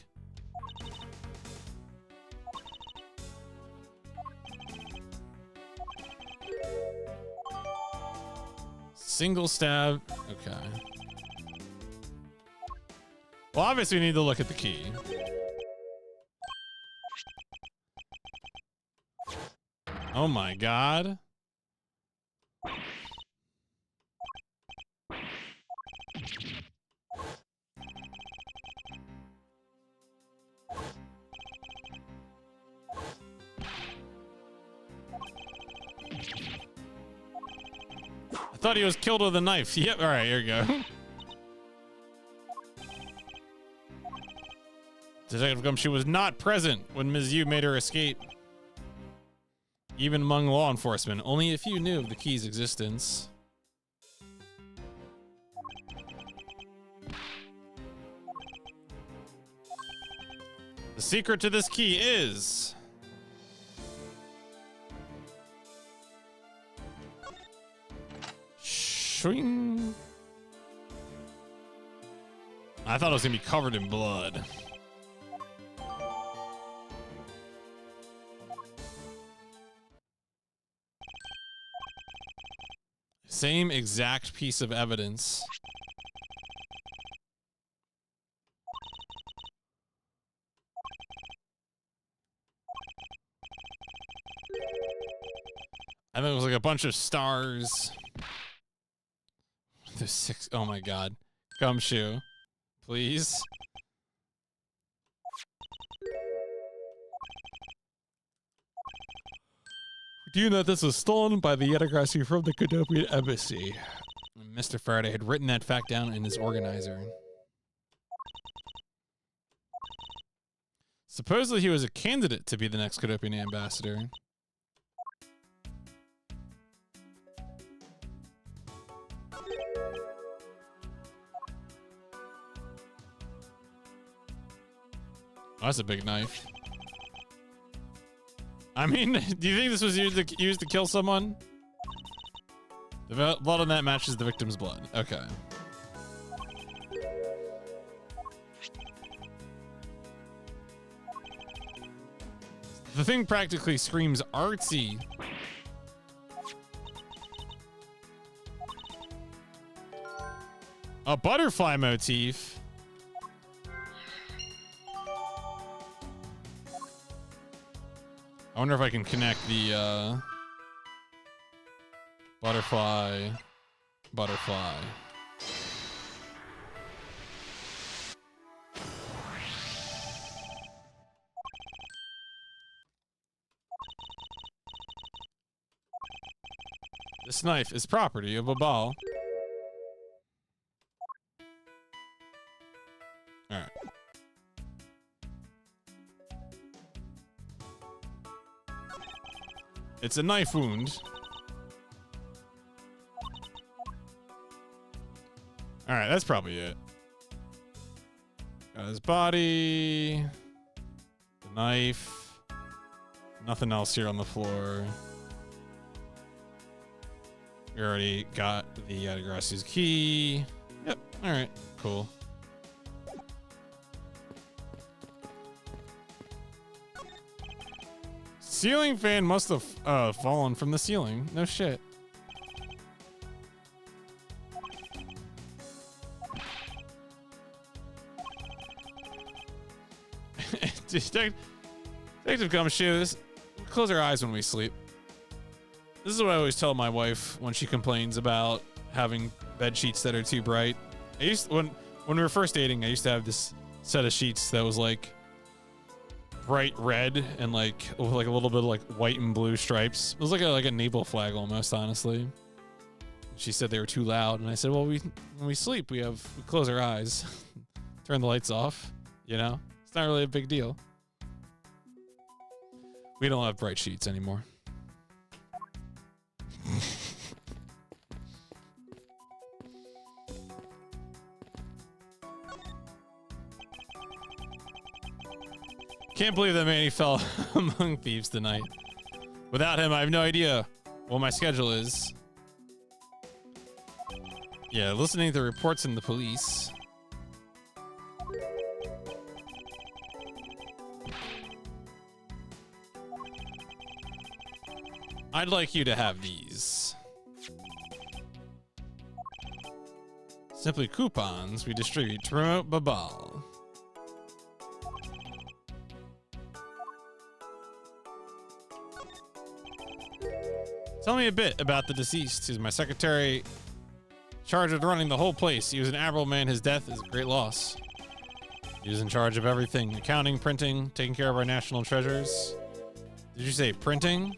Single stab. Okay. Well, obviously we need to look at the key. Oh my god. I thought he was killed with a knife. Yep. All right, here we go. Detective Gumshoe was not present when Ms. Yu made her escape. Even among law enforcement, only a few knew of the key's existence. The secret to this key is... Shwing. I thought it was gonna be covered in blood. Same exact piece of evidence. I think it was like a bunch of stars. There's 6. Oh my god. Gumshoe. Please. Do you know this was stolen by the Yetagrassi from the Cadopian embassy? Mr. Faraday had written that fact down in his organizer. Supposedly he was a candidate to be the next Cadopian ambassador. Oh, that's a big knife. I mean, do you think this was used to kill someone? The blood on that matches the victim's blood. Okay. The thing practically screams artsy. A butterfly motif. I wonder if I can connect the butterfly. This knife is property of Babal. All right. It's a knife wound. All right, that's probably it. Got his body, the knife, nothing else here on the floor. We already got the Yetagrassi's key. Yep, all right, cool. Ceiling fan must have fallen from the ceiling. No shit. Detective Gumshoe, we close our eyes when we sleep. This is what I always tell my wife when she complains about having bed sheets that are too bright. When we were first dating, I used to have this set of sheets that was like bright red and like a little bit of like white and blue stripes. It was like a naval flag almost, honestly. She said they were too loud, and I said, well, when we sleep, we close our eyes, turn the lights off. You know, it's not really a big deal. We don't have bright sheets anymore. Can't believe that Manny fell among thieves tonight. Without him, I have no idea what my schedule is. Yeah, listening to reports from the police. I'd like you to have these. Simply coupons we distribute to promote Babal. Tell me a bit about the deceased. He's my secretary, charged with running the whole place. He was an admirable man. His death is a great loss. He was in charge of everything: accounting, printing, taking care of our national treasures. Did you say printing?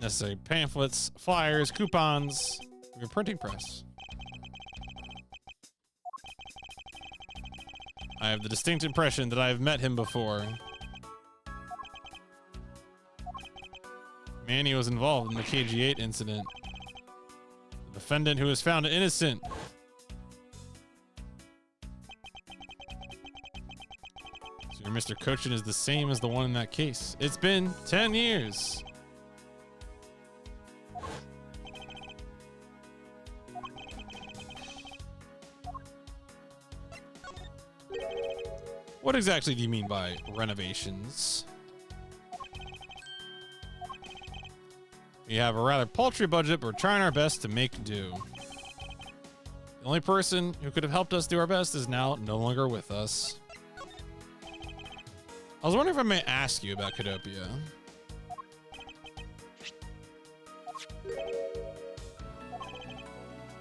necessary pamphlets, flyers, coupons, your printing press. I have the distinct impression that I have met him before. Manny was involved in the KG-8 incident. The defendant who was found innocent. So your Mr. Cochin is the same as the one in that case. It's been 10 years. What exactly do you mean by renovations? We have a rather paltry budget, but we're trying our best to make do. The only person who could have helped us do our best is now no longer with us. I was wondering if I may ask you about Cadopia.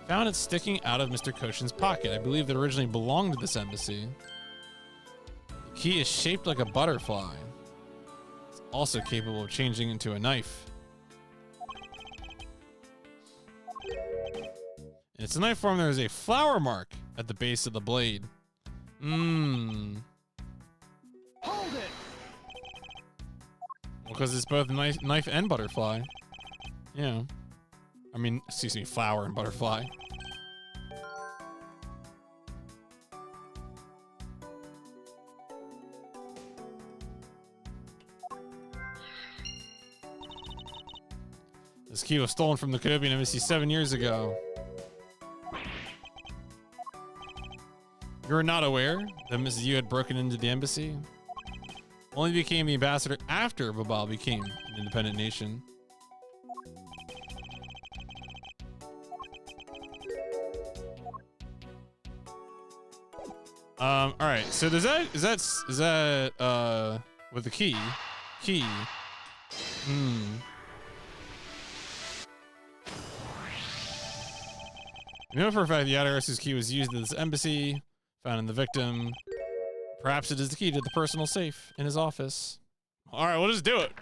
Found it sticking out of Mr. Cochin's pocket. I believe that originally belonged to this embassy. The key is shaped like a butterfly. It's also capable of changing into a knife. In its knife form, there is a flower mark at the base of the blade.
Hold it.
Because it's both knife and butterfly. Yeah. I mean, excuse me, flower and butterfly. This key was stolen from the Cadopian Embassy 7 years ago. You were not aware that Mrs. Yu had broken into the embassy? Only became the ambassador after Babal became an independent nation. All right. So is that with the key? You know for a fact the Yadarasu's key was used in this embassy, found in the victim. Perhaps it is the key to the personal safe in his office. All right, we'll just do it.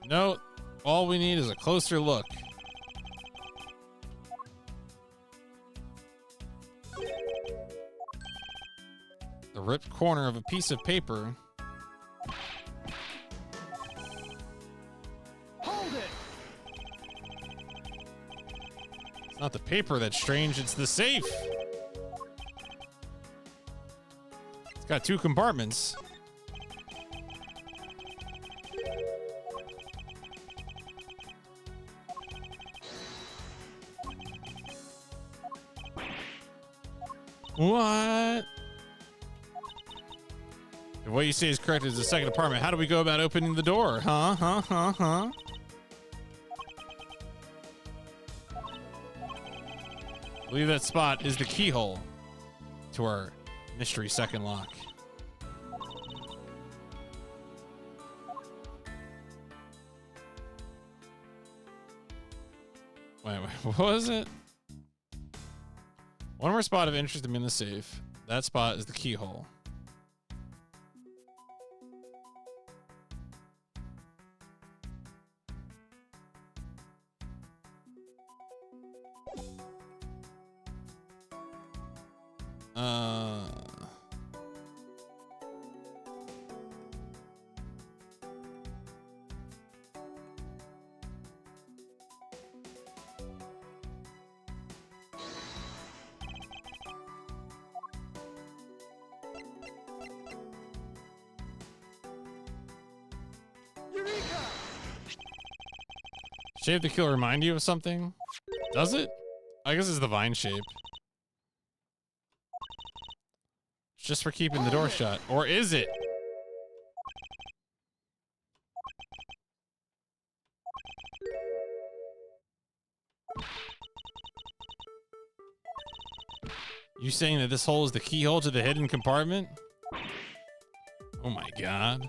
No, all we need is a closer look. The ripped corner of a piece of paper.
Hold it.
It's not the paper that's strange, it's the safe. It's got 2 compartments. What? If what you say is correct, is the second apartment. How do we go about opening the door? Huh? I believe that spot is the keyhole to our mystery second lock. Wait, what was it? One more spot of interest to me in the safe. That spot is the keyhole. Shape the key will remind you of something? Does it? I guess it's the vine shape. It's just for keeping the door shut. Or is it? You saying that this hole is the keyhole to the hidden compartment? Oh my god.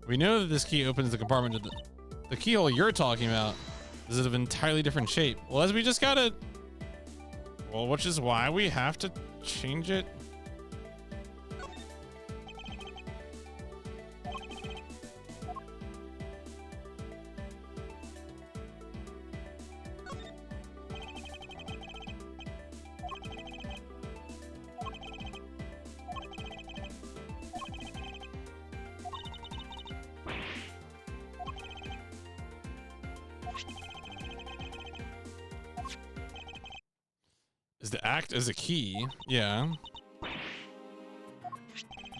We know that this key opens the compartment to the keyhole you're talking about. This is of an entirely different shape. Well, as we just gotta... Well, which is why we have to change it. Is to act as a key. Yeah.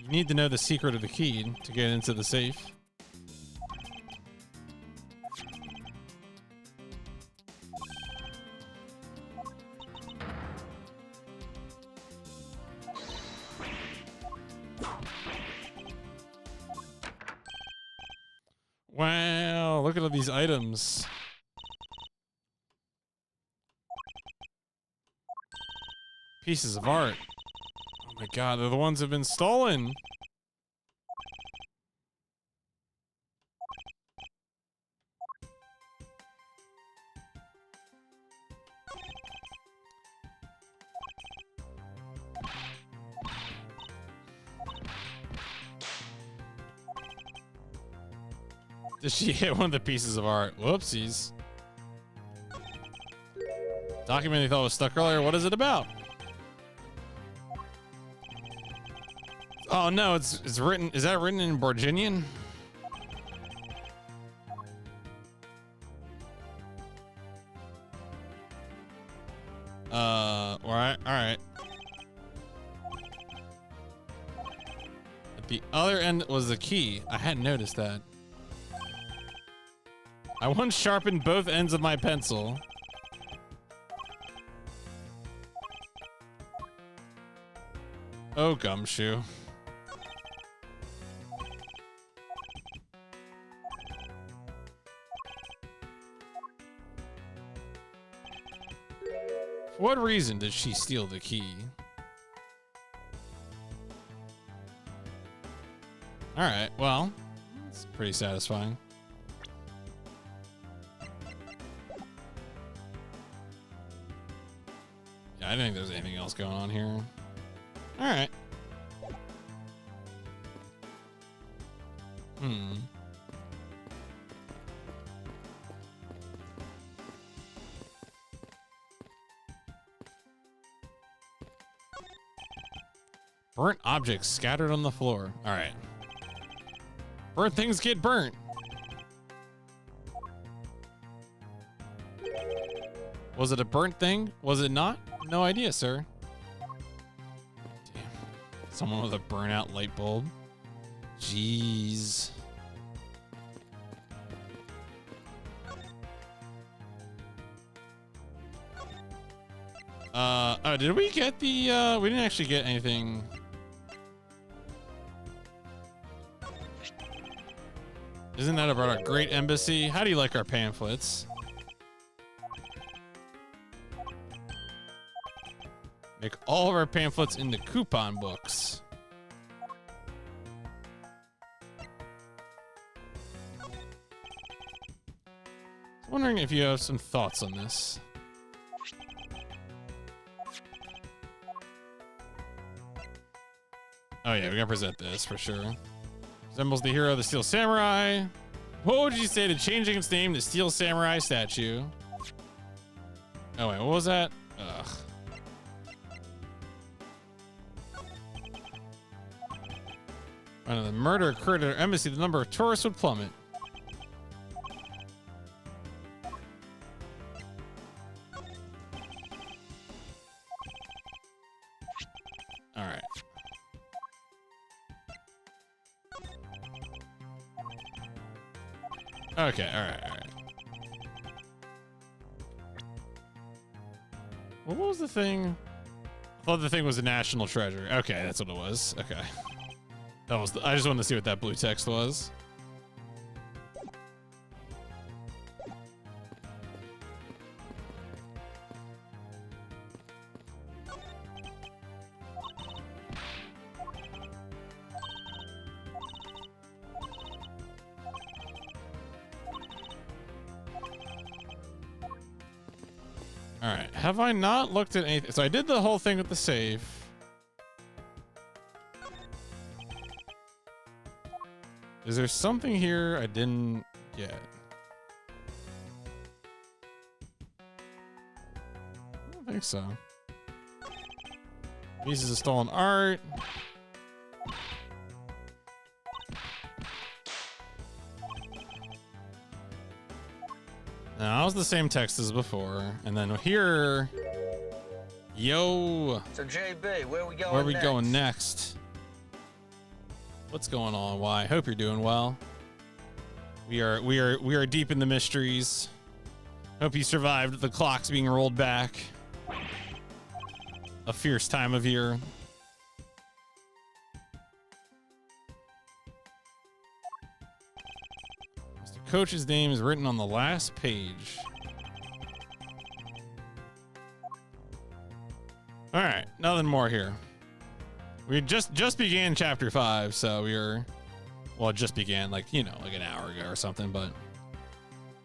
You need to know the secret of the key to get into the safe. Wow, look at all these items. Pieces of art. Oh my god, they're the ones that have been stolen. Did she hit one of the pieces of art? Whoopsies. Document you thought was stuck earlier. What is it about? Oh no, it's written. Is that written in Borginian? All right. At the other end was the key. I hadn't noticed that. I once sharpened both ends of my pencil. Oh, gumshoe. For what reason did she steal the key? Alright, well, it's pretty satisfying. Yeah, I don't think there's anything else going on here. Alright. Burnt objects scattered on the floor. All right. Burnt things get burnt. Was it a burnt thing? Was it not? No idea, sir. Damn. Someone with a burnout light bulb. Jeez. Oh, did we get the, we didn't actually get anything. Isn't that about our great embassy? How do you like our pamphlets? Make all of our pamphlets into coupon books. I'm wondering if you have some thoughts on this. Oh yeah, we gotta present this for sure. Resembles the hero of the Steel Samurai. What would you say to changing its name to Steel Samurai statue? Oh wait, what was that? Ugh. When the murder occurred at our embassy, the number of tourists would plummet. All right. Okay, all right. What was the thing? I thought the thing was a national treasure. Okay, that's what it was. Okay. That was I just wanted to see what that blue text was. All right. Have I not looked at anything? So I did the whole thing with the save. Is there something here I didn't get? I don't think so. Pieces of stolen art. Now, that was the same text as before. And then here... Yo!
So, JB, where we going
Where are we
next?
going next? What's going on? Why? Hope you're doing well. We are deep in the mysteries. Hope you survived the clocks being rolled back. A fierce time of year. Mr. Coach's name is written on the last page. All right, nothing more here. We just began chapter 5, so we were, well, it just began like, you know, like an hour ago or something, but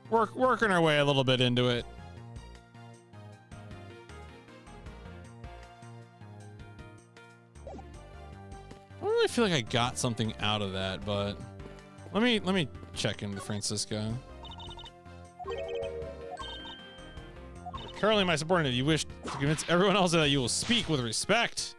working our way a little bit into it. I don't really feel like I got something out of that, but let me check in with Francisco. Currently my subordinate, you wish to convince everyone else that you will speak with respect.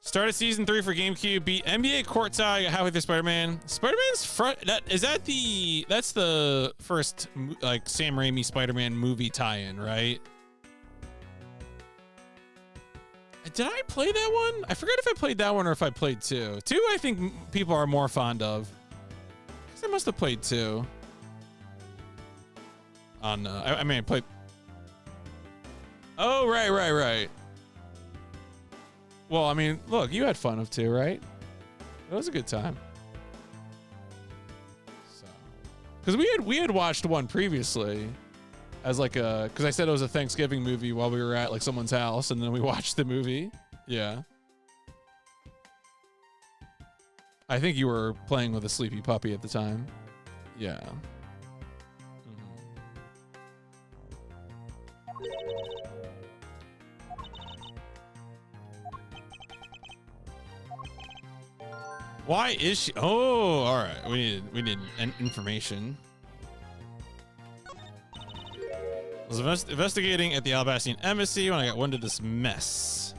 Started season 3 for GameCube. Beat NBA Courtside halfway through Spider-Man. Spider-Man's front. That's the first like Sam Raimi Spider-Man movie tie-in, right? Did I play that one? I forget if I played that one or if I played 2. 2, I think people are more fond of. I guess I must have played 2. On I mean, I played. Oh, right. Well, I mean, look, you had fun of 2, right? It was a good time. So, because we had watched 1 previously, as like a, because I said it was a Thanksgiving movie while we were at like someone's house, and then we watched the movie. Yeah. I think you were playing with a sleepy puppy at the time. Yeah. Why is she? Oh, all right. We need information. I was investigating at the Alabastian embassy when I got wind of this mess.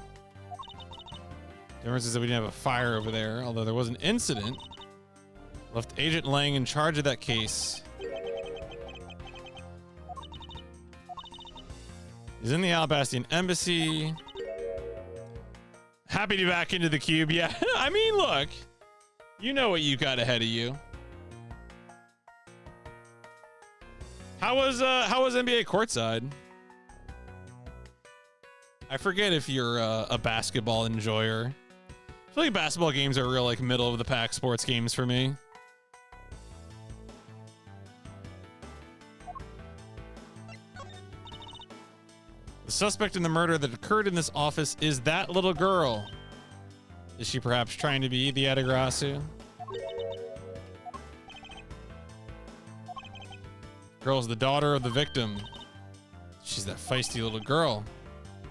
The difference is that we didn't have a fire over there, although there was an incident. Left Agent Lang in charge of that case. He's in the Alabastian embassy. Happy to be back into the cube. Yeah, I mean, look. You know what you got ahead of you. How was NBA Courtside? I forget if you're a basketball enjoyer. I feel like basketball games are real like middle of the pack sports games for me. The suspect in the murder that occurred in this office is that little girl. Is she perhaps trying to be the Adegrasu? Girl's the daughter of the victim. She's that feisty little girl.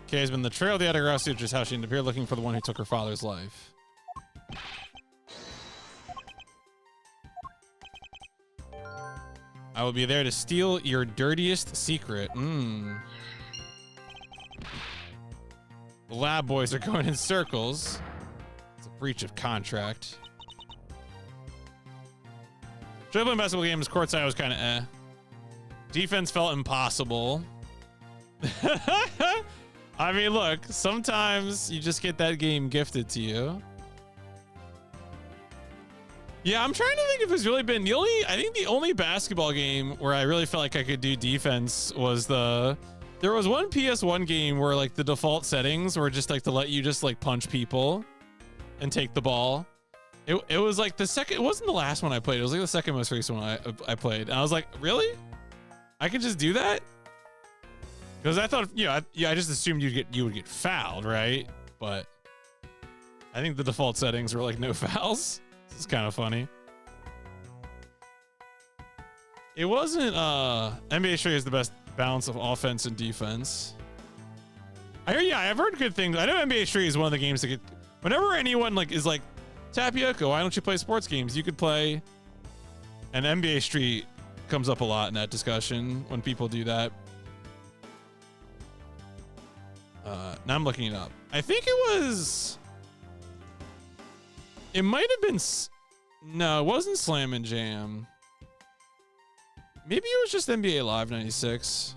Kay has been the trail of the Adegrasu, which is how she appeared looking for the one who took her father's life. I will be there to steal your dirtiest secret. The lab boys are going in circles. Breach of contract. Dribbling basketball games courtside was kind of eh. Defense felt impossible. I mean, look, sometimes you just get that game gifted to you. Yeah, I'm trying to think if it's really been I think the only basketball game where I really felt like I could do defense was there was one PS1 game where like the default settings were just like to let you just like punch people and take the ball. It was like the second, it wasn't the last one I played. It was like the second most recent one I played. And I was like, really? I could just do that? Because I thought, I just assumed you would get fouled, right? But I think the default settings were like no fouls. This is kind of funny. It wasn't NBA Street is the best balance of offense and defense. I've heard good things. I know NBA Street is one of the games that get whenever anyone is like, Tapioca, why don't you play sports games? You could play, and NBA Street comes up a lot in that discussion when people do that. Now I'm looking it up. I think it might have been, no, it wasn't Slam and Jam. Maybe it was just NBA Live 96.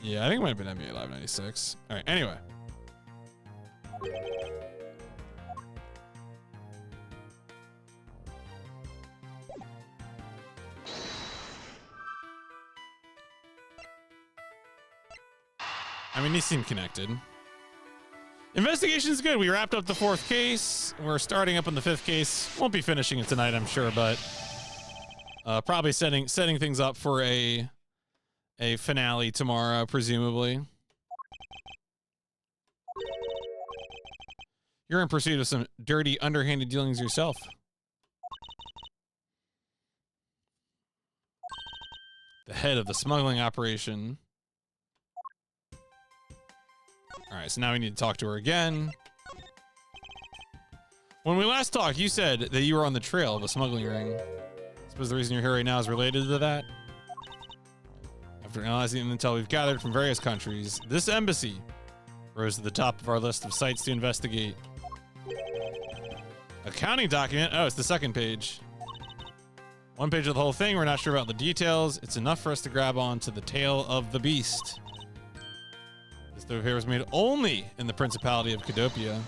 Yeah, I think it might have been NBA Live 96. All right, anyway. I mean, these seem connected. Investigation's good. We wrapped up the 4th case. We're starting up on the 5th case. Won't be finishing it tonight, I'm sure, but probably setting things up for a finale tomorrow, presumably. You're in pursuit of some dirty, underhanded dealings yourself. The head of the smuggling operation. All right, so now we need to talk to her again. When we last talked, you said that you were on the trail of a smuggling ring. I suppose the reason you're here right now is related to that? After analyzing the intel we've gathered from various countries, this embassy rose to the top of our list of sites to investigate. Accounting document? Oh, it's the 2nd page. 1 page of the whole thing. We're not sure about the details. It's enough for us to grab on to the tail of the beast. This affair was made only in the Principality of Cadopia.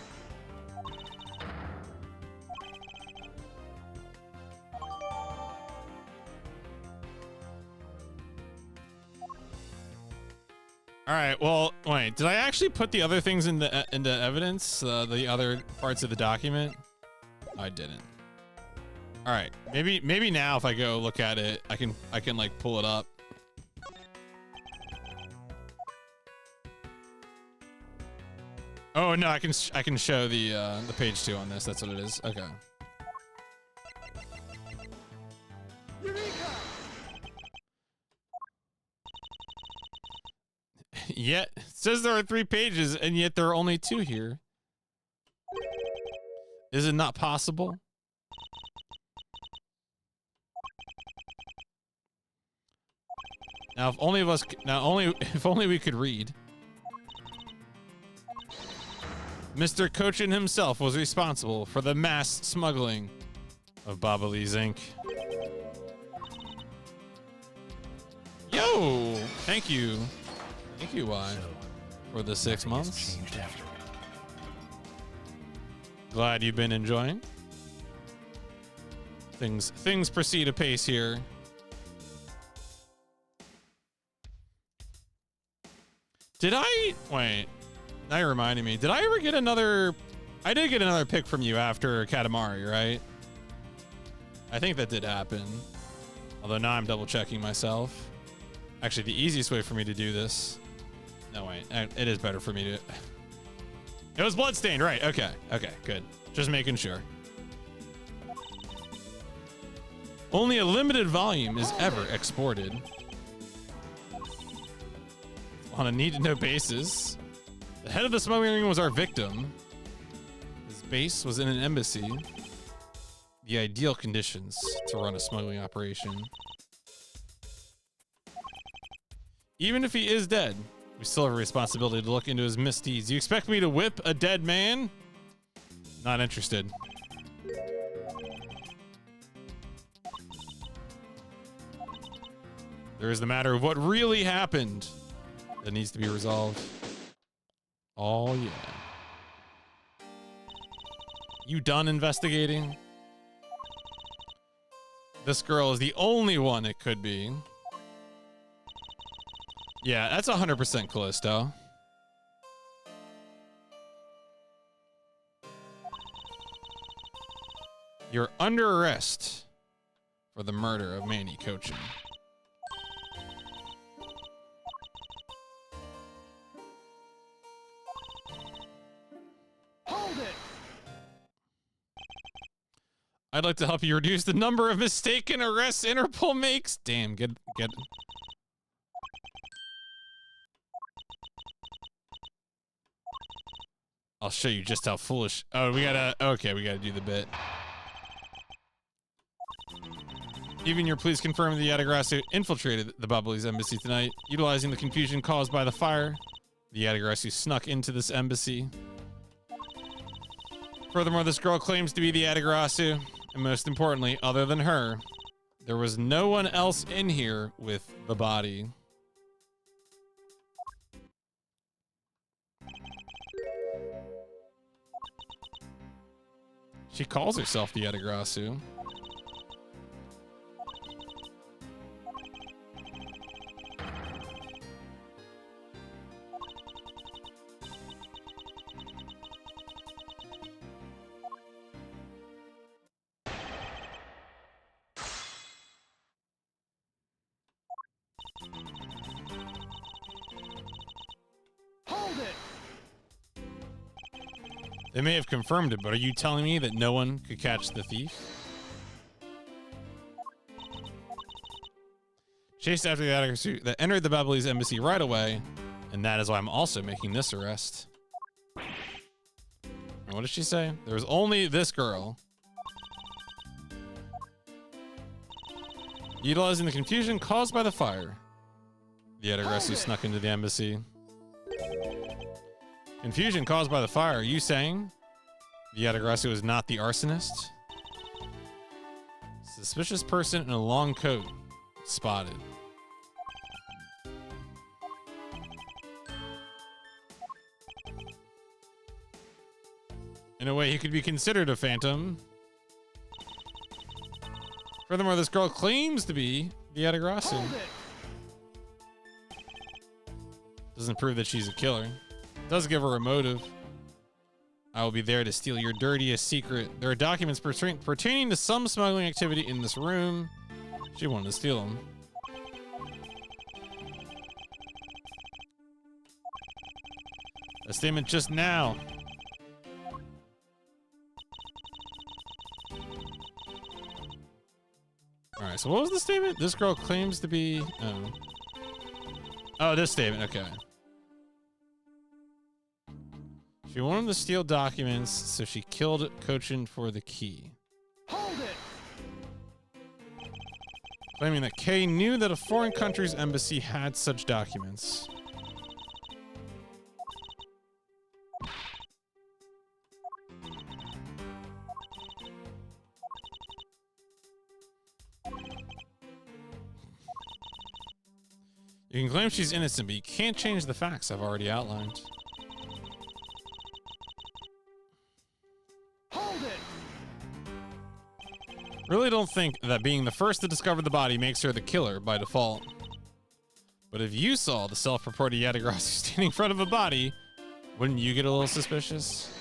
All right. Well, wait. Did I actually put the other things into evidence? The other parts of the document? I didn't. All right. Maybe now if I go look at it, I can like pull it up. Oh no, I can show the page 2 on this. That's what it is. Okay. Yet it says there are 3 pages, and yet there are only 2 here. Is it not possible? Now, if only we could read. Mr. Cochin himself was responsible for the mass smuggling of Babali's Inc. Yo! Thank you. Thank you, Y, for the 6 months. Glad you've been enjoying. Things proceed apace here. Wait. Now you're reminding me. Did I ever get another... I did get another pick from you after Katamari, right? I think that did happen. Although now I'm double checking myself. Actually, the easiest way for me to do this... No, wait. It is better for me to... It was bloodstained, right? Okay. Okay, good. Just making sure. Only a limited volume is ever exported. On a need-to-know basis. The head of the smuggling ring was our victim. His base was in an embassy. The ideal conditions to run a smuggling operation. Even if he is dead, we still have a responsibility to look into his misdeeds. You expect me to whip a dead man? Not interested. There is the matter of what really happened that needs to be resolved. Oh, yeah. You done investigating? This girl is the only one it could be. Yeah, that's 100% Callisto. You're under arrest for the murder of Manny Cochin. I'd like to help you reduce the number of mistaken arrests Interpol makes. Damn, get. I'll show you just how foolish. Oh, we gotta. Okay, we gotta do the bit. Even your police confirmed the Yatagrasu infiltrated the Babaly's embassy tonight, utilizing the confusion caused by the fire. The Yatagrasu snuck into this embassy. Furthermore, this girl claims to be the Yatagrasu, and most importantly, other than her, there was no one else in here with the body. She calls herself the Yatagrasu.
Hold it!
They may have confirmed it, but are you telling me that no one could catch the thief? Chased after the Yatagrasu that entered the Babaly's embassy right away, and that is why I'm also making this arrest. And what did she say? There was only this girl. Utilizing the confusion caused by the fire, the Yatagrasu snuck into the embassy. Confusion caused by the fire. Are you saying the Yatagrasu is not the arsonist? Suspicious person in a long coat spotted. In a way, he could be considered a phantom. Furthermore, this girl claims to be the Yatagrasu. Doesn't prove that she's a killer. Does give her a motive. I will be there to steal your dirtiest secret. There are documents pertaining to some smuggling activity in this room. She wanted to steal them. A statement just now. Alright, so what was the statement? This girl claims to be... Oh, this statement, okay. She wanted to steal documents, so she killed Cochin for the key.
Hold it!
Claiming that Kay knew that a foreign country's embassy had such documents. You can claim she's innocent, but you can't change the facts I've already outlined.
Hold it!
Really don't think that being the first to discover the body makes her the killer by default. But if you saw the self-reported Yatagrasu standing in front of a body, wouldn't you get a little suspicious?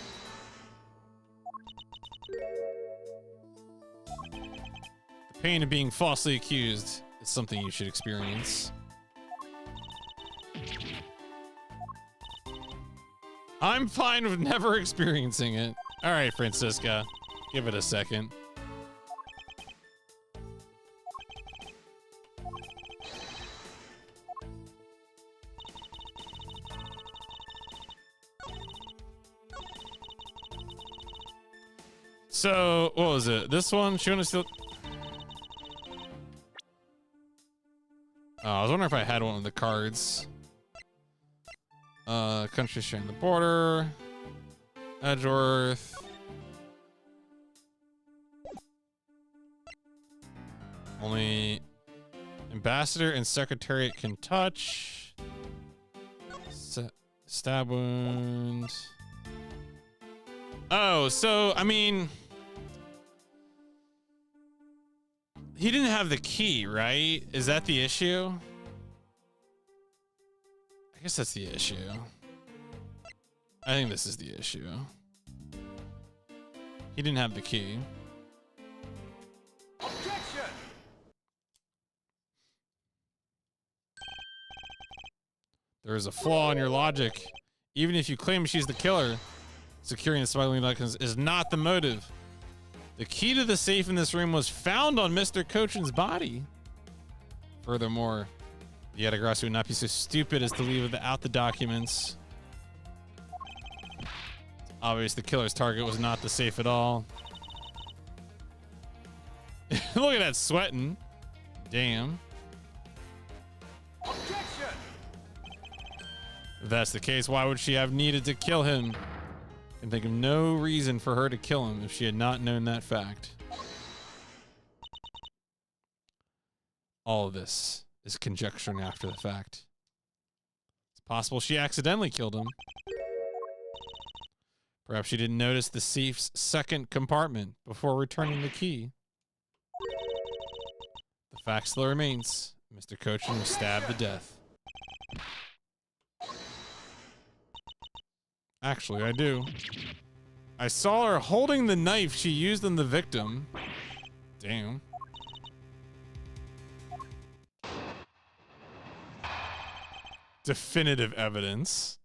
The pain of being falsely accused is something you should experience. I'm fine with never experiencing it. All right, Francisca, give it a second. So, what was it? This one? She wanted to steal... Oh, I was wondering if I had one of the cards. Country sharing the border. Edgeworth. Only ambassador and secretariat can touch. Stab wound. Oh, so, I mean... He didn't have the key, right? Is that the issue? I guess that's the issue. I think this is the issue. He didn't have the key.
Objection!
There is a flaw in your logic. Even if you claim she's the killer, securing the smuggling documents is not the motive. The key to the safe in this room was found on Mr. Cochin's body. Furthermore, the Yatagrasu would not be so stupid as to leave without the documents. It's obvious the killer's target was not the safe at all. Look at that sweating. Damn.
Objection!
If that's the case, why would she have needed to kill him? I can think of no reason for her to kill him if she had not known that fact. All of this is conjecturing after the fact. It's possible she accidentally killed him. Perhaps she didn't notice the safe's second compartment before returning the key. The fact still remains. Mr. Cochin was stabbed to death. Actually, I do. I saw her holding the knife she used on the victim. Damn. Definitive evidence.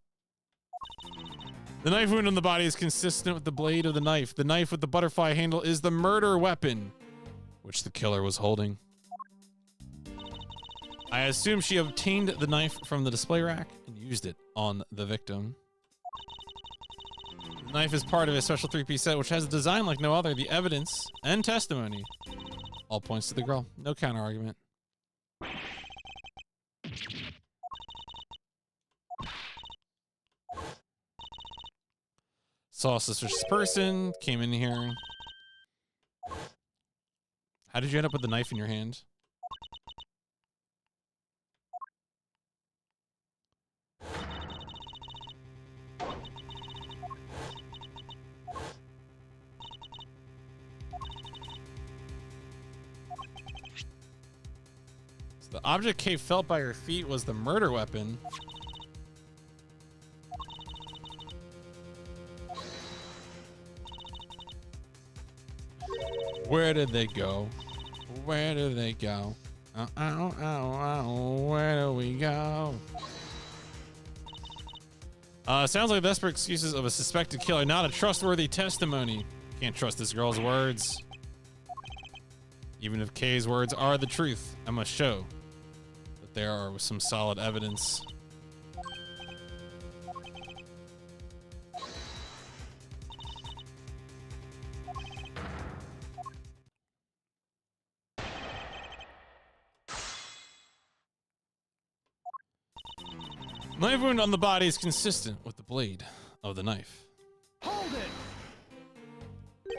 The knife wound on the body is consistent with the blade of the knife. The knife with the butterfly handle is the murder weapon, which the killer was holding. I assume she obtained the knife from the display rack and used it on the victim. The knife is part of a special 3-piece set which has a design like no other. The evidence and testimony all points to the girl. No counter argument. Saw a suspicious person, came in here. How did you end up with the knife in your hand? The object Kay felt by her feet was the murder weapon. Where did they go? Where do they go? Oh, oh, oh, oh, where do we go? Sounds like desperate excuses of a suspected killer, not a trustworthy testimony. Can't trust this girl's words. Even if Kay's words are the truth, I must show that there are some solid evidence. Knife wound on the body is consistent with the blade of the knife.
Hold it!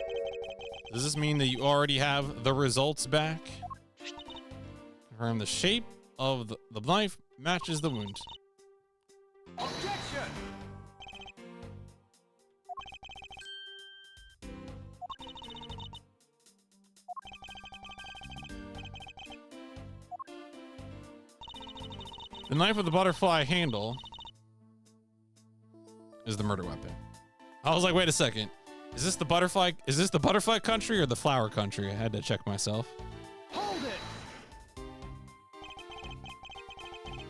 Does this mean that you already have the results back? Confirm the shape of the knife matches the wound.
Objection!
The knife with the butterfly handle is the murder weapon. I was like, wait a second. Is this the butterfly country or the flower country? I had to check myself.
Hold it!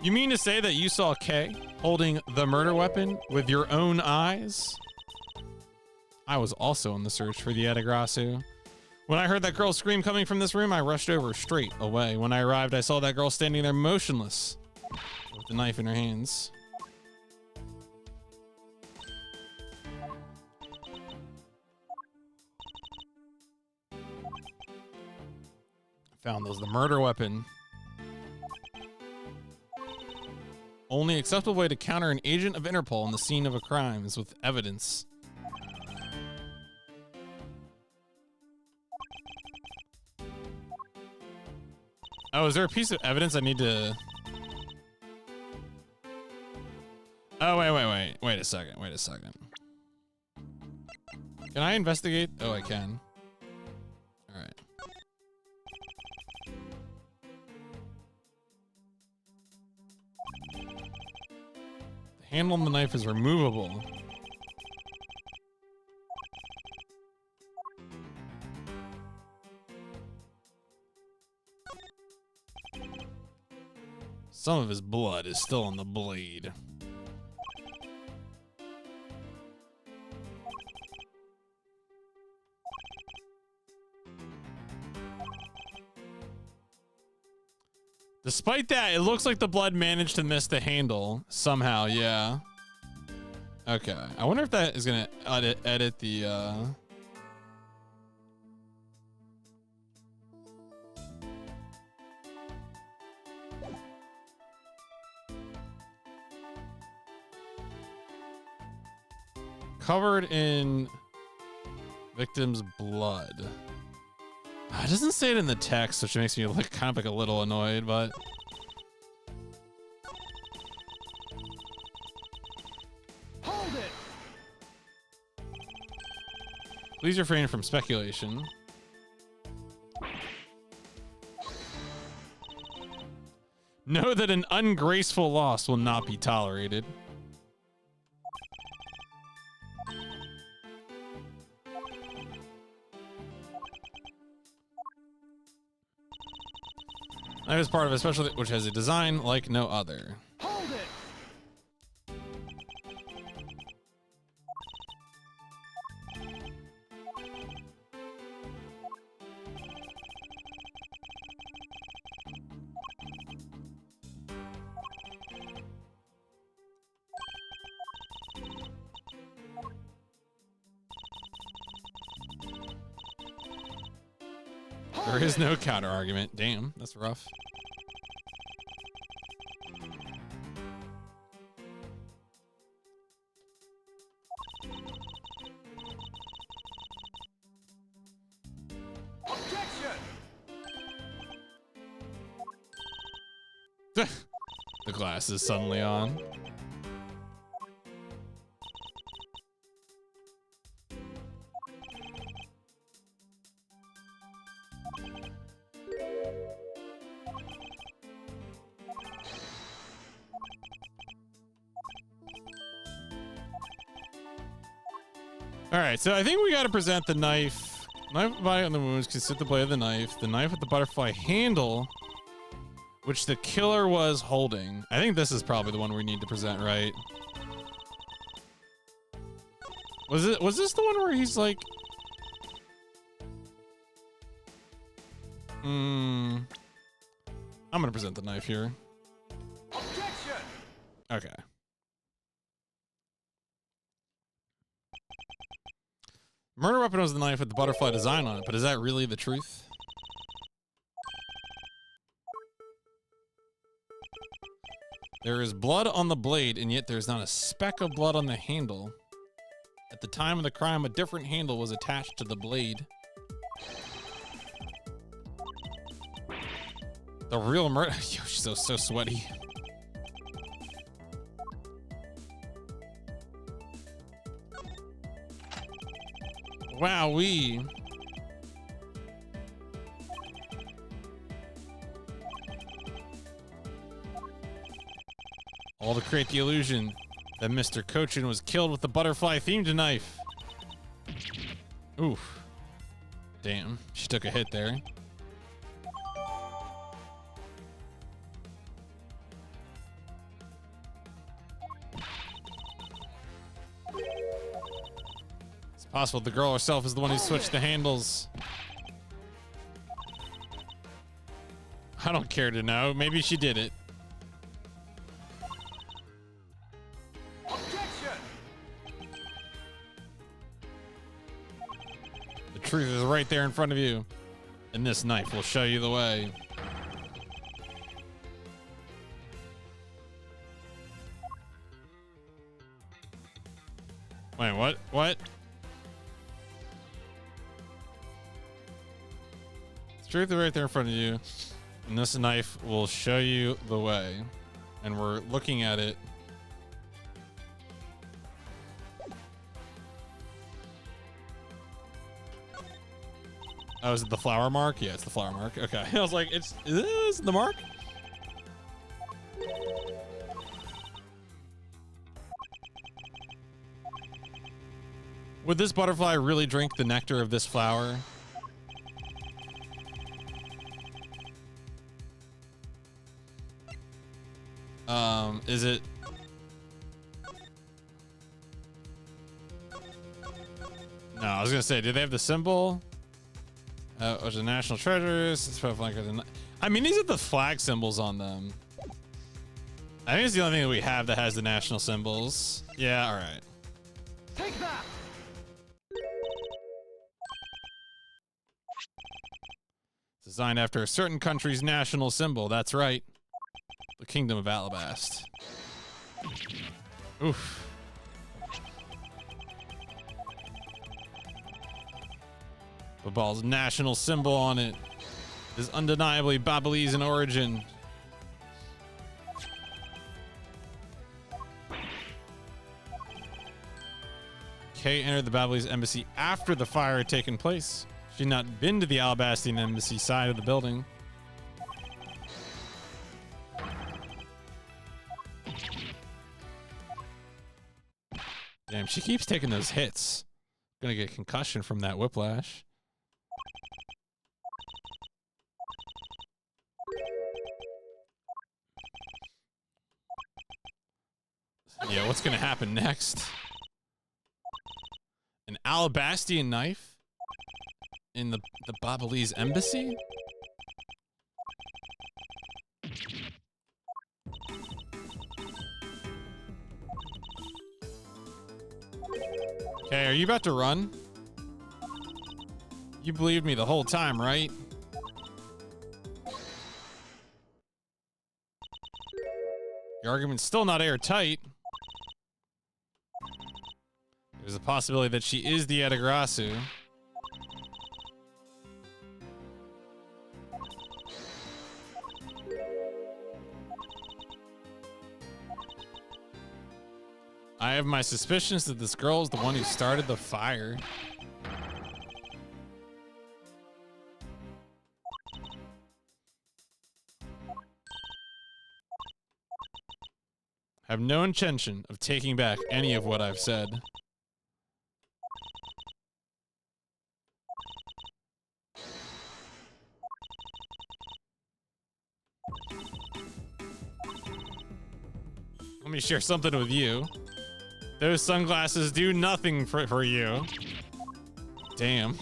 You mean to say that you saw Kay holding the murder weapon with your own eyes? I was also on the search for the Yatagrasu. When I heard that girl scream coming from this room, I rushed over straight away. When I arrived, I saw that girl standing there motionless with the knife in her hands. Found those the murder weapon. Only acceptable way to counter an agent of Interpol on the scene of a crime is with evidence. Oh, is there a piece of evidence I need to... Oh, wait a second. Can I investigate? Oh, I can. All right. The handle on the knife is removable. Some of his blood is still on the blade. Despite that, it looks like the blood managed to miss the handle somehow. Yeah. Okay. I wonder if that is gonna edit the. Covered in victim's blood. It doesn't say it in the text, which makes me look kind of like a little annoyed, but.
Hold it.
Please refrain from speculation. Know that an ungraceful loss will not be tolerated. That is part of a special which has a design like no other.
Hold it.
There is no counter argument. Damn, that's rough.
Objection.
The glass is suddenly on. All right, so I think we got to present the knife. Knife bite on the wounds can sit the blade of the knife. The knife with the butterfly handle, which the killer was holding. I think this is probably the one we need to present, right? Was this the one where he's like, I'm gonna present the knife here.
Objection.
Okay. Murder weapon was the knife with the butterfly design on it, but is that really the truth? There is blood on the blade, and yet there's not a speck of blood on the handle. At the time of the crime, a different handle was attached to the blade. The real murder. Yo, she's so sweaty. Wowee. All to create the illusion that Mr. Cochin was killed with the butterfly-themed knife. Oof. Damn, she took a hit there. It's possible the girl herself is the one who switched the handles. I don't care to know. Maybe she did it. The truth is right there in front of you, and this knife will show you the way. Wait, what? What? The truth is right there in front of you, and this knife will show you the way. And we're looking at it. Oh, is it the flower mark? Yeah, it's the flower mark. Okay. I was like, is this the mark? Would this butterfly really drink the nectar of this flower? Is it? No, I was gonna say, do they have the symbol? Which is national treasures. It's probably like I mean, these are the flag symbols on them. I think it's the only thing that we have that has the national symbols. Yeah, all right.
Take that.
Designed after a certain country's national symbol. That's right. The Kingdom of Alabast. Oof. The ball's national symbol on it is undeniably Babalese in origin. Kay entered the Babalese embassy after the fire had taken place. She had not been to the Alabastian embassy side of the building. Damn, she keeps taking those hits. Gonna get concussion from that whiplash. Yeah, what's gonna happen next? An Alabastian knife in the Babalese embassy? Okay, are you about to run? You believed me the whole time, right? Your argument's still not airtight. There's a possibility that she is the Edegrasu. I have my suspicions that this girl is the one who started the fire. I have no intention of taking back any of what I've said. Let me share something with you. Those sunglasses do nothing for you. Damn.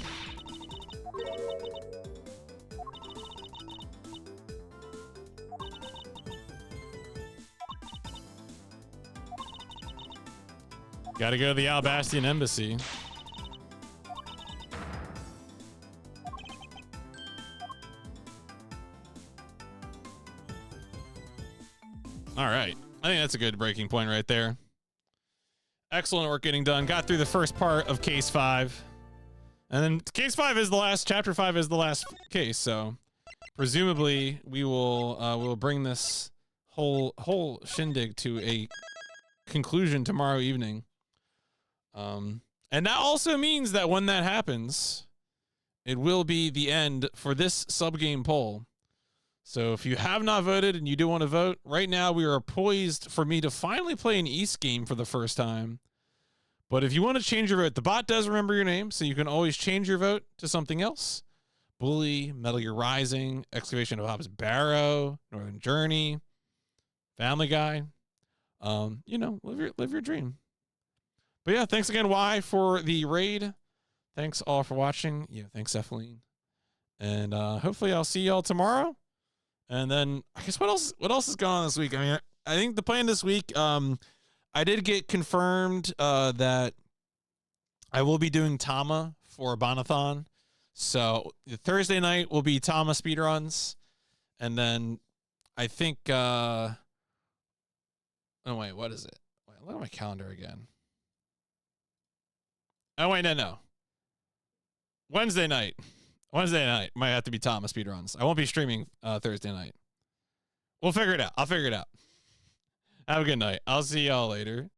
Gotta go to the Alabastian embassy. All right. I think that's a good breaking point right there. Excellent work getting done. Got through the first part of case 5. And then case 5 is the last, chapter 5 is the last case, so presumably we will we'll bring this whole shindig to a conclusion tomorrow evening. And that also means that when that happens, it will be the end for this subgame poll. So if you have not voted and you do want to vote, right now we are poised for me to finally play an East game for the first time. But if you want to change your vote, the bot does remember your name, so you can always change your vote to something else. Bully, Metal Gear Rising, Excavation of Hobbs Barrow, Northern Journey, Family Guy. You know, live your dream. But yeah, thanks again, Y, for the raid. Thanks all for watching. Yeah, thanks, Epheline. And hopefully I'll see y'all tomorrow. And then I guess what else is going on this week? I mean, I think the plan this week, I did get confirmed that I will be doing Tama for Bonathon. So Thursday night will be Tama speedruns. And then I think oh wait, what is it? Wait, look at my calendar again. Oh wait, no. Wednesday night might have to be Tama speedruns. I won't be streaming Thursday night. We'll figure it out. I'll figure it out. Have a good night. I'll see y'all later.